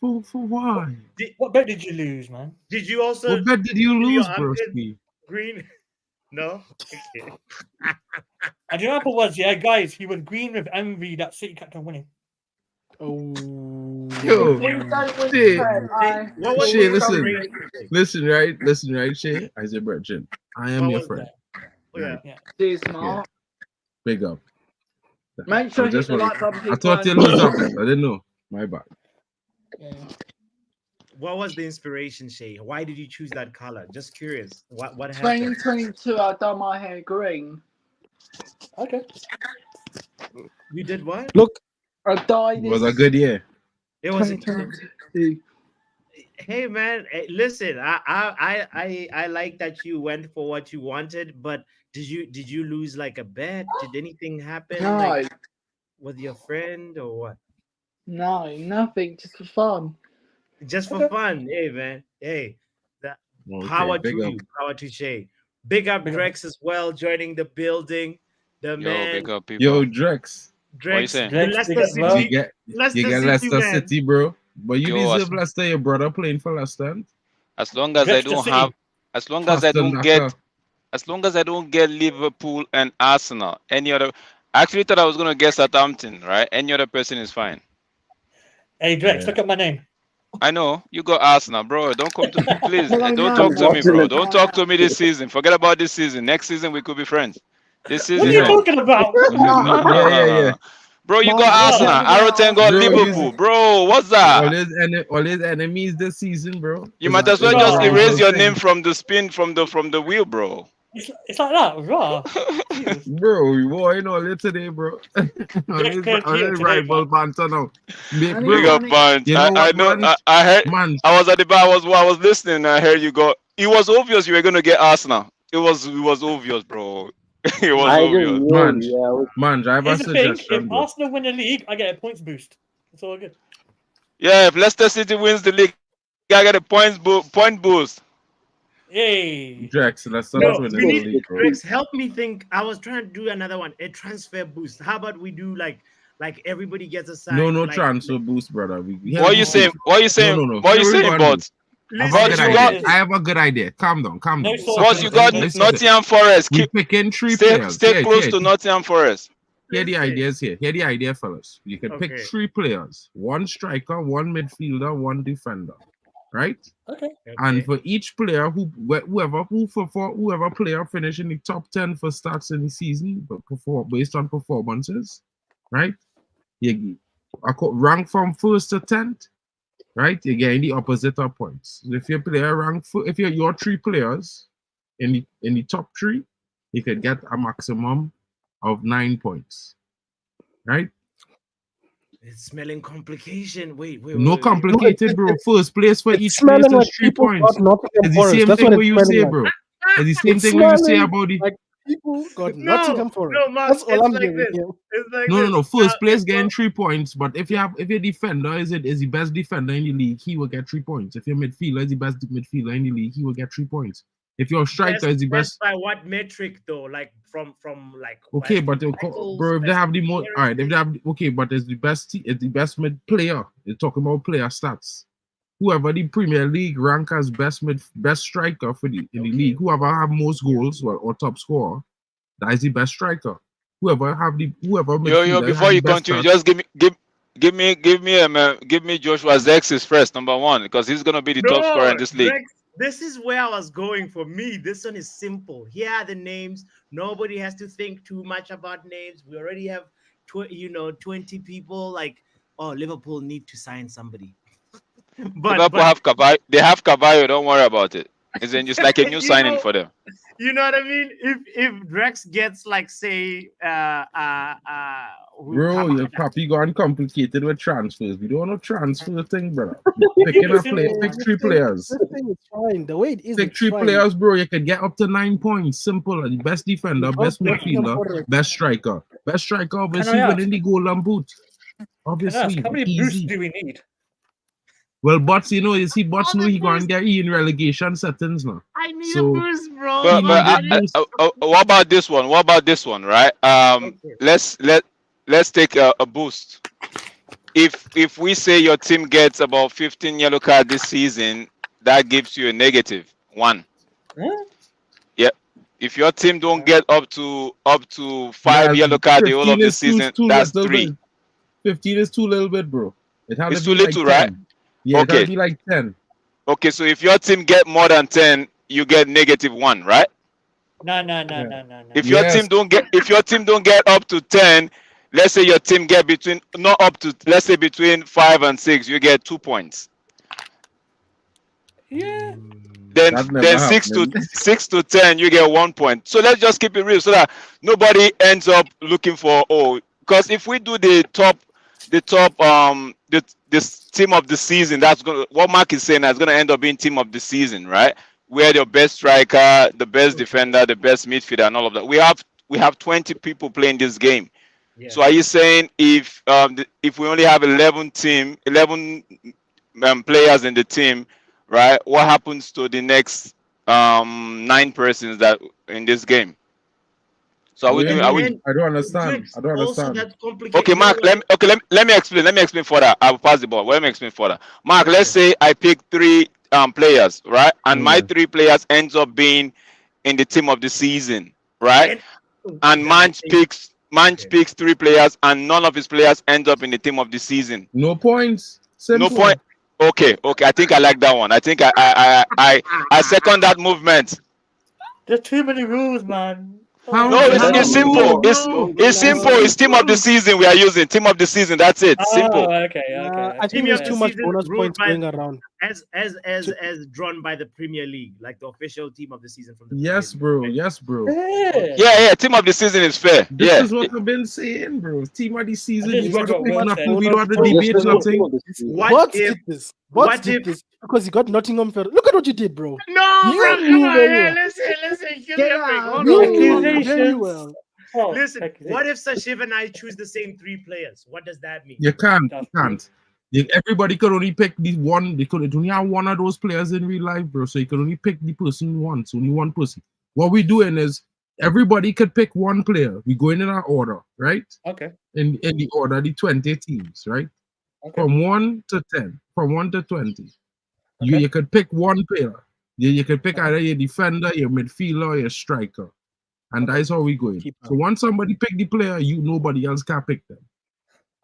For why? What bet did you lose, man? Did you also What bet did you do your lose, armpit broski? green? No? Okay. And the example was, yeah, guys, he was green with envy that City captain winning. Oh. Yo, If we don't win Shay, the Prem, I What was Shay, the listen. inspiration? listen, right, Shay. I said, Virgin, I am What your was friend. that? Oh, yeah. cheers, Mark. Big up. Make sure I you hit just the want- like button. I thought you lose up. I didn't know. My bad. Yeah. What was the inspiration, Shay? Why did you choose that color? Just curious. What happened? 2022, I done my hair green. Okay. You did what? Look, I dyed It was a it good year. It was 2022. hey man, listen, I like that you went for what you wanted, but did you lose like a bet? Did anything happen No, like, with your friend or what? no, nothing, just for fun. Just for fun. Hey man. Hey. Okay, Power to big up. you, power to Shay. Big up Big up. Drex as well, joining the building. The Yo, man big up people. Yo, Drex, What you Drex, saying? the Drex, Leicester big up, bro. City. you get Leicester Leicester man. City, bro. But you Yo, deserve Leicester, your brother playing for Leicester. as long as I Drex the don't City. have, as long as I Aston don't get, Villa. as long as I don't get Liverpool and Arsenal, any other. I actually thought I was gonna get Southampton, right? Any other person is fine. Hey, Drex, Yeah. look at my name. I know you got Arsenal, bro. Don't come to please. Hello, Don't man. talk to me, bro. Watching it. Don't talk to me this season. Forget about this season. Next season we could be friends. This What season, are you no. talking about? No, no, no, Yeah, no, yeah, no, yeah. no. Bro, you Man, got I Arsenal. don't know. Arrow got Bro, Liverpool. Bro, what's that? all his enemies this season, bro. You might as well Bro. just erase your name thing. from the spin from the wheel, bro. It's like that, raw. Jesus. Bro, we won all it today, bro. all his today, rival banter now. Mate, And bro, We got bunched. you know I what, know. man? I heard. Man, I was at the bar. I was listening. And I heard you go. It was obvious you were gonna get Arsenal. It was obvious, bro. It was I just obvious. knew. man, Yeah, man, I have a Here's the thing: suggestion, if bro. Arsenal win the league, I get a points boost. It's all good. Yeah, if Leicester City wins the league, I get a point boost. Yay! Drex, let's start No, with we the need league, bro. Rex, help me think. I was trying to do another one, a transfer boost. How about we do like everybody gets a sign? No like, transfer boost, brother. What are you saying? What are you saying? No. What are you Here we saying, go, bots? I have a Listen, good you idea. got- I have a good idea. Calm down. No Suck sauce. Boss, it. you got Listen, Nottingham Forest. we picking three Stay players. close Here, to Nottingham Forest. Here the ideas here. Here the idea, fellas. You can pick Okay. 3 players: 1 striker, 1 midfielder, 1 defender. Right? Okay. And for each player, whoever player finish in the top 10 for stats in the season, but based on performances, right? You rank from 1st to 10th, right? You're getting the opposite of points. So if your player if you're your 3 players in the top 3, you could get a maximum of 9 points, right? it's smelling complication. Wait. No complicated, bro. First place for It's each place smelling is like 3 people points. got Nottingham It's the Forest. same That's thing what what it's you smelling say, like. bro. It's the same It's thing what you say smelling about the like people got No, Nottingham Forest. no, Mark. That's all It's I'm like giving this. you. It's like no. this. First place It's getting 3 points, but if your defender is the best defender in the league, he will get 3 points. If your midfielder is the best midfielder in the league, he will get 3 points. If your striker is the best, by what metric though? Like from like okay, best but tackles, bro, if they best have the most, all right, if appearances? they have okay, but it's the best mid player. You're talking about player stats. Whoever the Premier League rank as best striker for in the league, whoever have most goals or top scorer, that is the best striker. Whoever midfielder Before have the you best continue, stats. just give me Joshua Zirkzee first, number 1, because he's gonna be the top scorer in this league. Rex, this is where I was going. For me, this one is simple. Here are the names. Nobody has to think too much about names. We already have 20 people. Like, oh, Liverpool need to sign somebody. Liverpool have Caballo. They have Caballo. Don't worry about it. It's just like a new signing for them. You know what I mean? If Drex gets like say Bro, your papi gone complicated with transfers. We don't want to transfer thing, brother. Picking a player, pick 3 players. This thing is fine. The way it is, Pick it's 3 fine. players, bro. You can get up to 9 points. Simple. The best defender, best Nottingham midfielder, Forest. best striker. Best striker, obviously, ask? winning the Golden Boot. Can I Obviously, ask, how many boosts easy. do we need? Well, bots, you see, bots know he gonna get in relegation settings now. I need So- a boost, bro. But boost. what about this one? What about this one? Right? Let's take a boost. If we say your team gets about 15 yellow cards this season, that gives you a -1. Huh? Yeah. If your team don't get up to 5 yellow cards the whole of 15 the is too- season, too that's little 3. bit. 15 is too little bit, bro. It has It's to be too like little, 10. right? Yeah, Okay. it be like 10. Okay, so if your team get more than 10, you get -1, right? No. If your Yes. team don't get up to 10, let's say your team get between 5 and 6, you get 2 points. Yeah. Then That never 6 to 10, you get 1 point. So let's just keep it real so that nobody ends up looking for because if we do this team of the season, that's what Mark is saying, that's gonna end up being team of the season, right? Where the best striker, the best defender, the best midfielder, and all of that. We have 20 people playing this game. Yeah. So are you saying if we only have 11 players in the team, right? What happens to the next 9 persons that in this game? So are we doing? Are we? I don't understand. I don't Also, understand. that's complicated. Okay, Mark. Let me explain. Let me explain further. I'll pass the ball. Let me explain further. Mark, let's say I pick 3 players, right? And my 3 players ends up being in the team of the season, right? And Manch picks 3 players, and none of his players ends up in the team of the season. No points. Simple. No point. Okay. I think I like that one. I think I second that movement. There's too many rules, man. How? No, it's simple. No, It's simple. It's team of the season we are using. Team of the season. That's it. Simple. Oh, okay. I think Team there's of the too much season bonus ruled points by going around. as drawn by the Premier League, like the official team of the season from the Yes, Premier bro. League. Yes, bro. Yeah. Team of the season is fair. This Yeah. is what I've been saying, bro. Team of the season. just You got to got pick one nothing. said. We don't have to Bonus debate There's no team nothing. of the season. What Bots if? did this. what Bots did if- this because he got Nottingham Forest. Look at what you did, bro. No, You bro, knew come on, very hey, well. listen, give Get me a break. out. Hold You on. knew very Accusations. well. Oh, Listen, accusations. what if Sashiv and I choose the same 3 players? What does that mean? You can't. That's You can't. Everybody could only pick the one. They could only have one of those players in real life, bro. So you can only pick the person once. Only one person. What we're doing is everybody could pick one player. We go in our order, right? Okay. In the order, the 20 teams, right? Okay. From 1 to 10, from 1 to 20. Okay. You could pick one player. You could pick either your defender, your midfielder, or your striker. And that's how we going. So once somebody pick the player, nobody else can pick them.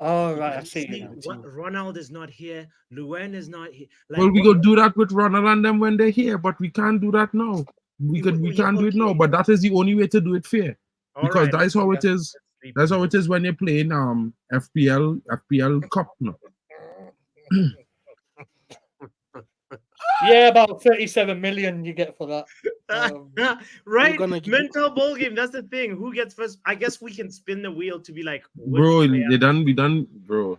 Oh, right. I see. See, what, Ronald is not here. Luen is not here. Like, Well, we go do that with Ronald and them when they're here, but we can't do that now. We can't do it now, but that is the only way to do it fair. Because that's how it is. That's how it is when you're playing FPL Cup now. Yeah, about 37 million you get for that. Right? gonna give Mental ball game. That's the thing. Who gets first? I guess we can spin the wheel to be like, which Bro, player- we done, bro.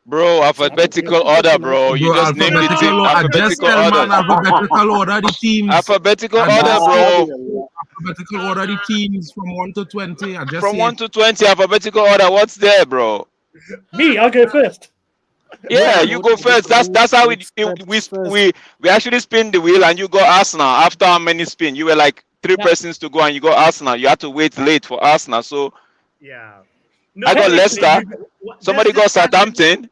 Bro, alphabetical order, bro. You just named the team. Alphabetical order. Alphabetical order the teams. Alphabetical And order, that's bro. Alphabetical order the teams from 1 to 20. I just From said- 1 to 20, alphabetical order. What's there, bro? Me, I'll go first. Yeah, you go first. That's how we actually spin the wheel, and you go Arsenal. After how many spin? You were like 3 persons to go, and you go Arsenal. You had to wait late for Arsenal. So yeah. I got Leicester. Somebody got there's this Southampton.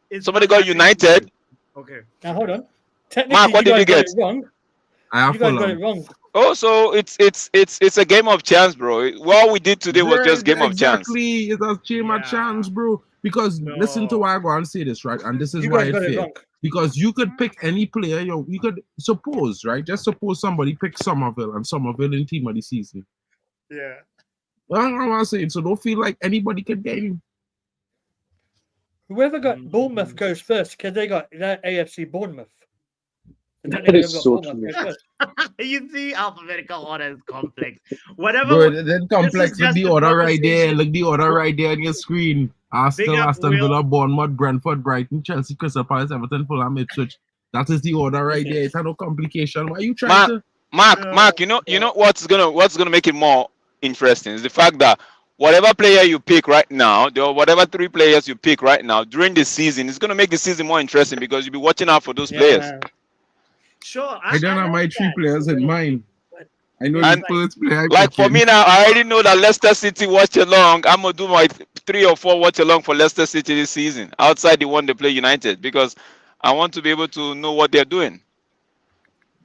It's Somebody not got United. Okay. Now hold on. Technically, Mark, what you did you guys got get? it wrong. I have You guys got Fulham. it wrong. Oh, so it's a game of chance, bro. What we did today was just game of chance. Exactly. It's a game of chance, bro. Because listen to why I go and say this, right? And this is You why guys it's got it fair. wrong. Because you could pick any player, you could suppose, right? Just suppose somebody picked Somerville and Somerville in team of the season. Yeah. Well, I'm saying, so don't feel like anybody can get you. Whoever got Bournemouth goes first because they got that AFC Bournemouth. So That technically, is whoever so got Bournemouth true. goes first. You see, alphabetical order is complex. Whatever. Bro, then complex. this is Look just the a order right there. conversation. Look the order right there on your screen. Arsenal, Big up, Aston Will. Villa, Bournemouth, Brentford, Brighton, Chelsea, Crystal Palace, Everton, Fulham, Ipswich. That is the order right there. It's no complication. Why are you trying to? Mark, you know what's gonna make it more interesting is the fact that whatever player you pick right now, whatever 3 players you pick right now during the season, it's gonna make the season more interesting because you'll be watching out for those players. Sure. I don't have my 3 players in mind. I know And the first player. I like for pick me in. now, I already know that Leicester City watch along. I'm gonna do my 3 or 4 watch along for Leicester City this season, outside the one they play United, because I want to be able to know what they're doing.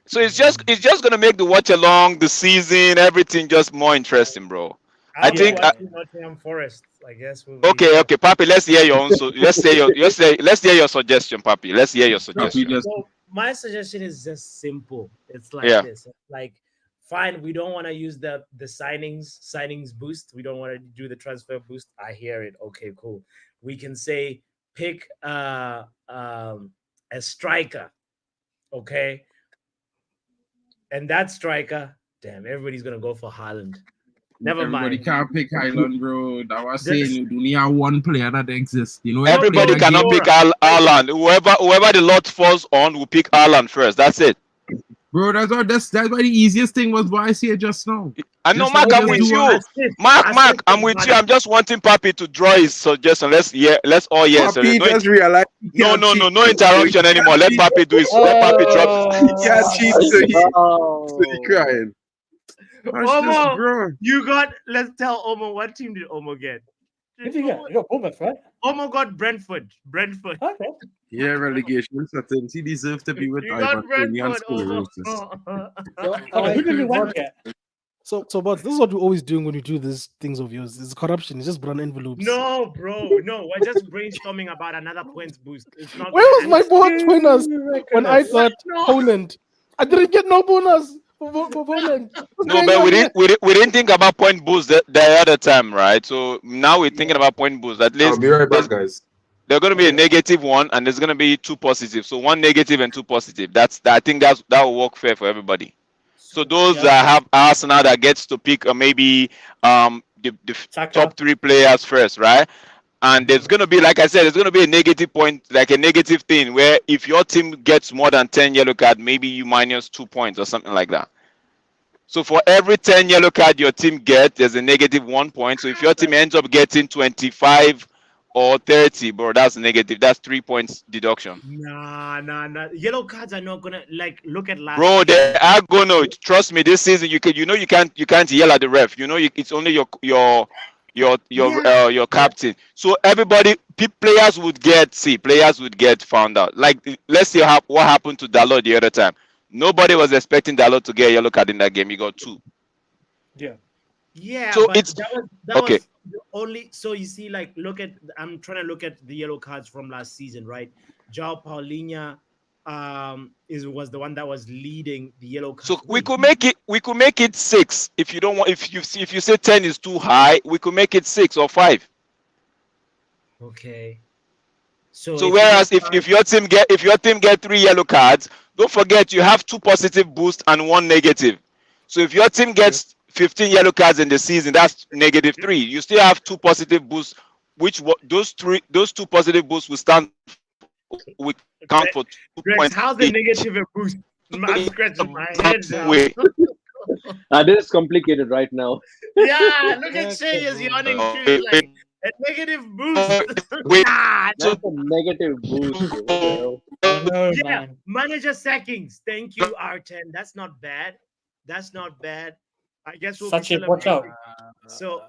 So it's just gonna make the watch along, the season, everything just more interesting, bro. I think. Nottingham Forest. I guess. Okay, Papi. Let's hear your own. So let's hear your suggestion, Papi. Let's hear your suggestion. So my suggestion is just simple. It's like Yeah. this. Like, fine, we don't want to use the signings boost. We don't want to do the transfer boost. I hear it. Okay, cool. We can say pick a striker. Okay. And that striker, damn, everybody's gonna go for Haaland. Never Everybody mind. can't pick Highland, bro. That was saying you only have one player that exists. You know, Everybody cannot pick Haaland. Whoever the lot falls on will pick Haaland first. That's it. Bro, that's why the easiest thing was what I said just now. I know, Just Mark, like I'm just with do you. one- Mark, I'm with you. I'm just wanting Papi to draw his suggestion. Let's all yes. Papi No, just realized no interruption anymore. Let Papi do his. Let Papi drop. he has cheat, so Oh. he crying. Omo, you got. Let's tell Omo, what team did Omo get? Who did you get? You got Bournemouth, right? Omo got Brentford. Okay. Yeah, relegation settings. He deserves to be with You got Ivan and Brentford. Omo. sclerosis. Okay, who did you want get? So, but this is what we're always doing when we do these things of yours. It's corruption. It's just brown envelopes. No, bro, no. We're just brainstorming about another points boost. It's not. Where was my bonus winners when I got No. Poland? I didn't get no bonus No, but we didn't think about point boost the other time, right? So now we're thinking about point boost. At I'll least be right back, guys. there's going to be a negative one, and there's going to be two positive. So one negative and two positive. I think that will work fair for everybody. So those that have Arsenal that gets to pick maybe the top three players first, right? And there's going to be, like I said, there's going to be a negative point, like a negative thing, where if your team gets more than 10 yellow card, maybe you minus 2 points or something like that. So for every 10 yellow card your team gets, there's a negative 1 point. So if your team ends up getting 25 or 30, bro, that's negative. That's 3 points deduction. Nah. Yellow cards are not gonna like look at last. Bro, they are gonna trust me. This season, you can't yell at the ref. It's only your captain. So everybody, players would get found out. Like let's see what happened to Dalot the other time. Nobody was expecting Dalot to get a yellow card in that game. He got 2. Yeah, so but it's that okay. was the only. So you see, like, I'm trying to look at the yellow cards from last season, right? João Paulinho was the one that was leading the yellow cards. So we could make it 6 if you don't want. If you say 10 is too high, we could make it 6 or 5. Okay. So whereas if your team get 3 yellow cards, don't forget you have 2 positive boosts and 1 negative. So if your team gets 15 yellow cards in the season, that's -3. You still have 2 positive boosts, those 2 positive boosts will count for 2 points. How's the negative a boost? I'm scratching my head now. This is complicated right now. Yeah, look at Shay is yawning too. Like a negative boost. That's a negative boost. Yeah, manager sackings. Thank you, R10. That's not bad. I guess we'll be watch out. So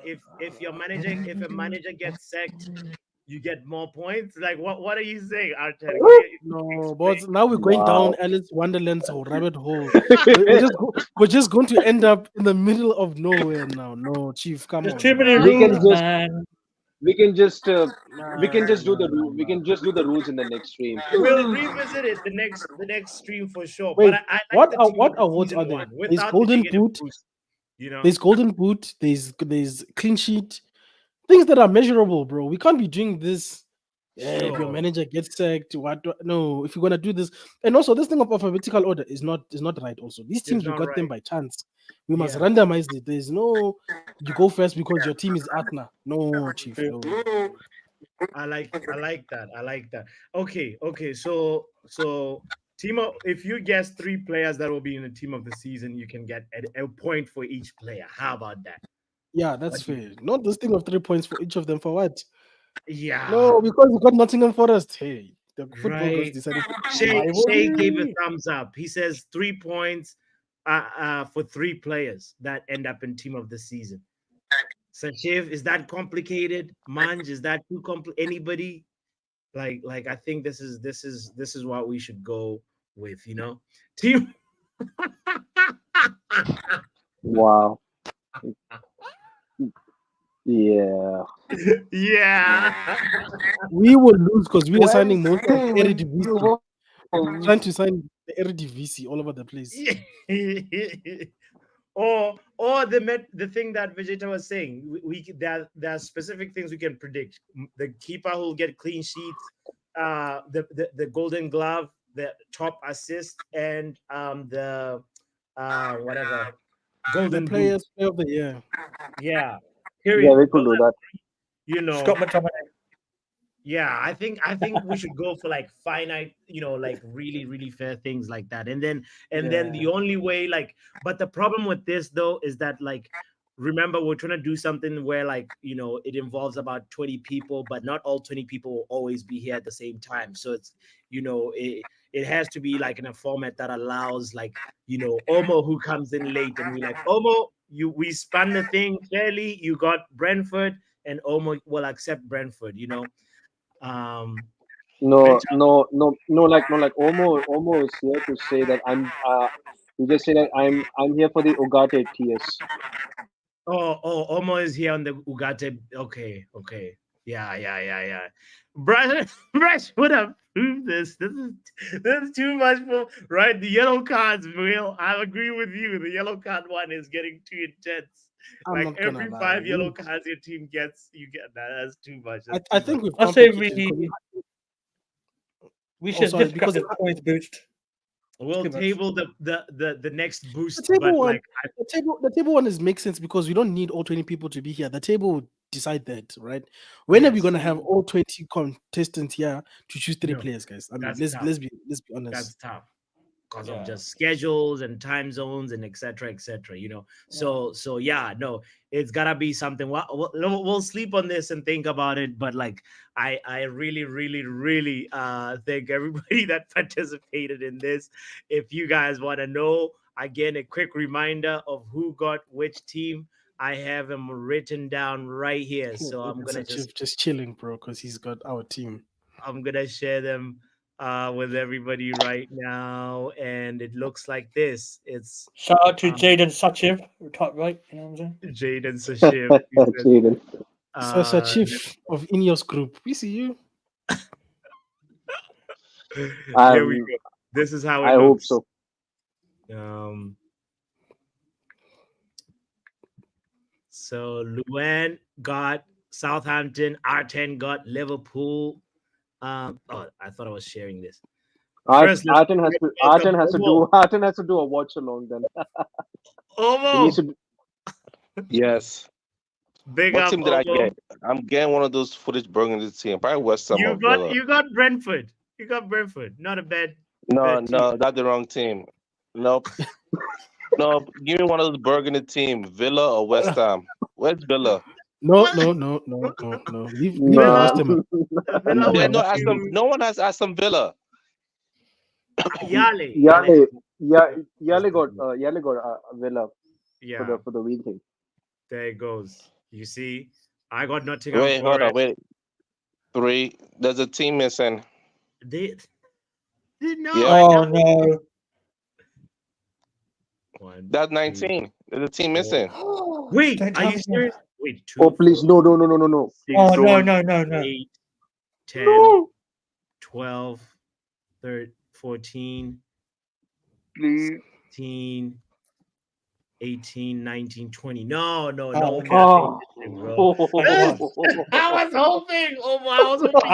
if a manager gets sacked, you get more points. Like what are you saying, R10? No, but now we're going down Alice Wonderland's rabbit hole. we're just going to end up in the middle of nowhere now. No, Chief, come on. Too many rules, man. We can just do the rules in the next stream. We'll revisit it the next stream for sure. Wait, but I like what awards are there? There's golden boot. Boost, There's golden boot. There's clean sheet. Things that are measurable, bro. We can't be doing this. Yeah, if your manager gets sacked, no, if you're gonna do this, and also this thing of alphabetical order is not right. Also, these teams we got them by chance. We must randomize it. There's no you go first because your team is Atna. No, Chief. No. I like that. Okay. So Timo, if you guess 3 players that will be in the team of the season, you can get a point for each player. How about that? Yeah, that's fair. Not this thing of 3 points for each of them for what? Yeah. No, because we got Nottingham Forest. Hey, the football gods decided. Shay gave a thumbs up. He says 3 points for 3 players that end up in team of the season. Sanchev, is that complicated? Manj, is that too complicated? Anybody? Like I think this is what we should go with, Team. Wow. Yeah. Yeah. We will lose because we are signing most of Eredivisie. Trying to sign the Eredivisie all over the place. or the thing that Vegeta was saying, there are specific things we can predict. The keeper who will get clean sheets, the golden glove, the top assist, and the whatever golden players of the year. Yeah. Period. Yeah, we could do that. Scott McTominay. Yeah, I think we should go for like finite, like really, really fair things like that. And then the only way, but the problem with this though is that, like, remember, we're trying to do something where, like, it involves about 20 people, but not all 20 people will always be here at the same time. So it's, it has to be like in a format that allows, like, Omo who comes in late and we like, Omo, we spun the thing fairly. You got Brentford, and Omo will accept Brentford. No, like Omo is here to say that you just say that I'm here for the Ugarte TS. Oh, Omo is here on the Ugarte. Okay. Yeah. Brush would have proved this. This is too much for right. The yellow cards, Will. I agree with you. The yellow card one is getting too intense. I'm Like not gonna every lie. 5 yellow cards your team gets, you get that. That's too much. That's I too much. think with I say competition, we oh should sorry, just got because the points boost. We'll Too much. table the next the boost, table but one, like the table one is makes sense because we don't need all 20 people to be here. The table will decide that, right? When are we yes, gonna have all 20 contestants here to choose 3 no, players, guys? I mean, that's let's tough. be honest. That's tough because of Yeah. just schedules and time zones and etc. So yeah, no, it's gotta be something. We'll sleep on this and think about it, but like I really thank everybody that participated in this. If you guys want to know again, a quick reminder of who got which team, I have them written down right here, so I'm It's gonna just chilling, bro, because he's got our team. I'm gonna share them with everybody right now, and it looks like this. It's Shout out to um, Jaden Sachiv, top right. You know what I'm saying? Jaden Sashib. He said, Jaden. So chief of Ineos group, we see you. here we Um, go. This is how it I hope looks. so. Um, so Luan got Southampton, R10 got Liverpool. Oh, I thought I was sharing this. First, let's welcome Omo. Arten has to do a watch along then. He needs Omo, to. Yes. big What up team did I Omo. get? I'm getting one of those footage burgundy team. Probably West Ham or Villa. You got Brentford. You got Brentford. Not a No, bad team. no, that's the wrong team. Nope. No, give me one of those burgundy team, Villa or West Ham. Where's Villa? No. Leave the Villa, West Ham. Villa There went no alone. Aston. to No one has Aston Villa. Yale. Yale got Villa Yeah, for the wheel thing. there it goes. You see, I got Nottingham Wait, hold on, Forest. wait. 3. There's a team missing. They did Yep, no. Oh no. One, that's two, 19. There's a team four. missing. Wait, Don't are tell you me serious? that. Wait, Oh 2, please, 4, no. 6, Oh no, Don't. no. 8, 10, No. 12, 13, 14, Please. 16, 18, 19, 20. No Oh, one okay. got Oh. 18, bro. Thank God. I was hoping. Oh my, I was hoping.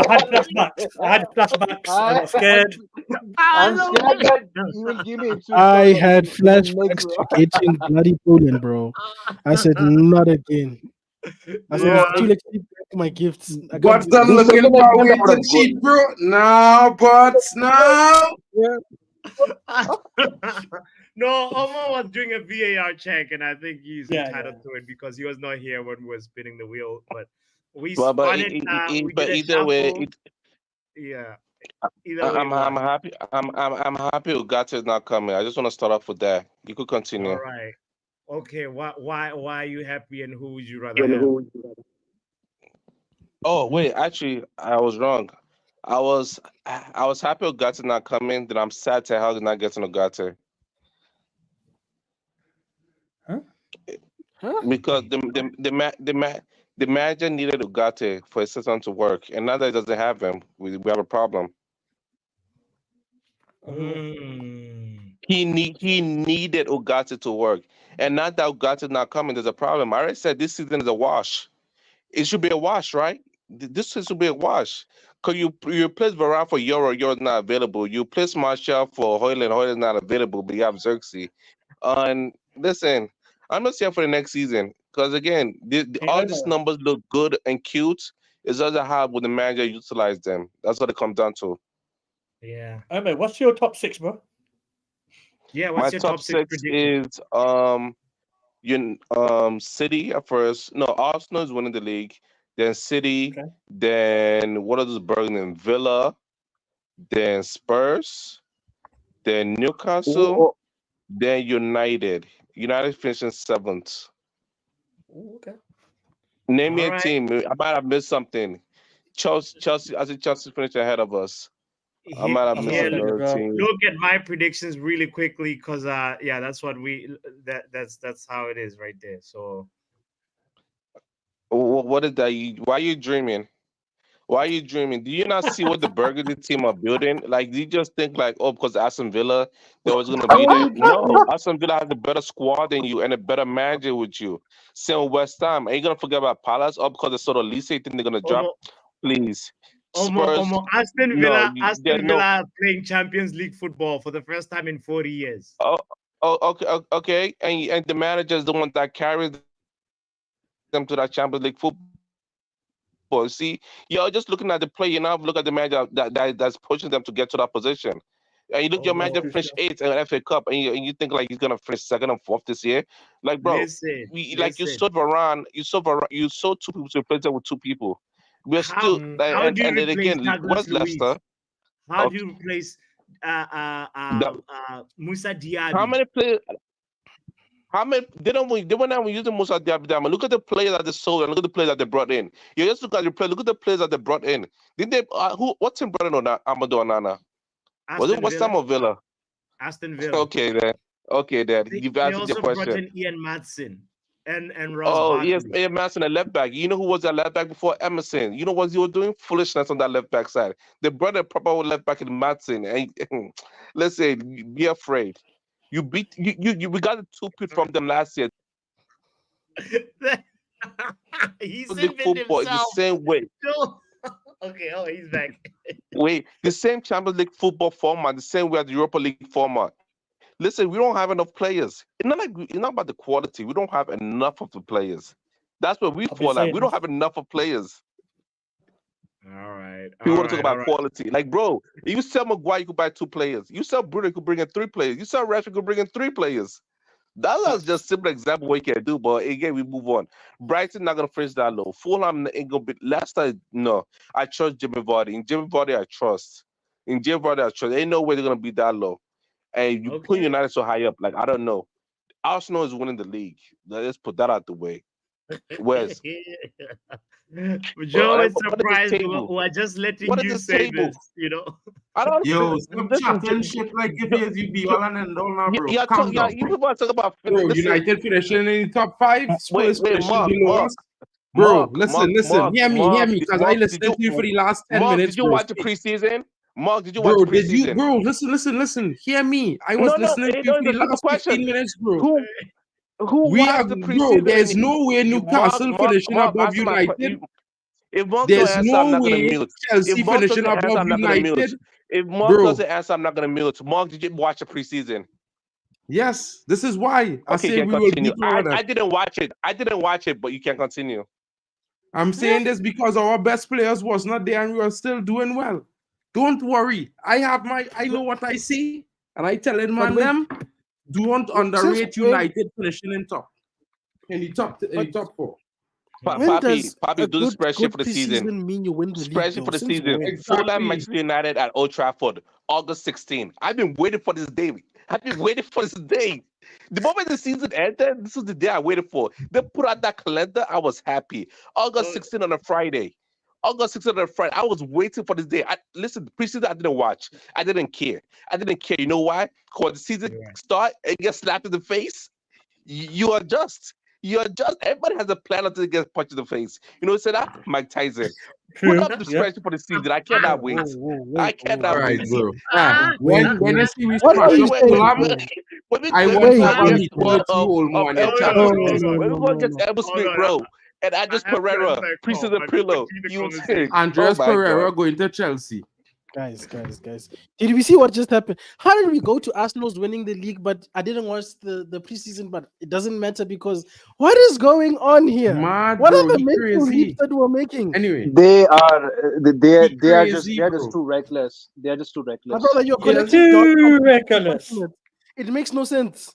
I had flashbacks. I got scared. I'm I scared was that you will give me Ipswich I Town had in the next. flashbacks to getting bloody Poland, bro. I said not again. I said yeah. it's too late to give back my gifts. I can't But do I'm that. The looking second I for a think way I would to have got. cheat, bro. No, but no. Yeah. No, Omar was doing a VAR check, and I think he's Yeah. entitled to it because he was not here when we were spinning the wheel. But we But spun it. We but did a either way, shuffle. Yeah, either way, I'm what? happy. I'm happy Ugarte is not coming. I just want to start off with that. You could All continue. right. Okay. Why are you happy, and who would you rather have? Oh wait, actually, I was wrong. I was happy Ugarte not coming. Then I'm sad to hell not getting Ugarte Huh? because the manager needed Ugarte for his system to work, and now that he doesn't have him, we have a problem. Hmm. He needed Ugarte to work, and now that Ugarte not coming, there's a problem. I already said this season is a wash. It should be a wash, right? This should be a wash. Cause you replace Varane for Yoro, Yoro's not available. You replace Martial for Hoyland, Hoyland's not available, but you have Zirkzee. And listen, I'm not here for the next season. Because again, Hey, all these Omar. numbers look good and cute. It's just how would the manager utilize them. That's what it comes down to. Yeah. Omar, what's your top 6, bro? Yeah. My What's your top top six six prediction? is City at first. No, Arsenal is winning the league. Then City. Okay. Then what are those Berlin? Villa. Then Spurs. Then Newcastle. Oh, Then United. United finishing 7th. Ooh, okay. Name me All a right. team. I might have missed something. Chelsea. I think Chelsea finished ahead of us. I might have That's missed what I Here, figured, another bro. team. look at my predictions really quickly because yeah, that's what that's how it is right there. So What is that? Why are you dreaming? Why are you dreaming? Do you not see what the Burgundy team are building? Like, do you just think like, oh, because Aston Villa, they was gonna be there? No, Aston Villa has a better squad than you and a better manager with you. Same with West Ham. Are you gonna forget about Palace? Oh, because it's sort of least they think they're gonna drop? Please, Spurs. No, Aston there's no. Villa are playing Champions League football for the first time in 40 years. Oh, okay. And the manager is the one that carries them to that Champions League football. See, you're just looking at the play. You're not look at the manager that's pushing them to get to that position. And you look, your manager finished eighth in an FA Cup, and you think like he's gonna finish second and fourth this year. Like, bro, you sold Varane, you sold two people to replace them with two people. We're still How do you and then replace again, Douglas where's Leicester? Luiz? How do Okay, you replace Musa how Diaby? many players? How many they were not even using Musa Diabdama. Look at the players that they sold and look at the players that they brought in. You just look at the play. Look at the players that they brought in. Did they what team brought in Amadou Onana? Was it Aston West Villa. Ham or Villa? Aston Villa. Okay then. Okay then. You've They answered your also brought question. in Ian Madsen and Ross Oh yes, Barkley. Ian Mason, a left back. You know who was that left back before Emerson? You know what you were doing? Foolishness on that left back side. They brought a proper left back in Madsen. And let's say be afraid. You beat you we got a 2-pit from them last year. He League invented football is the himself. same way. No. Okay, he's back. Wait, the same Champions League football format, the same way as the Europa League format. Listen, we don't have enough players. It's not about the quality. We don't have enough of the players. That's where we I've been fall at. saying We don't this. have enough of players. All right. People want to talk about quality. Like, bro, you sell Maguire, you could buy 2 players. You sell Bruno, you could bring in 3 players. You sell Rashford, you could bring in 3 players. That's just simple example what you can do, but again, we move on. Brighton not gonna finish that low. Fulham ain't gonna be Leicester. No, I trust Jimmy Vardy. In Jimmy Vardy, I trust. In Jimmy Vardy, I trust. Ain't no way they're gonna be that low. And you put Okay. United so high up, like I don't know. Arsenal is winning the league. Let's put that out the way. Where's Joe is what is this surprised table? we're just letting What is you this say table? this, you know. I don't Yo, listen, stop chatting shit like if you be all and all now, bro. yeah, Calm down. you people are talking about Bro, listen. United finishing in the top 5, Spurs Wait, finishing Mark, below us. Bro, listen, hear me, Mark, because I listened to you for the last 10 Mark, minutes, did you bro. watch the preseason? Mark, did you watch the Bro, did you, preseason? bro, listen, hear me. I was No, listening to you no, for the it's a simple last question. 15 minutes, bro. Who We are, watched the bro, preseason? there's no way Newcastle finishing above answer my United. question. If Mark don't There's answer, I'm no not gonna way mute. Chelsea If Mark finishing doesn't answer, above I'm not gonna mute. United. If Mark Bro, doesn't answer, I'm not gonna mute. Mark, did you watch the preseason? yes, this is why I Okay, say you can we will continue. beat all of them. I didn't watch it. I didn't watch it, but you can continue. I'm saying this because our best players was not there and we are still doing well. Don't worry. I know what I see, and I tell it, man, them don't underrate United finishing in the top 4. When does Papi, a do the good spreadsheet for the season. preseason mean you win the league? Spreadsheet Though? for the Since season. when? Fulham, Manchester United at Old Trafford, August 16. I've been waiting for this day. I've been waiting for this day. The moment the season ended, this was the day I waited for. They put out that calendar. I was happy. August 16 on a Friday. August 16 on a Friday. I was waiting for this day. Listen, preseason I didn't watch. I didn't care. You know why? Because the season start and get slapped in the face. You adjust. Everybody has a plan until they get punched in the face. You know who said that? Mike Tyson. Put up the spreadsheet for the season. I cannot wait. I cannot Right, wait. bro. When you see we What are smash you up saying? Fulham, I When want we Fulham get to go to Olmo and El their Chapo, champions. when we go against Elbow Smith, bro, and I just Pereira, preseason Pillow, you say, Andres oh my Pereira God. going to Chelsea. Guys. Did we see what just happened? How did we go to Arsenal's winning the league, but I didn't watch the preseason, but it doesn't matter because what is going on here? Mad, What bro, are the he mental crazy. leaps that we're making? Anyway, They are just crazy, they're bro. just too reckless. They're just too My reckless. brother, you're Yes. connecting dots from Too continent to reckless. continent. It makes no sense.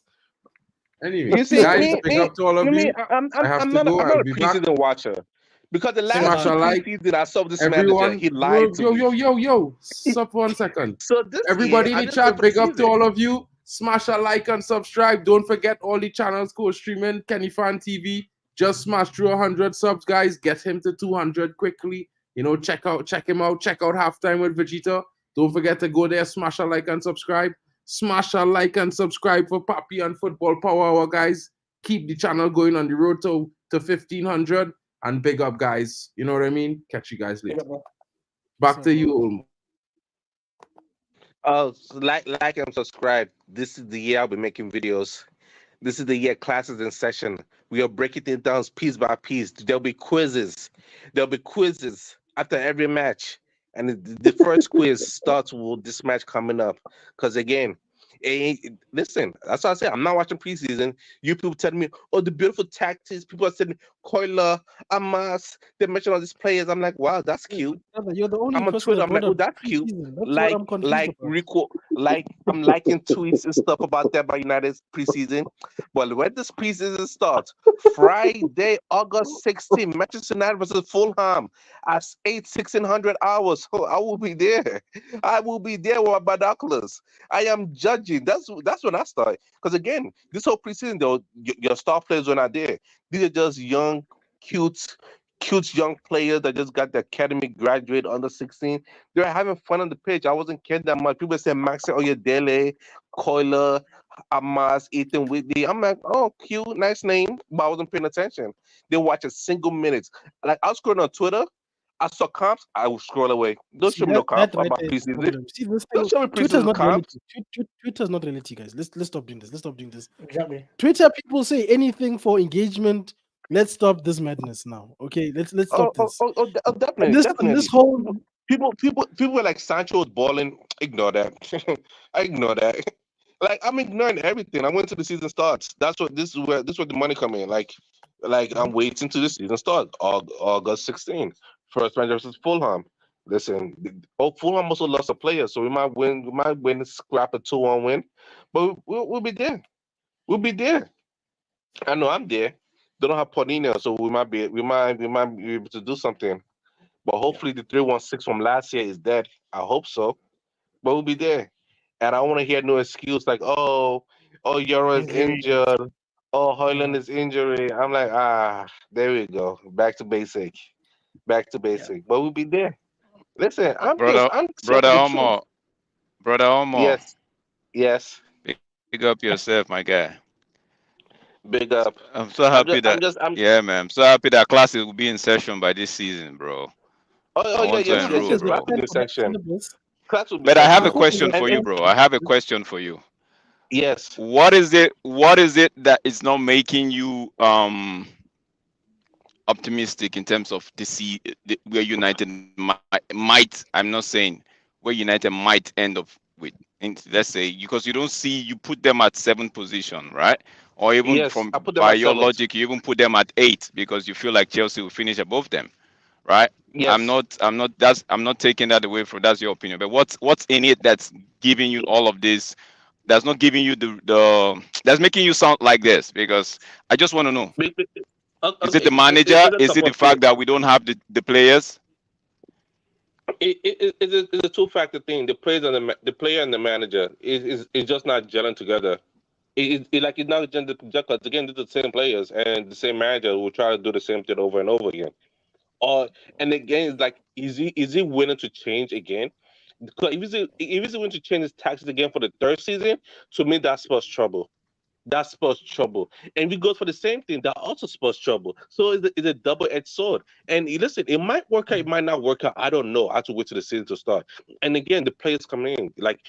Anyway, You see, guys, big up to all of you. I have to go. I'm I'll not a be back. preseason watcher. Because the last Smash two a like. preseason I saw this manager, Everyone, he lied to me. yo. Stop 1 second. So this Everybody year, in the chat, big up to all of you. Smash a like and subscribe. Don't forget all the channels co-streaming. Kenny Fan TV. Just smash through 100 subs, guys. Get him to 200 quickly. You know, check him out. Check out Halftime with Vegeta. Don't forget to go there, smash a like and subscribe. Smash a like and subscribe for Papi and Football Power Hour, guys. Keep the channel going on the road to 1,500. And big up, guys. You know what I mean? Catch you guys later. Back to you. Like and subscribe. This is the year I'll be making videos. This is the year classes in session. We are breaking it down piece by piece. There'll be quizzes. There'll be quizzes after every match. And the first quiz starts with this match coming up. Because again, listen, that's what I say. I'm not watching preseason. You people telling me, oh, the beautiful tactics. People are saying Koila, Amas, they mention all these players. I'm like, wow, that's cute. Brother, you're the only I'm on person Twitter. that I'm like, brought oh, up that's cute. preseason. That's what I'm confused Like about. Rico, like I'm liking tweets and stuff about that by United's preseason. But when this preseason starts, Friday, August 16th, Manchester United versus Fulham at 1600 hours. Oh, I will be there. I will be there with my binoculars. I am judging. That's when I start. Because again, this whole preseason, though, your star players are not there. These are just young, cute young players that just got the academy graduate under 16. They're having fun on the pitch. I wasn't caring that much. People say Max Oyedele, Koila, Amas, Ethan Whitley. I'm like, oh, cute, nice name, but I wasn't paying attention. They watch a single minutes. Like I was scrolling on Twitter, I saw comps, I would scroll away. Don't See show me no that comp right about there is the preseason. problem. See this Don't thing. show me Twitter's preseason not comps. reality. Twitter's not reality, guys. Let's stop doing this. Let's stop doing this. Exactly. Twitter people say anything for engagement. Let's stop this madness now. Okay, let's stop this. And Definitely, this and this definitely. whole People were like Sancho was balling. Ignore that. I ignore that. Like I'm ignoring everything. I wait till the season starts. This is where the money come in. Like I'm waiting till the season starts. August 16th. First match versus Fulham. Listen, Fulham also lost a player, so we might win. We might win, scrap a 2-1 win, but we'll be there. We'll be there. I know I'm there. They don't have Portino, so we might be able to do something. But hopefully the 3-1-6 from last year is dead. I hope so. But we'll be there. And I don't want to hear no excuse like, oh, Yoro is Injuries. injured. Oh, Hoyland Yeah. is injury. I'm like, there we go. Back to basic. Back to Yeah. basic. But we'll be there. Listen, Brother, I'm brother telling the truth. Omo, brother Omo, Yes, yes. pick up yourself, my guy. Big up. I'm so happy that, yeah, man. I'm so happy that classes will be in session by this season, bro. Oh I yeah, want to yeah, yes, I hope yes, enroll, there's yes. no Class bro. will plan be in for that section. syllabus. Class will be But I have I a hope session. there's question no for you, plan And bro. for I have a that. question for you. yes. What is it? What is it that is not making you optimistic in terms of where United might? I'm not saying where United might end up with. Let's say because you don't see you put them at 7th position, right? Or even Yes, from I put them by at your seventh. logic, you even put them at 8 because you feel like Chelsea will finish above them, right? Yes. I'm not taking that away from that's your opinion. But what's in it that's giving you all of this? That's not giving you the that's making you sound like this because I just want to know. Be- be- Is it Okay, the manager? it's a Is it couple the of things. fact that we don't have the players? It's a two-factor thing. The players and the player and the manager is just not gelling together. It's not gelling because again, they're the same players and the same manager will try to do the same thing over and over again. Or and again, it's like, is he willing to change again? Because if he's willing to change his tactics again for the third season, to me that spells trouble. That spells trouble. And we go for the same thing, that also spells trouble. So it's a double-edged sword. And listen, it might work out, it might not work out. I don't know. I have to wait till the season to start. And again, the players coming in, like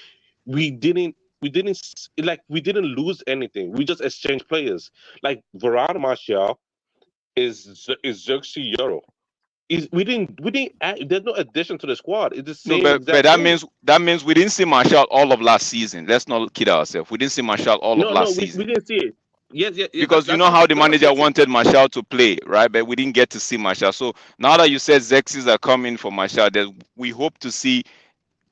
we didn't lose anything. We just exchanged players. Like Varane Martial is Zirkzee Euro. We didn't add, there's no addition to the squad. It's the No, same but exact thing. that means we didn't see Marshall all of last season. Let's not kid ourselves. We didn't see Marshall all of No, last we season didn't see it. Yes, yes, yes. because you know how the manager wanted Marshall to play, right? But we didn't get to see Marshall. So now that you said Zexes are coming for Marshall, that we hope to see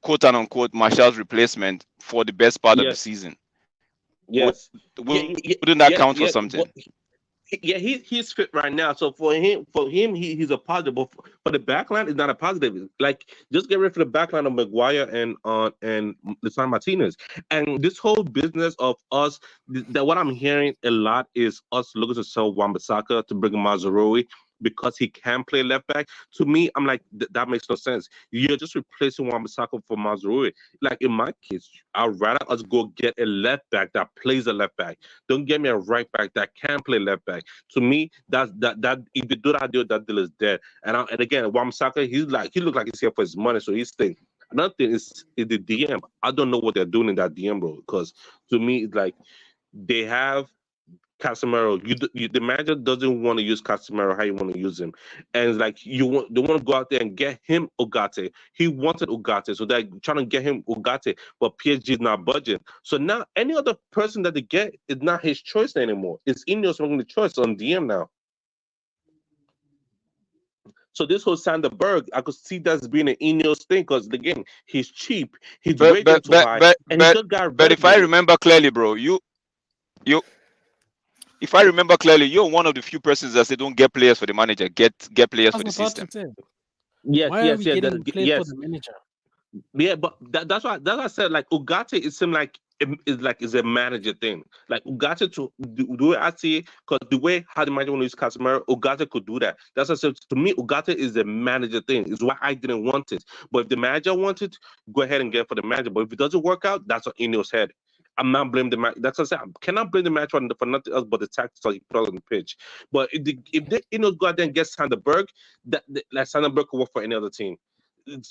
quote unquote Marshall's replacement for the best part of the yes, season. yes. Yeah, Wouldn't that count for yes, yes. something? Yeah, he's fit right now. So for him, he's a positive. But for the backline, it's not a positive. Like just get rid of the backline of Maguire and Lisandro Martinez. And this whole business of us, that what I'm hearing a lot is us looking to sell Wan-Bissaka to bring in Mazraoui. because he can play left back. To me, I'm like, that makes no sense. You're just replacing Wan-Bissaka for Mazrui. Like in my case, I'd rather us go get a left back that plays a left back. Don't get me a right back that can play left back. To me, that if they do that deal, that deal is dead. And again, Wan-Bissaka, he look like he's here for his money, so he's staying. Another thing is the DM. I don't know what they're doing in that DM, bro. Because to me, it's like they have Casemiro. The manager doesn't want to use Casemiro how you want to use him, and it's like they want to go out there and get him Ugarte. He wanted Ugarte, so they're trying to get him Ugarte, but PSG is not budging. So now any other person that they get is not his choice anymore. It's Ineos making the choice on DM now. So this whole Sanderberg, I could see that's being an Ineos thing because again, he's cheap, his But rating but too but high, but and he but just got but if I relegated. remember clearly, bro, you if I remember clearly, you're one of the few persons that say don't get players for the manager, get players I for the was about to system. say, Yes, why are yes, we yes, getting players for yes. the manager? Yeah, but that's why I said like Ugarte. It seemed like it's a manager thing. Like Ugarte to the way I see it, because the way how the manager want to use Casemiro, Ugarte could do that. That's what I said. To me, Ugarte is a manager thing. It's why I didn't want it. But if the manager wanted, go ahead and get it for the manager. But if it doesn't work out, that's on Ineos' head. I'm not blaming the match. That's what I said. I cannot blame the match for nothing else but the tactics that he put on the pitch. But if they Ineos go out there and get Sanderberg, like Sanderberg could work for any other team.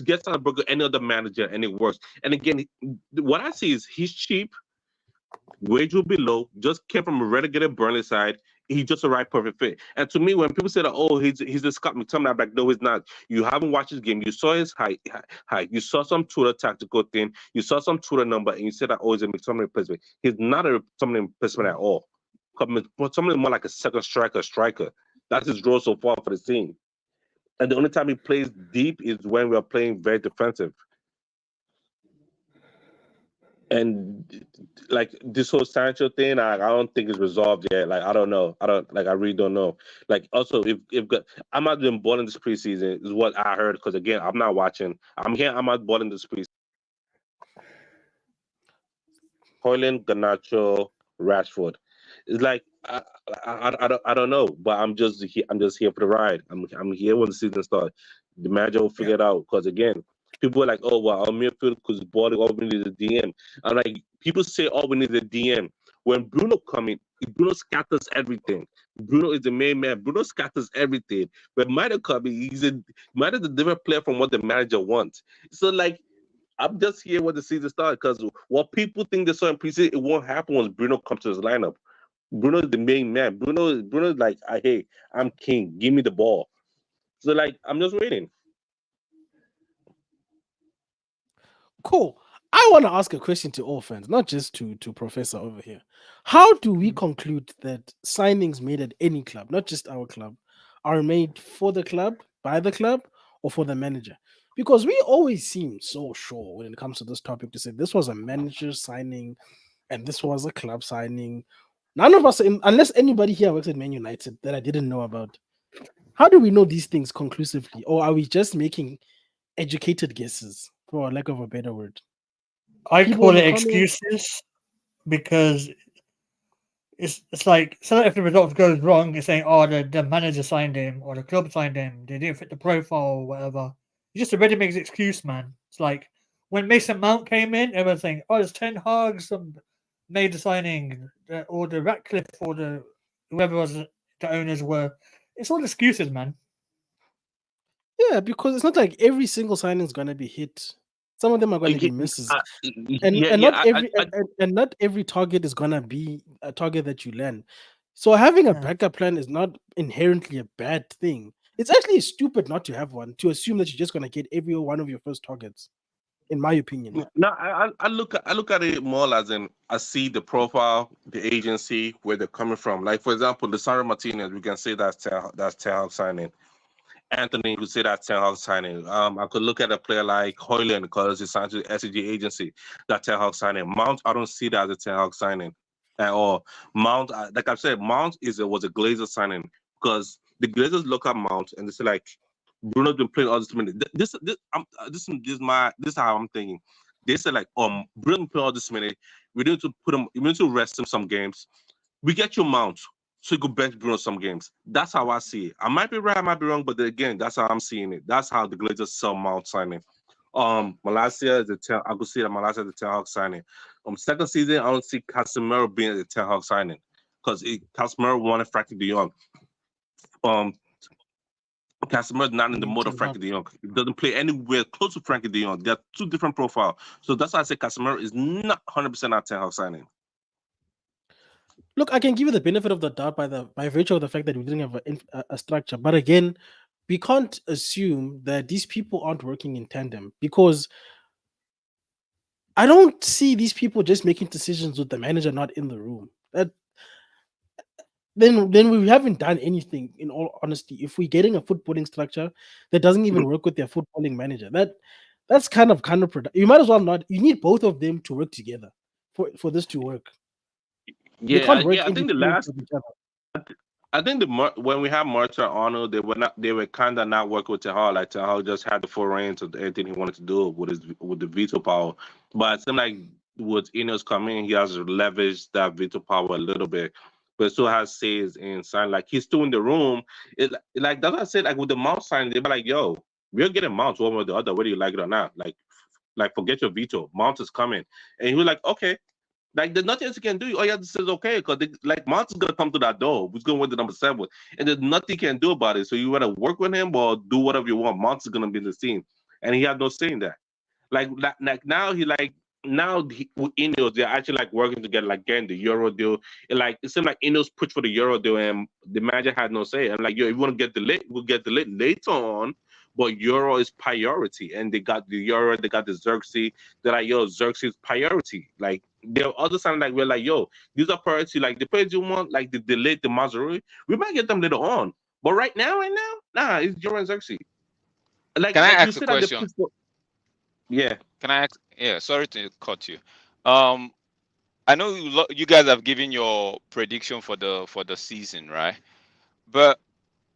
Get Sanderberg or any other manager, and it works. And again, what I see is he's cheap, wage will be low, just came from a relegated Burnley side. He's just a right perfect fit. And to me, when people say that, oh, he's a Scott McTominay, I'm like, no, he's not. You haven't watched his game. You saw his height. You saw some Twitter tactical thing. You saw some Twitter number, and you said that, oh, he's a McTominay replacement. He's not a McTominay replacement at all. McTominay is more like a second striker. That's his role so far for the team. And the only time he plays deep is when we're playing very defensive. And like this whole Sancho thing, I don't think it's resolved yet. Like I don't know. I really don't know. Like also if I'm not doing balling this preseason is what I heard because again I'm not watching. I'm not balling this preseason. Haaland, Garnacho, Rashford. It's like I don't know, but I'm just here for the ride. I'm here when the season starts. The manager will figure it out because again, people are like, oh well, our midfield because balling all we need is a DM. I'm like, people say all we need is a DM. When Bruno coming, Bruno scatters everything. Bruno is the main man. Bruno scatters everything. When Maida coming, Maida's a different player from what the manager wants. So like. I'm just here when the season started because what people think they saw in preseason, it won't happen once Bruno comes to his lineup. Bruno is the main man. Bruno is like, hey, I'm king. Give me the ball. So like, I'm just waiting. Cool. I want to ask a question to all fans, not just to Professor over here. How do we conclude that signings made at any club, not just our club, are made for the club, by the club, or for the manager? Because we always seem so sure when it comes to this topic to say this was a manager signing and this was a club signing. None of us, unless anybody here works at Man United that I didn't know about, how do we know these things conclusively? Or are we just making educated guesses, for lack of a better word? I People call in the it comments. excuses because it's like so if the result goes wrong, it's saying oh the manager signed him or the club signed him, they didn't fit the profile or whatever. It's just a ready made excuse, man. It's like when Mason Mount came in, everyone's saying, oh, there's 10 Hag made the signing, or the Ratcliffe or the whoever was the owners were. It's all excuses, man. Yeah, because it's not like every single signing is gonna be hit. Some of them are going to be misses, and not every target is gonna be a target that you land. So having a backup plan is not inherently a bad thing. It's actually stupid not to have one, to assume that you're just gonna get every one of your first targets, in my opinion. No, I look at it more as in I see the profile, the agency, where they're coming from. Like for example, Lisandro Martinez, we can say that's Ten Hag signing. Anthony, you say that Ten Hag signing. I could look at a player like Hoyland because it's signed to the SCG agency. That Ten Hag signing. Mount, I don't see that as a Ten Hag signing at all. Mount, like I said, Mount was a Glazer signing because the Glazers look at Mount and they say like Bruno's been playing all this minute. This is how I'm thinking. They say like Bruno's been playing all this minute. We need to put him. We need to rest him some games. We get you Mount. so he could bench Bruno some games. That's how I see it. I might be right, I might be wrong, but again, that's how I'm seeing it. That's how the Glazers sell Mount signing. Malasia is I could see that Malasia is the Ten Hag signing. Second season, I don't see Casemiro being the Ten Hag signing because Casemiro wanted Frankie de Jong. Casemiro's not in the mode of Frankie de Jong. He doesn't play anywhere close to Frankie de Jong. They're two different profiles. So that's why I say Casemiro is not 100% our Ten Hag signing. Look, I can give you the benefit of the doubt by virtue of the fact that we didn't have a structure. But again, we can't assume that these people aren't working in tandem, because I don't see these people just making decisions with the manager not in the room. Then we haven't done anything, in all honesty. If we're getting a footballing structure that doesn't even work with their footballing manager, that's kind of counterproductive. You might as well not. You need both of them to work together for this to work. They can't work I think the independently last of each other. I think when we had Marta Arnold, they were kind of not working with Tehal. Like Tehal just had the full reins of anything he wanted to do with the veto power. But it seemed like with Ineos coming, he has leveraged that veto power a little bit, but still has says inside. Like he's still in the room. Like that's what I said. Like with the Mount sign, they be like, "Yo, we're getting Mount one way or the other, whether you like it or not. Like forget your veto. Mount is coming." And he was like, "Okay." Like there's nothing else you can do. All you have to say is okay, because like Mount is gonna come to that door. Who's gonna win the number 7, and there's nothing you can do about it. So you wanna work with him or do whatever you want. Mount is gonna be in the team, and he had no say in that. Like now with Ineos, they're actually like working together, like getting the Euro deal. It seemed like Ineos pushed for the Euro deal, and the manager had no say. And like, yo, if you want to get the late, we'll get the late later on. But Euro is priority, and they got the Euro, they got the zirkzee. They're like, yo, zirkzee is priority. Like the other side, like we're like, yo, these are priority. Like the players you want, like the late, the Mazzarri, we might get them later on. But right now, nah, it's Euro and zirkzee. Like Can I you ask a said that question? yeah. Can I ask? Yeah, sorry to cut you. I know you guys have given your prediction for the season, right? But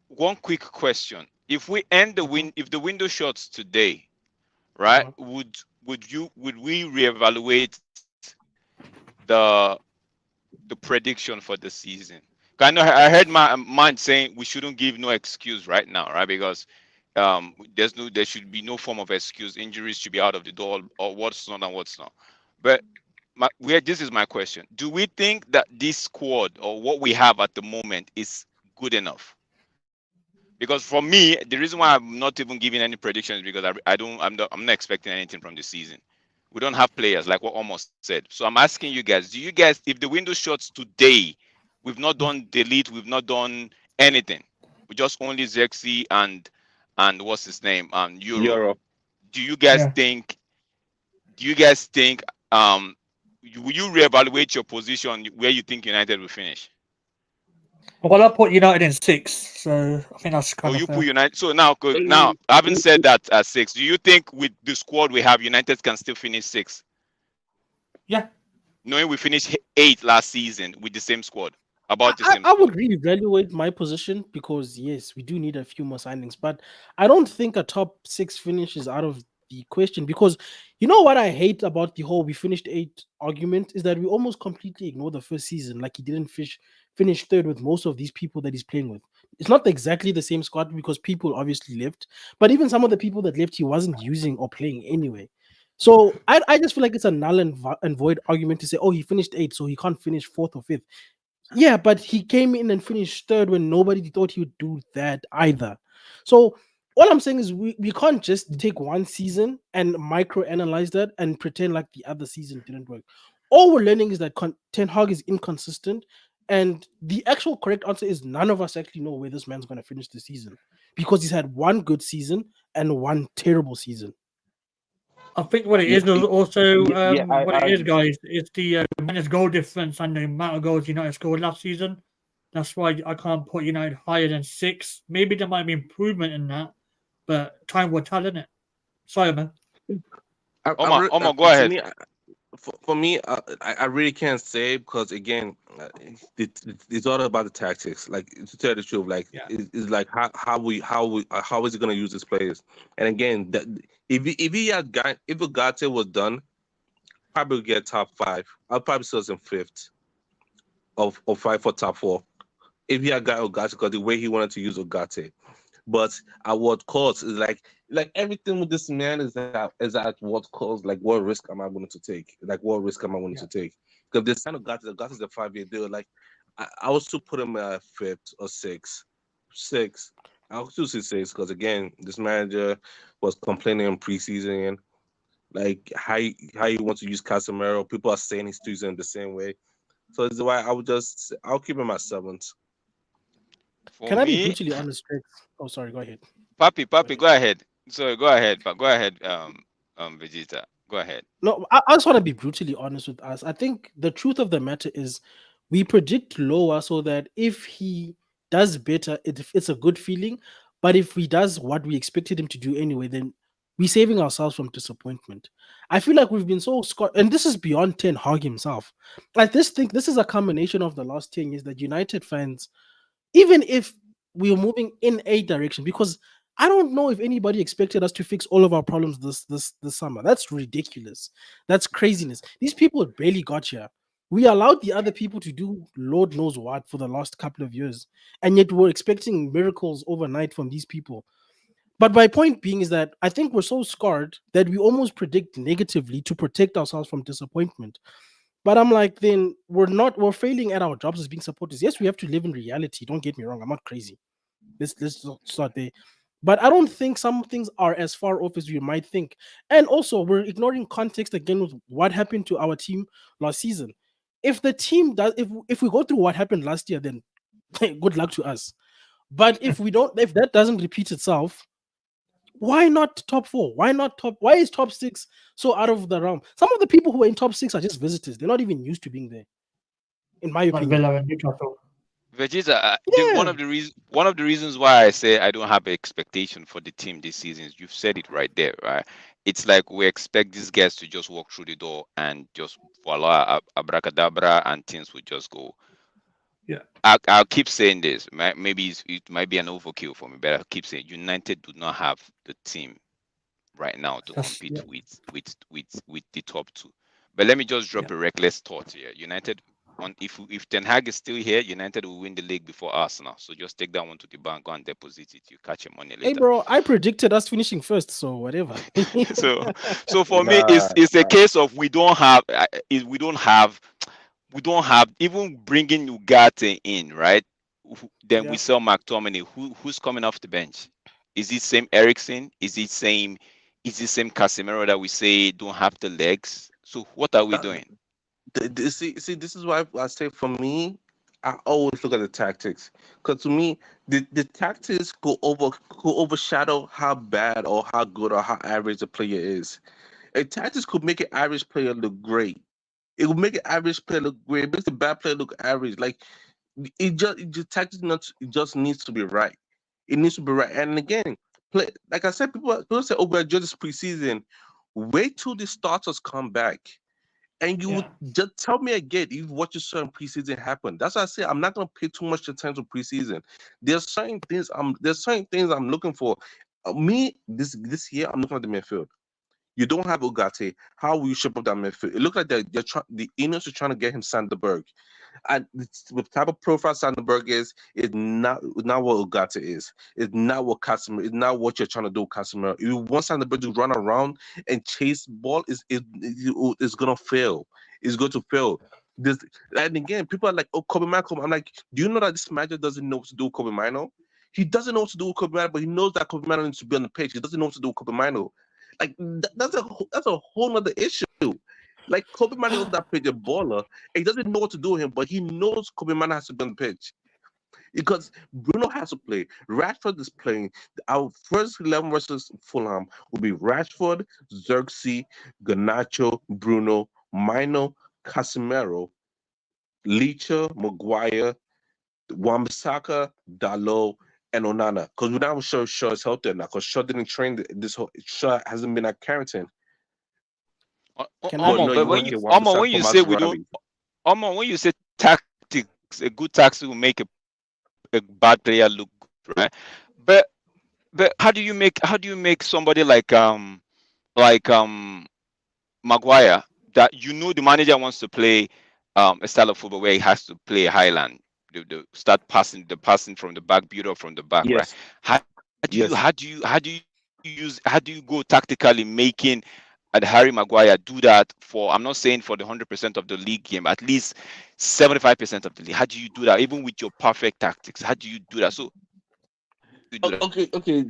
one quick question: if we end if the window shuts today, right? Would we reevaluate the the prediction for the season? I know I heard my mind saying we shouldn't give no excuse right now, right? Because there should be no form of excuse. Injuries should be out of the door, or what's not and what's not. But this is my question: do we think that this squad or what we have at the moment is good enough? Because for me, the reason why I'm not even giving any predictions is because I'm not expecting anything from the season. We don't have players, like what almost said. So I'm asking you guys: do you guys, if the window shuts today, we've not done delete, we've not done anything, we just only zirkzee and what's his name, Euro. Do you guys think? Do you guys think? Will you reevaluate your position where you think United will finish? Well, I put United in 6, so I think that's Oh, kind of you put fair. United. So now, having said that, at 6, do you think with the squad we have, United can still finish 6? Yeah. Knowing we finished 8 last season with the same squad, about the I, same I squad. would reevaluate my position, because yes, we do need a few more signings, but I don't think a top 6 finish is out of the question, because you know what I hate about the whole we finished 8 argument is that we almost completely ignore the first season. Like he didn't finish third with most of these people that he's playing with. It's not exactly the same squad because people obviously left, but even some of the people that left he wasn't using or playing anyway. So I just feel like it's a null and void argument to say, oh, he finished 8, so he can't finish 4th or 5th. Yeah, but he came in and finished third when nobody thought he would do that either. So all I'm saying is we can't just take one season and micro analyze that and pretend like the other season didn't work. All we're learning is that Ten Hag is inconsistent, and the actual correct answer is none of us actually know where this man's going to finish the season, because he's had one good season and one terrible season. I think what it is also, what it is, I guys, it's the minus goal difference and the amount of goals United scored last season. That's why I can't put United higher than 6. Maybe there might be improvement in that, but time will tell, innit? Sorry, man. Omar, go ahead. For me, I really can't say, because again, it's all about the tactics. Like, to tell the truth, like it's like how is he gonna use his players? And again, that if Ugarte was done, probably would get top 5. I'll probably still in 5th of 5 for top 4. if he had got Ogate, because the way he wanted to use Ogate. But at what cost is like everything with this man is at what cost, like what risk am I willing to take? Like what risk am I willing to take? Because this kind of Ogate is a 5-year deal. Like I was to put him at fifth or sixth. Six. I'll still say six because again, this manager was complaining in preseason, like how he wants to use Casemiro. People are saying he's using him the same way. So this is why I'll keep him at seventh. For Can I be me, brutally honest, Greg? Oh, sorry. Go ahead. Papi, go ahead. Sorry, go ahead, but go ahead, Vegeta, go ahead. No, I just want to be brutally honest with us. I think the truth of the matter is we predict lower so that if he does better, it's a good feeling. But if he does what we expected him to do anyway, then we're saving ourselves from disappointment. I feel like we've been so scared, and this is beyond Ten Hag himself. Like this is a combination of the last 10 years that United fans, even if we're moving in a direction, because I don't know if anybody expected us to fix all of our problems this summer. That's ridiculous. That's craziness. These people barely got here. We allowed the other people to do Lord knows what for the last couple of years, and yet we're expecting miracles overnight from these people. But my point being is that I think we're so scarred that we almost predict negatively to protect ourselves from disappointment. But I'm like, then we're failing at our jobs as being supporters. Yes, we have to live in reality. Don't get me wrong. I'm not crazy. Let's start there. But I don't think some things are as far off as we might think. And also, we're ignoring context again with what happened to our team last season. If the team does, if we go through what happened last year, then good luck to us. But if we don't, if that doesn't repeat itself, why not top four? Why not top? Why is top six so out of the realm? Some of the people who are in top six are just visitors. They're not even used to being there, in my Like opinion. Villa and Newcastle. Vegeta, Yeah. one of the reasons why I say I don't have expectation for the team this season is you've said it right there, right? It's like we expect these guys to just walk through the door and just voila, abracadabra, and things will just go. Yeah. I'll keep saying this. Maybe it might be an overkill for me, but I'll keep saying United do not have the team right now to compete with the top two. But let me just drop a reckless thought here. United, if Ten Hag is still here, United will win the league before Arsenal. So just take that one to the bank, go and deposit it. You catch your money Hey, later. bro, I predicted us finishing first, so whatever. So for me, it's a case of we don't have even bringing Ugarte in, right? Then we Yeah. sell McTominay. Who's coming off the bench? Is it same Eriksen? Is it same Casemiro that we say don't have the legs? So what are we doing? See, this is why I say for me, I always look at the tactics because to me, the tactics go overshadow how bad or how good or how average a player is. A tactics could make an average player look great. It will make an average player look great. It makes a bad player look average. Like the tactics not it just needs to be right. It needs to be right. And again, play like I said, people say, "Oh, we're just preseason." Wait till the starters come back. And you would just tell me again if what you saw in preseason happened. That's why I say I'm not gonna pay too much attention to preseason. There's certain things I'm looking for. Me this year I'm looking at the midfield. You don't have Ugarte. How will you shape up that midfield? It looks like the Ineos are trying to get him Sanderberg. And the type of profile Sanderberg is not what Ugarte is. It's not what Casemiro. It's not what you're trying to do, Casemiro. If you want Sanderberg to run around and chase ball, is gonna fail. It's going to fail. This and again, people are like, "Oh, Kobe Mino." I'm like, do you know that this manager doesn't know what to do with Kobe Mino? He doesn't know what to do with Kobe Mino, but he knows that Kobe Mino needs to be on the pitch. He doesn't know what to do with Kobe Mino. Like that's a whole other issue. Like Kobe Mano is that pitch a baller. He doesn't know what to do with him, but he knows Kobe Mano has to be on the pitch because Bruno has to play. Rashford is playing. Our first 11 versus Fulham will be Rashford, Zirkzee, Garnacho, Bruno, Mino, Casemiro, Leacher, Maguire, Wan-Bissaka, Dalot, and Onana. Because we're not sure Shaw is out there now. Because Shaw didn't train this whole. Shaw hasn't been at Carrington. Can I be But honest? when you say we don't, when you say tactics, a good tactic will make a bad player look good, right? But how do you make somebody like Maguire that the manager wants to play a style of football where he has to play Highland. the start passing from the back, build up from the back, right? Yes. How Yes. how do you go tactically making Harry Maguire do that for, I'm not saying for the 100% of the league game, at least 75% of the league? How do you do that even with your perfect tactics? How do you do that? So you do that. Okay.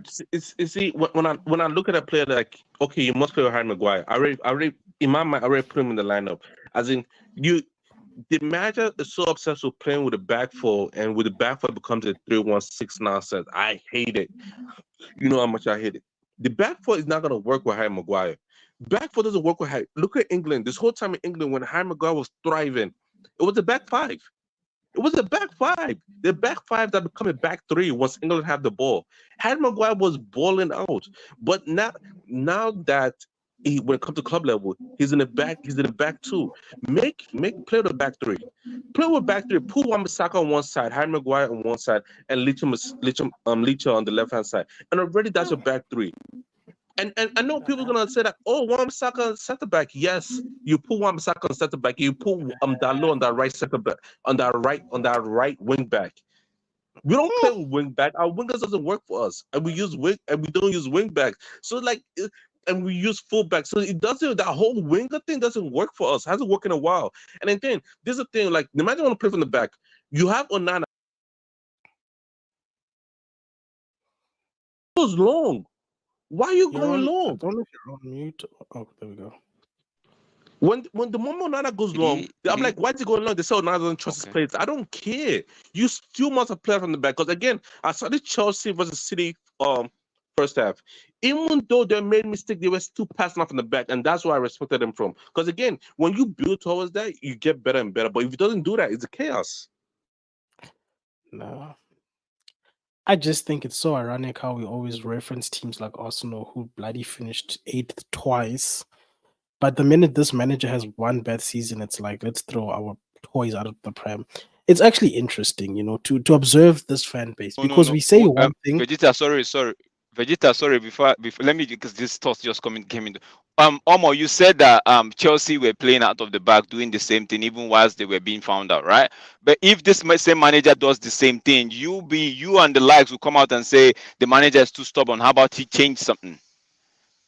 See, when I look at a player like, okay, you must play with Harry Maguire. I already in my mind, I already put him in the lineup. As in, the manager is so obsessed with playing with the back four, and with the back four becomes a 3-1-6 nonsense. I hate it. You know how much I hate it. The back four is not going to work with Harry Maguire. Back four doesn't work with Harry. Look at England. This whole time in England, when Harry Maguire was thriving, it was the back five. It was the back five. The back five that become a back three once England have the ball. Harry Maguire was balling out, but now that when it comes to club level, he's in the back. He's in the back two. Make play with the back three. Play with back three. Put Wan-Bissaka on one side, Harry Maguire on one side, and Licha on the left hand side. And already that's your back three. And I know people are gonna say that, oh, Wan-Bissaka center back. Yes, you put Wan-Bissaka on center back. You put Dalo on that right center back, on that right wing back. We don't play with wing back. Our wingers doesn't work for us, and we don't use wing back. So and we use full back. So it doesn't. That whole winger thing doesn't work for us. Hasn't worked in a while. And then there's a thing like, the man want to play from the back. You have Onana. Goes long. Why are you going long? I don't know if you're on mute. Oh, there we go. When the moment Onana goes long, I'm like, why is he going long? They say Onana doesn't trust his players. I don't care. You still must have played from the back. Because again, I saw the Chelsea versus City first half. Even though they made mistake, they were still passing off from the back, and that's why I respected them from. Because again, when you build towards that, you get better and better. But if it doesn't do that, it's a chaos. No. I just think it's so ironic how we always reference teams like Arsenal, who bloody finished 8th twice. But the minute this manager has one bad season, it's like, let's throw our toys out of the pram. It's actually interesting, to observe this fan base, because we say one thing. Vegeta, sorry. Vegeta, sorry. Before let me, because this thought just came in. Omo, you said that Chelsea were playing out of the back, doing the same thing, even whilst they were being found out, right? But if this same manager does the same thing, you and the likes will come out and say the manager is too stubborn. How about he change something?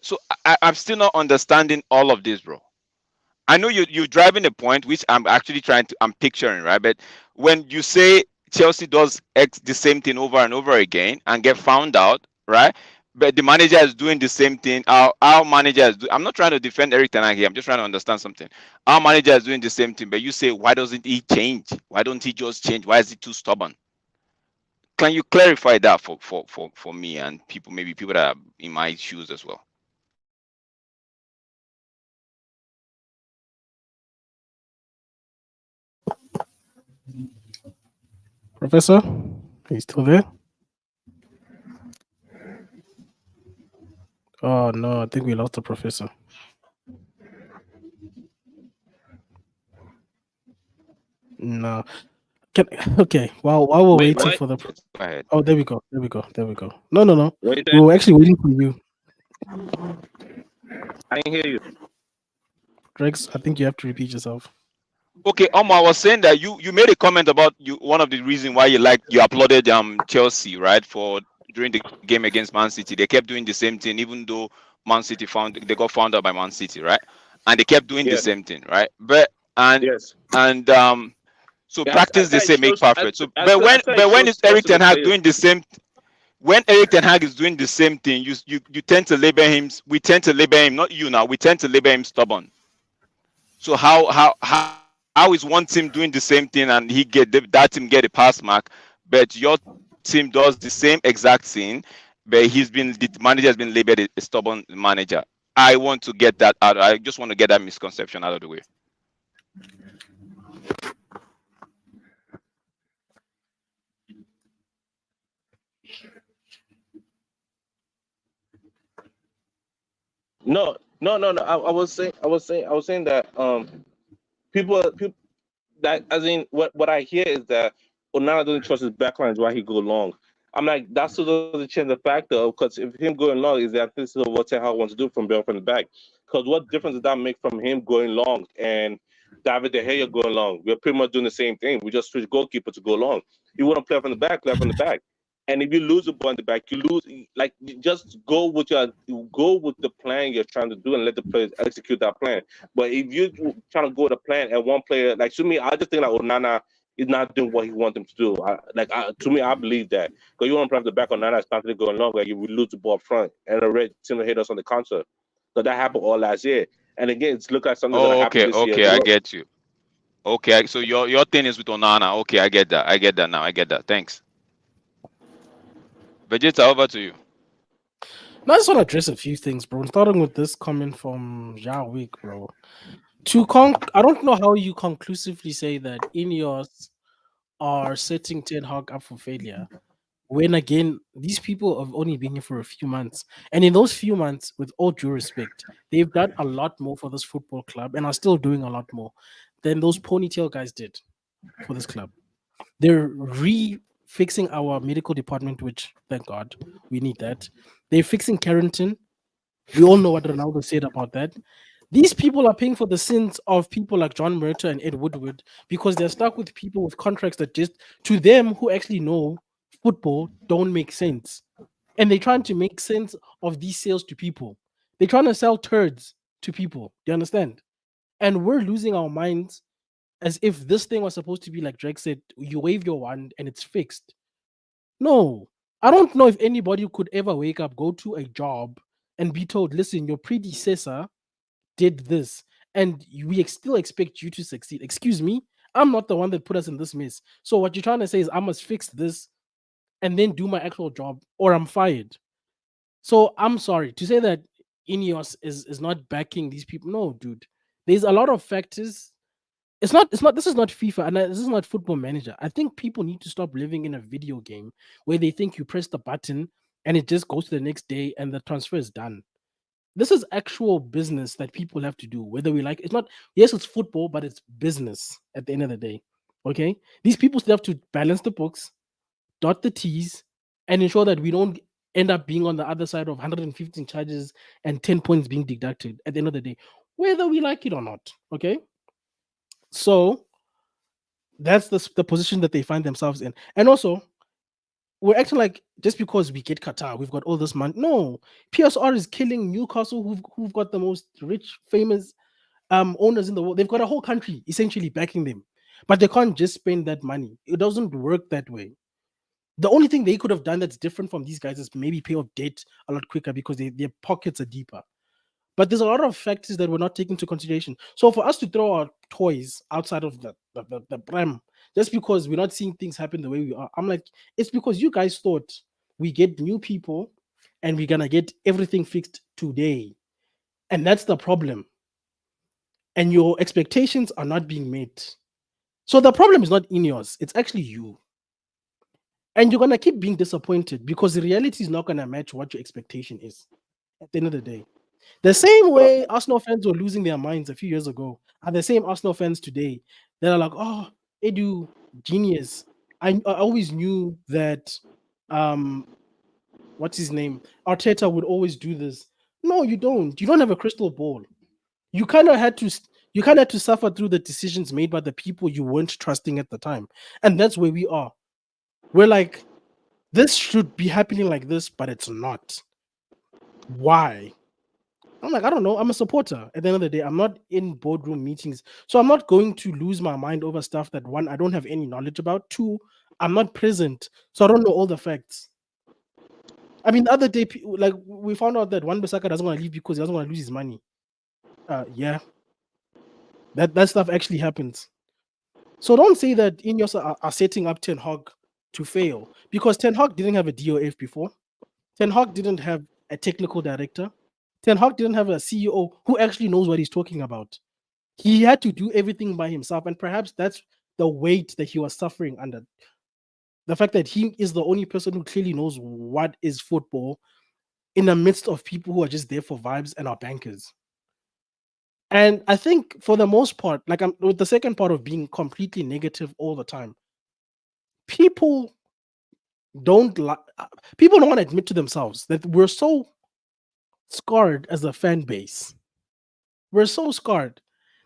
So I'm still not understanding all of this, bro. I know you're driving a point, which I'm actually I'm picturing, right? But when you say Chelsea does the same thing over and over again and get found out, right? But the manager is doing the same thing. Our manager is I'm not trying to defend eriktenhag here. I'm just trying to understand something. Our manager is doing the same thing, but you say, why doesn't he change? Why don't he just change? Why is he too stubborn? Can you clarify that for me and maybe people that are in my shoes as well? Professor, are you still there? Oh no, I think we lost the professor. No. Okay. While we're waiting for the. Oh, there we go. No. We were actually waiting for you. I didn't hear you. Drex, I think you have to repeat yourself. Okay, I was saying that you made a comment about one of the reasons why you applauded Chelsea, right, for during the game against Man City. They kept doing the same thing, even though Man City they got found out by Man City, right? And they kept doing the same thing, right? But so practice they say make perfect. So but when is eriktenhag doing the same? When eriktenhag is doing the same thing, you tend to label him. We tend to label him, not you now. We tend to label him stubborn. So how is one team doing the same thing and that team get a pass mark, but your team does the same exact thing, but the manager has been labeled a stubborn manager? I want to get that out. I just want to get that misconception out of the way. No. I was saying that people that, as in, what I hear is that Onana doesn't trust his backlines why he go long. I'm like, that still doesn't change the factor, because if him going long is that this is what Ten Hag wants to do from the back. Because what difference does that make from him going long and David De Gea going long. We're pretty much doing the same thing. We just switch goalkeeper to go long. You want to play from the back, play from the back. And if you lose the ball in the back, you lose. Like, you just go with the plan you're trying to do and let the players execute that plan. But if you're trying to go with a plan and one player, like, to me, I just think like Onana is not doing what he wants him to do. To me, I believe that, because you want to play from the back, Onana is constantly going long, where you will lose the ball up front and the red team will hit us on the counter. So that happened all last year. And again, it's look like something's gonna happen this year. Okay, I get you. Okay, so your thing is with Onana. Okay, I get that. I get that now. I get that. Thanks. Vegeta, over to you. Now, I just want to address a few things, bro. Starting with this comment from Jawick, bro. I don't know how you conclusively say that Ineos are setting Ten Hag up for failure, when again these people have only been here for a few months, and in those few months, with all due respect, they've done a lot more for this football club and are still doing a lot more than those ponytail guys did for this club. They're fixing our medical department, which thank God we need that. They're fixing Carrington. We all know what Ronaldo said about that. These people are paying for the sins of people like John Murta and Ed Woodward, because they're stuck with people with contracts that just, to them who actually know football, don't make sense. And they're trying to make sense of these sales to people. They're trying to sell turds to people. Do you understand? And we're losing our minds as if this thing was supposed to be like Drake said, you wave your wand and it's fixed. No, I don't know if anybody could ever wake up, go to a job, and be told, listen, your predecessor did this, and we still expect you to succeed. Excuse me, I'm not the one that put us in this mess. So what you're trying to say is I must fix this and then do my actual job, or I'm fired. So I'm sorry to say that Ineos is not backing these people. No, dude. There's a lot of factors. This is not FIFA, and this is not Football Manager. I think people need to stop living in a video game where they think you press the button and it just goes to the next day and the transfer is done. This is actual business that people have to do, whether we like it's not. Yes, it's football, but it's business at the end of the day. Okay, these people still have to balance the books, dot the T's, and ensure that we don't end up being on the other side of 115 charges and 10 points being deducted at the end of the day, whether we like it or not. Okay, so that's the position that they find themselves in. And also, we're acting like just because we get Qatar, we've got all this money. No, PSR is killing Newcastle, who've got the most rich, famous owners in the world. They've got a whole country essentially backing them, but they can't just spend that money. It doesn't work that way. The only thing they could have done that's different from these guys is maybe pay off debt a lot quicker because their pockets are deeper. But there's a lot of factors that we're not taking into consideration. So for us to throw our toys outside of the prem, just because we're not seeing things happen the way we are, I'm like, it's because you guys thought we get new people and we're gonna get everything fixed today. And that's the problem. And your expectations are not being met. So the problem is not Ineos, it's actually you. And you're gonna keep being disappointed because the reality is not gonna match what your expectation is at the end of the day. The same way Arsenal fans were losing their minds a few years ago are the same Arsenal fans today that are like, oh, Edu, genius. I always knew that what's his name? Arteta would always do this. No, you don't. You don't have a crystal ball. You kind of had to suffer through the decisions made by the people you weren't trusting at the time. And that's where we are. We're like, this should be happening like this, but it's not. Why? I'm like, I don't know. I'm a supporter. At the end of the day, I'm not in boardroom meetings. So I'm not going to lose my mind over stuff that, one, I don't have any knowledge about. Two, I'm not present. So I don't know all the facts. I mean, the other day, like, we found out that Wan-Bissaka doesn't want to leave because he doesn't want to lose his money. Yeah. That stuff actually happens. So don't say that Ineos are setting up Ten Hag to fail, because Ten Hag didn't have a DOF before. Ten Hag didn't have a technical director. Ten Hag didn't have a CEO who actually knows what he's talking about. He had to do everything by himself, and perhaps that's the weight that he was suffering under. The fact that he is the only person who clearly knows what is football in the midst of people who are just there for vibes and are bankers. And I think for the most part, like I'm with the second part of being completely negative all the time, people don't want to admit to themselves that we're so scarred as a fan base. We're so scarred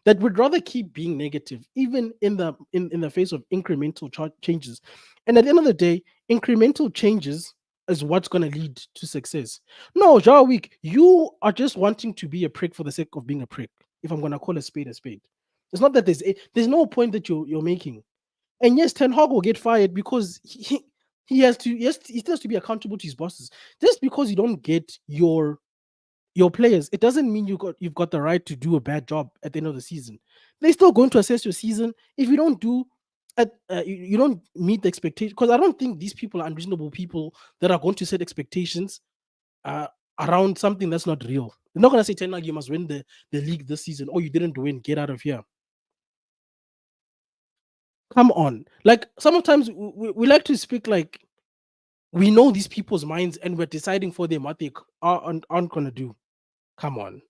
that would rather keep being negative, even in the face of incremental changes. And at the end of the day, incremental changes is what's going to lead to success. No, Jarvik, you are just wanting to be a prick for the sake of being a prick. If I'm going to call a spade a spade, it's not that there's no point that you're making. And yes, Ten Hag will get fired because he has to, yes, he has to be accountable to his bosses. Just because you don't get your players, it doesn't mean you've got the right to do a bad job at the end of the season. They're still going to assess your season. If you don't do you don't meet the expectation, because I don't think these people are unreasonable people that are going to set expectations uh, around something that's not real. They're not going to say, Ten Hag, you must win the league this season. Oh, you didn't win, get out of here. Come on. Like, sometimes we like to speak like we know these people's minds and we're deciding for them what they aren't going to do. Come on.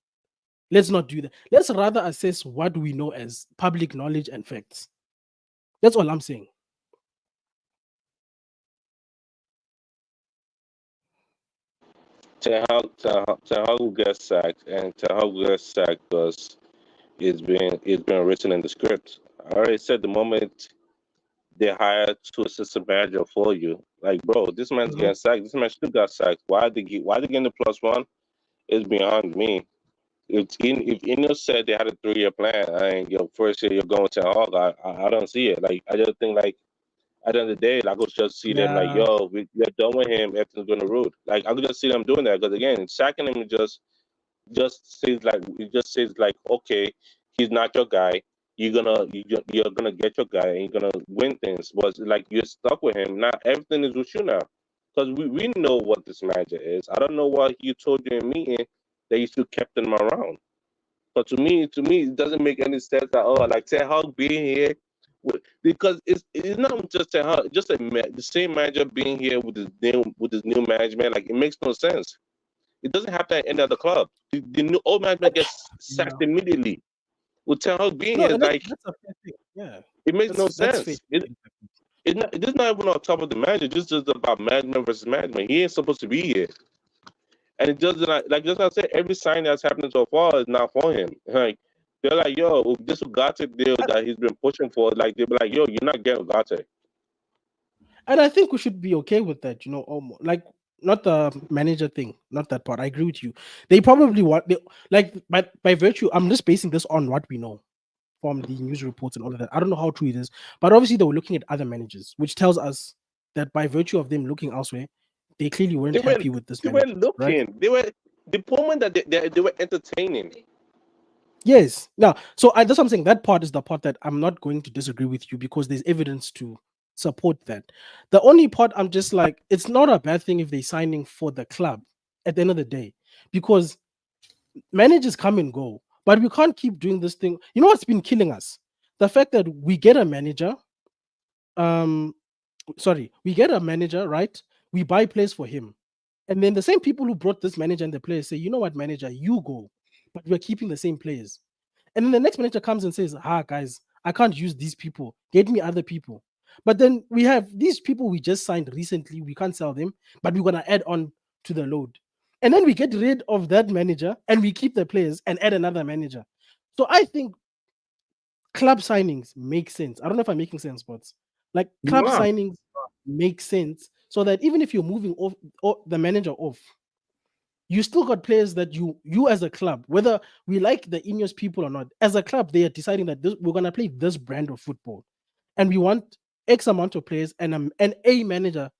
Let's not do that. Let's rather assess what we know as public knowledge and facts. That's all I'm saying. Ten Hag will get sacked, and Ten Hag will get sacked because it's been written in the script. I already said the moment they hire two assistant manager for you, like, bro, this man's getting sacked. This man still got sacked. Why they getting the +1? Is beyond me. If Ineos said they had a 3-year plan, and your first year you're going to Hog, I don't see it. Like, I just think, like, at the end of the day, like, I could just see them like, Yeah. yo, we're done with him. Everything's going to root. Like, I could just see them doing that because, again, sacking him just says like, okay, he's not your guy. You're gonna get your guy and you're gonna win things. But like, you're stuck with him now. Everything is with you now because we know what this manager is. I don't know what he told you in meeting that you still kept him around. But to me, it doesn't make any sense at all. Like, Ten Hag being here, because it's not just Ten Hag, just the same manager being here with his new management. Like, it makes no sense. It doesn't happen at any other club. The new old management gets sacked immediately. With Ten Hag being No, here, and like, that's a fair thing. Yeah. it makes no That's fair. sense. It's not even on top of the manager. It's just about management versus management. He ain't supposed to be here. And it doesn't, like, just like I said, every sign that's happening so far is not for him. Like, they're like, yo, this Ugarte deal that he's been pushing for, like, they'll be like, yo, you're not getting Ugarte. And I think we should be okay with that, like, not the manager thing, not that part. I agree with you. They probably like, by virtue, I'm just basing this on what we know from the news reports and all of that. I don't know how true it is, but obviously they were looking at other managers, which tells us that by virtue of them looking elsewhere, they clearly weren't They were happy with this they were manager, right? looking. They were the moment that they were entertaining. Yes. Now, so that's what I'm saying. That part is the part that I'm not going to disagree with you because there's evidence to support that. The only part I'm just like, it's not a bad thing if they're signing for the club at the end of the day, because managers come and go, but we can't keep doing this thing. You know what's been killing us? The fact that we get a manager, we get a manager, right? We buy players for him. And then the same people who brought this manager and the players say, you know what, manager, you go, but we're keeping the same players. And then the next manager comes and says, guys, I can't use these people. Get me other people. But then we have these people we just signed recently. We can't sell them, but we're going to add on to the load. And then we get rid of that manager and we keep the players and add another manager. So I think club signings make sense. I don't know if I'm making sense, but like, club You are. signings make sense so that even if you're moving off the manager off, you still got players that you as a club, whether we like the Ineos people or not, as a club, they are deciding that we're gonna play this brand of football, and we want X amount of players and a manager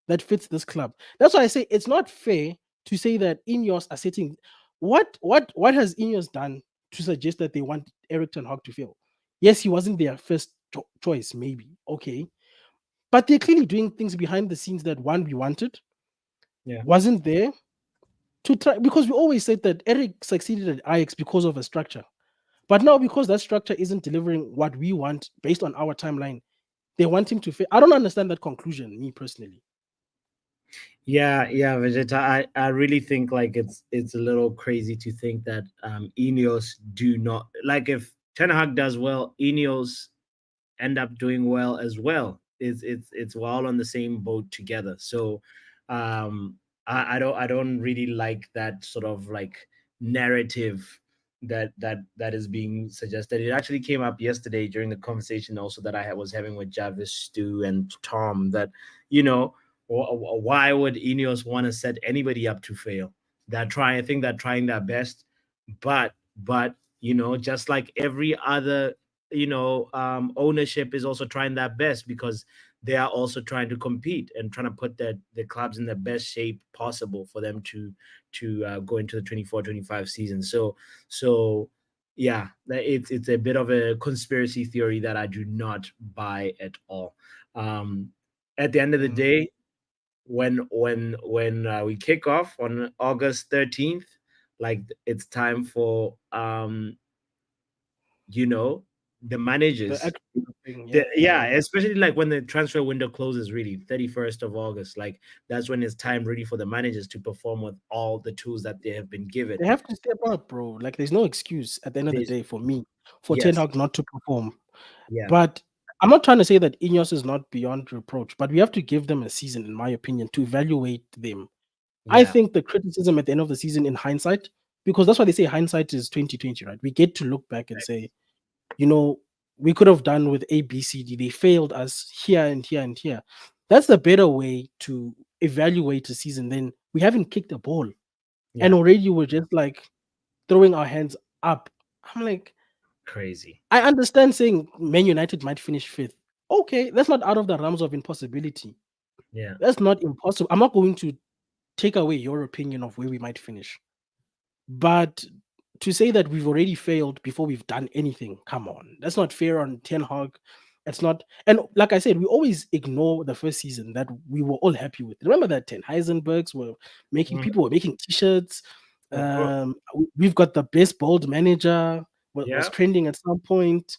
that fits this club. That's why I say it's not fair to say that Ineos are setting. What has Ineos done to suggest that they want Erik ten Hag to fail? Yes, he wasn't their first choice, maybe, okay, but they're clearly doing things behind the scenes that we wanted, Yeah. wasn't there to try, because we always said that Erik succeeded at Ajax because of a structure. But now, because that structure isn't delivering what we want based on our timeline, they want him to fail. I don't understand that conclusion, me personally. Yeah, Vegeta. I really think like it's a little crazy to think that Ineos do not, like, if Ten Hag does well, Ineos end up doing well as well. It's we're all on the same boat together. So I don't really like that sort of like narrative that is being suggested. It actually came up yesterday during the conversation also that was having with Jarvis, Stu, and Tom. That you know, why would Ineos want to set anybody up to fail? I think they're trying their best, but just like every other ownership is also trying their best because they are also trying to compete and trying to put the clubs in the best shape possible for them to go into the 24-25 season. So yeah, it's a bit of a conspiracy theory that I do not buy at all. At the end of the day, when we kick off on August 13th, like it's time for the The managers. actual thing, yeah. Yeah, especially like when the transfer window closes, really 31st of August. Like that's when it's time really for the managers to perform with all the tools that they have been given. They have to step up, bro. Like, there's no excuse at the end of the There's- day for me, for Ten yes, Hag not to perform. yeah, But I'm not trying to say that Ineos is not beyond reproach, but we have to give them a season, in my opinion, to evaluate them. I yeah, think the criticism at the end of the season, in hindsight, because that's why they say hindsight is 2020, right? We get to look back and say, you know, we could have done with A, B, C, D. They failed us here and here and here. That's the better way to evaluate a season than we haven't kicked a ball. And yeah, already we're just like throwing our hands up. I'm like, crazy. I understand saying Man United might finish fifth. Okay, that's not out of the realms of impossibility. Yeah, That's not impossible. I'm not going to take away your opinion of where we might finish. But to say that we've already failed before we've done anything, come on. That's not fair on Ten Hag. It's not. And like I said, we always ignore the first season that we were all happy with. Remember that Ten Heisenbergs were making mm, people were making t-shirts. of course. We've got the best bold manager was Yeah, trending at some point.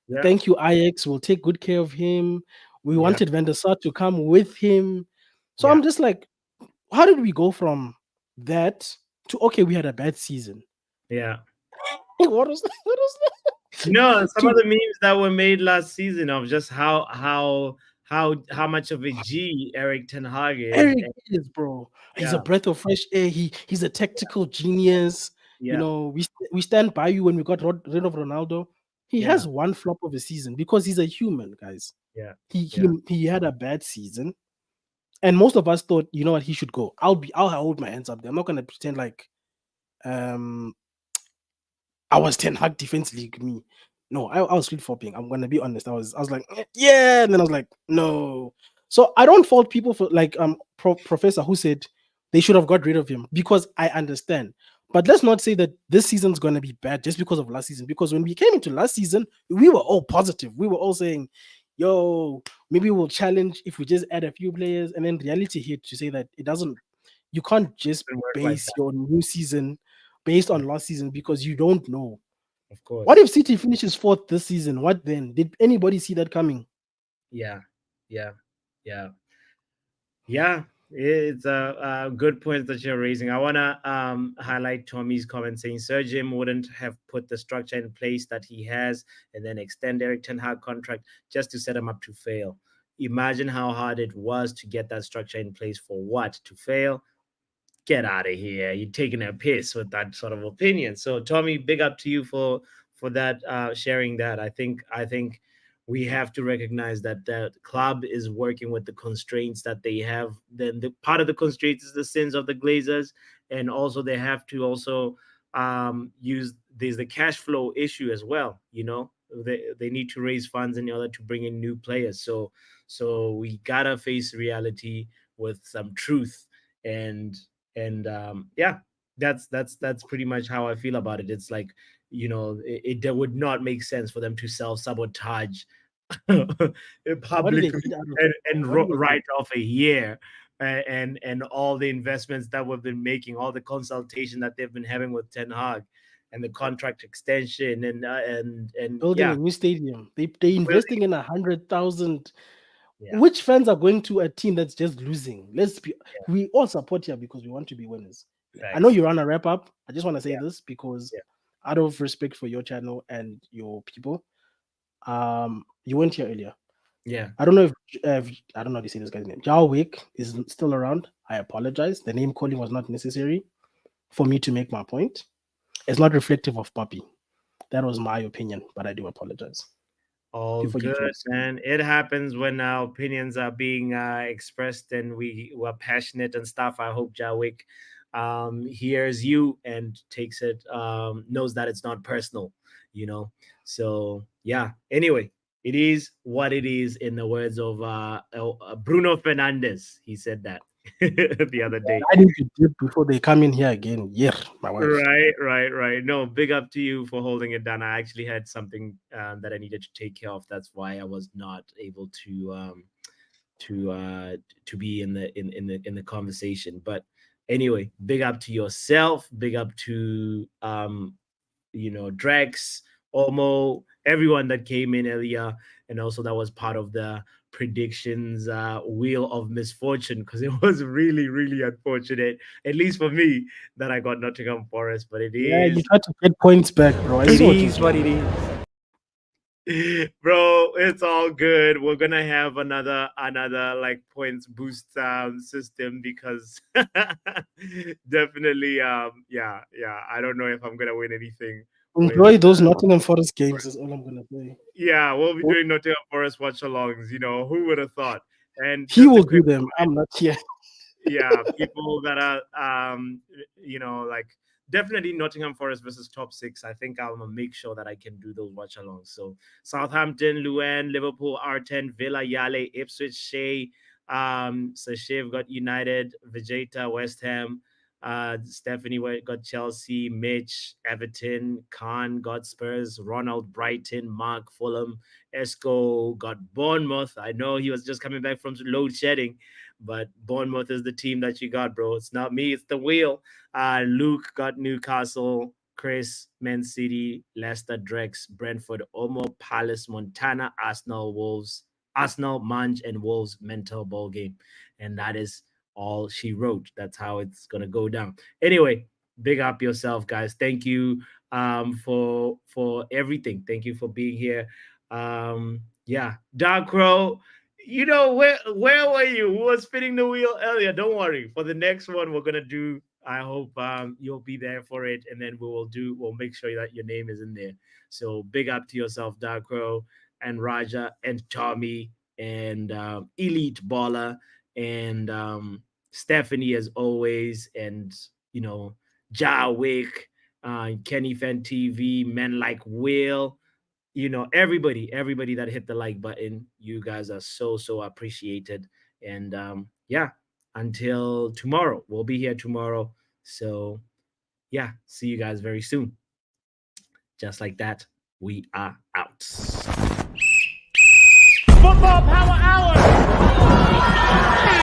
yeah, Thank you, Ajax. We'll take good care of him. We yeah, wanted Van der Sar to come with him. So yeah, I'm just like, how did we go from that to okay, we had a bad season? yeah. What was what was that? No, some of to the memes that were made last season of just how much of a G Eric Ten Hag is. Eric And is, bro. He's a yeah, breath of fresh air. He's a tactical genius. You yeah, know, we stand by you when we got rid of Ronaldo. He yeah, has one flop of a season because he's a human, guys. yeah, He he yeah. he had a bad season, and most of us thought, you know what, he should go. I'll hold my hands up there. I'm not gonna pretend like um I was Ten Hag defense league me. No, I was flip flopping. I'm gonna be honest. I was like, yeah, and then I was like, no. So I don't fault people for like Professor who said they should have got rid of him because I understand. But let's not say that this season's gonna be bad just because of last season. Because when we came into last season, we were all positive. We were all saying, yo, maybe we'll challenge if we just add a few players. And then reality hit to say that it doesn't, you can't just Doesn't work like base that. your new season based Yeah, on last season because you don't know. of What course. if City finishes fourth this season? What then? Did anybody see that coming? Yeah, yeah, yeah. Yeah, it's a good point that you're raising. I want to highlight Tommy's comment saying Sir Jim wouldn't have put the structure in place that he has and then extend Eric Ten Hag contract just to set him up to fail. Imagine how hard it was to get that structure in place for what? To fail? Get out of here. You're taking a piss with that sort of opinion. So Tommy, big up to you for that sharing that. I think we have to recognize that the club is working with the constraints that they have. Then the part of the constraints is the sins of the Glazers, and also they have to also use there's the cash flow issue as well. They need to raise funds in order to bring in new players. So we gotta face reality with some truth and yeah, that's pretty much how I feel about it. It's like it would not make sense for them to self sabotage What did they publicly eat out of and, it, bro? and What did they eat? write off a year and all the investments that we've been making, all the consultation that they've been having with Ten Hag and the contract extension and Building yeah, a new stadium. They building, investing in 100,000. yeah, Which fans are going to a team that's just losing? Let's be. yeah, We all support here because we want to be winners. I know facts, you're on a wrap up. I just want to say yeah, this because yeah, out of respect for your channel and your people, you weren't here earlier. yeah, I don't know if I don't know how to say this guy's name. Jao Wick is still around. I apologize. The name calling was not necessary for me to make my point. it's not reflective of Poppy. That was my opinion, but I do apologize. All Before you good, close. man. It happens when our opinions are being expressed and we were passionate and stuff. I hope Jawik hears you and takes it, knows that it's not personal, you know. So yeah. Anyway, it is what it is. In the words of Bruno Fernandez, he said that the other day. I need to dip before they come in here again. Yeah, my wife. Right. No, big up to you for holding it down. I actually had something that I needed to take care of. That's why I was not able to be in the conversation. But anyway, big up to yourself. Big up to Drex, Omo, everyone that came in earlier, and also that was part of the predictions wheel of misfortune, because it was really, really unfortunate, at least for me, that I got Nottingham Forest. But it Yeah, you is try to get points back, bro. I it see is what it is. Bro, it's all good. We're gonna have another like points boost system, because definitely yeah, I don't know if I'm gonna win anything with Enjoy those Nottingham Forest games. Is all I'm gonna say. yeah, we'll be doing Nottingham Forest watch alongs, who would have thought? And He just a will quick do them. I'm not here. yeah, people that are like definitely Nottingham Forest versus top six. I think I'm gonna make sure that I can do those watch alongs. So Southampton, Luan, Liverpool, R10, Villa, Yale, Ipswich, Shea, Sashev got United, Vegeta, West Ham, Stephanie got Chelsea, Mitch, Everton, Khan got Spurs, Ronald, Brighton, Mark, Fulham, Esco got Bournemouth. I know he was just coming back from load shedding, but Bournemouth is the team that you got, bro. It's not me, it's the wheel. Luke got Newcastle, Chris, Man City, Leicester, Drex, Brentford, Omo, Palace, Montana, Arsenal, Wolves, Arsenal, Mange, and Wolves mental ball game. And that is all she wrote. That's how it's gonna go down. Anyway, big up yourself, guys. Thank you for everything. Thank you for being here. Yeah, Dark Crow, where were you? Who was spinning the wheel earlier? Don't worry. For the next one, we're gonna do. I hope you'll be there for it, and then we'll make sure that your name is in there. So big up to yourself, Dark Crow, and Raja, and Tommy, and Elite Baller, and Stephanie, as always, and Jawick, Kenny Fan TV, Men Like Will. Everybody that hit the like button, you guys are so appreciated. And yeah, until tomorrow, we'll be here tomorrow. So yeah, see you guys very soon. Just like that, we are out. Football Power Hour!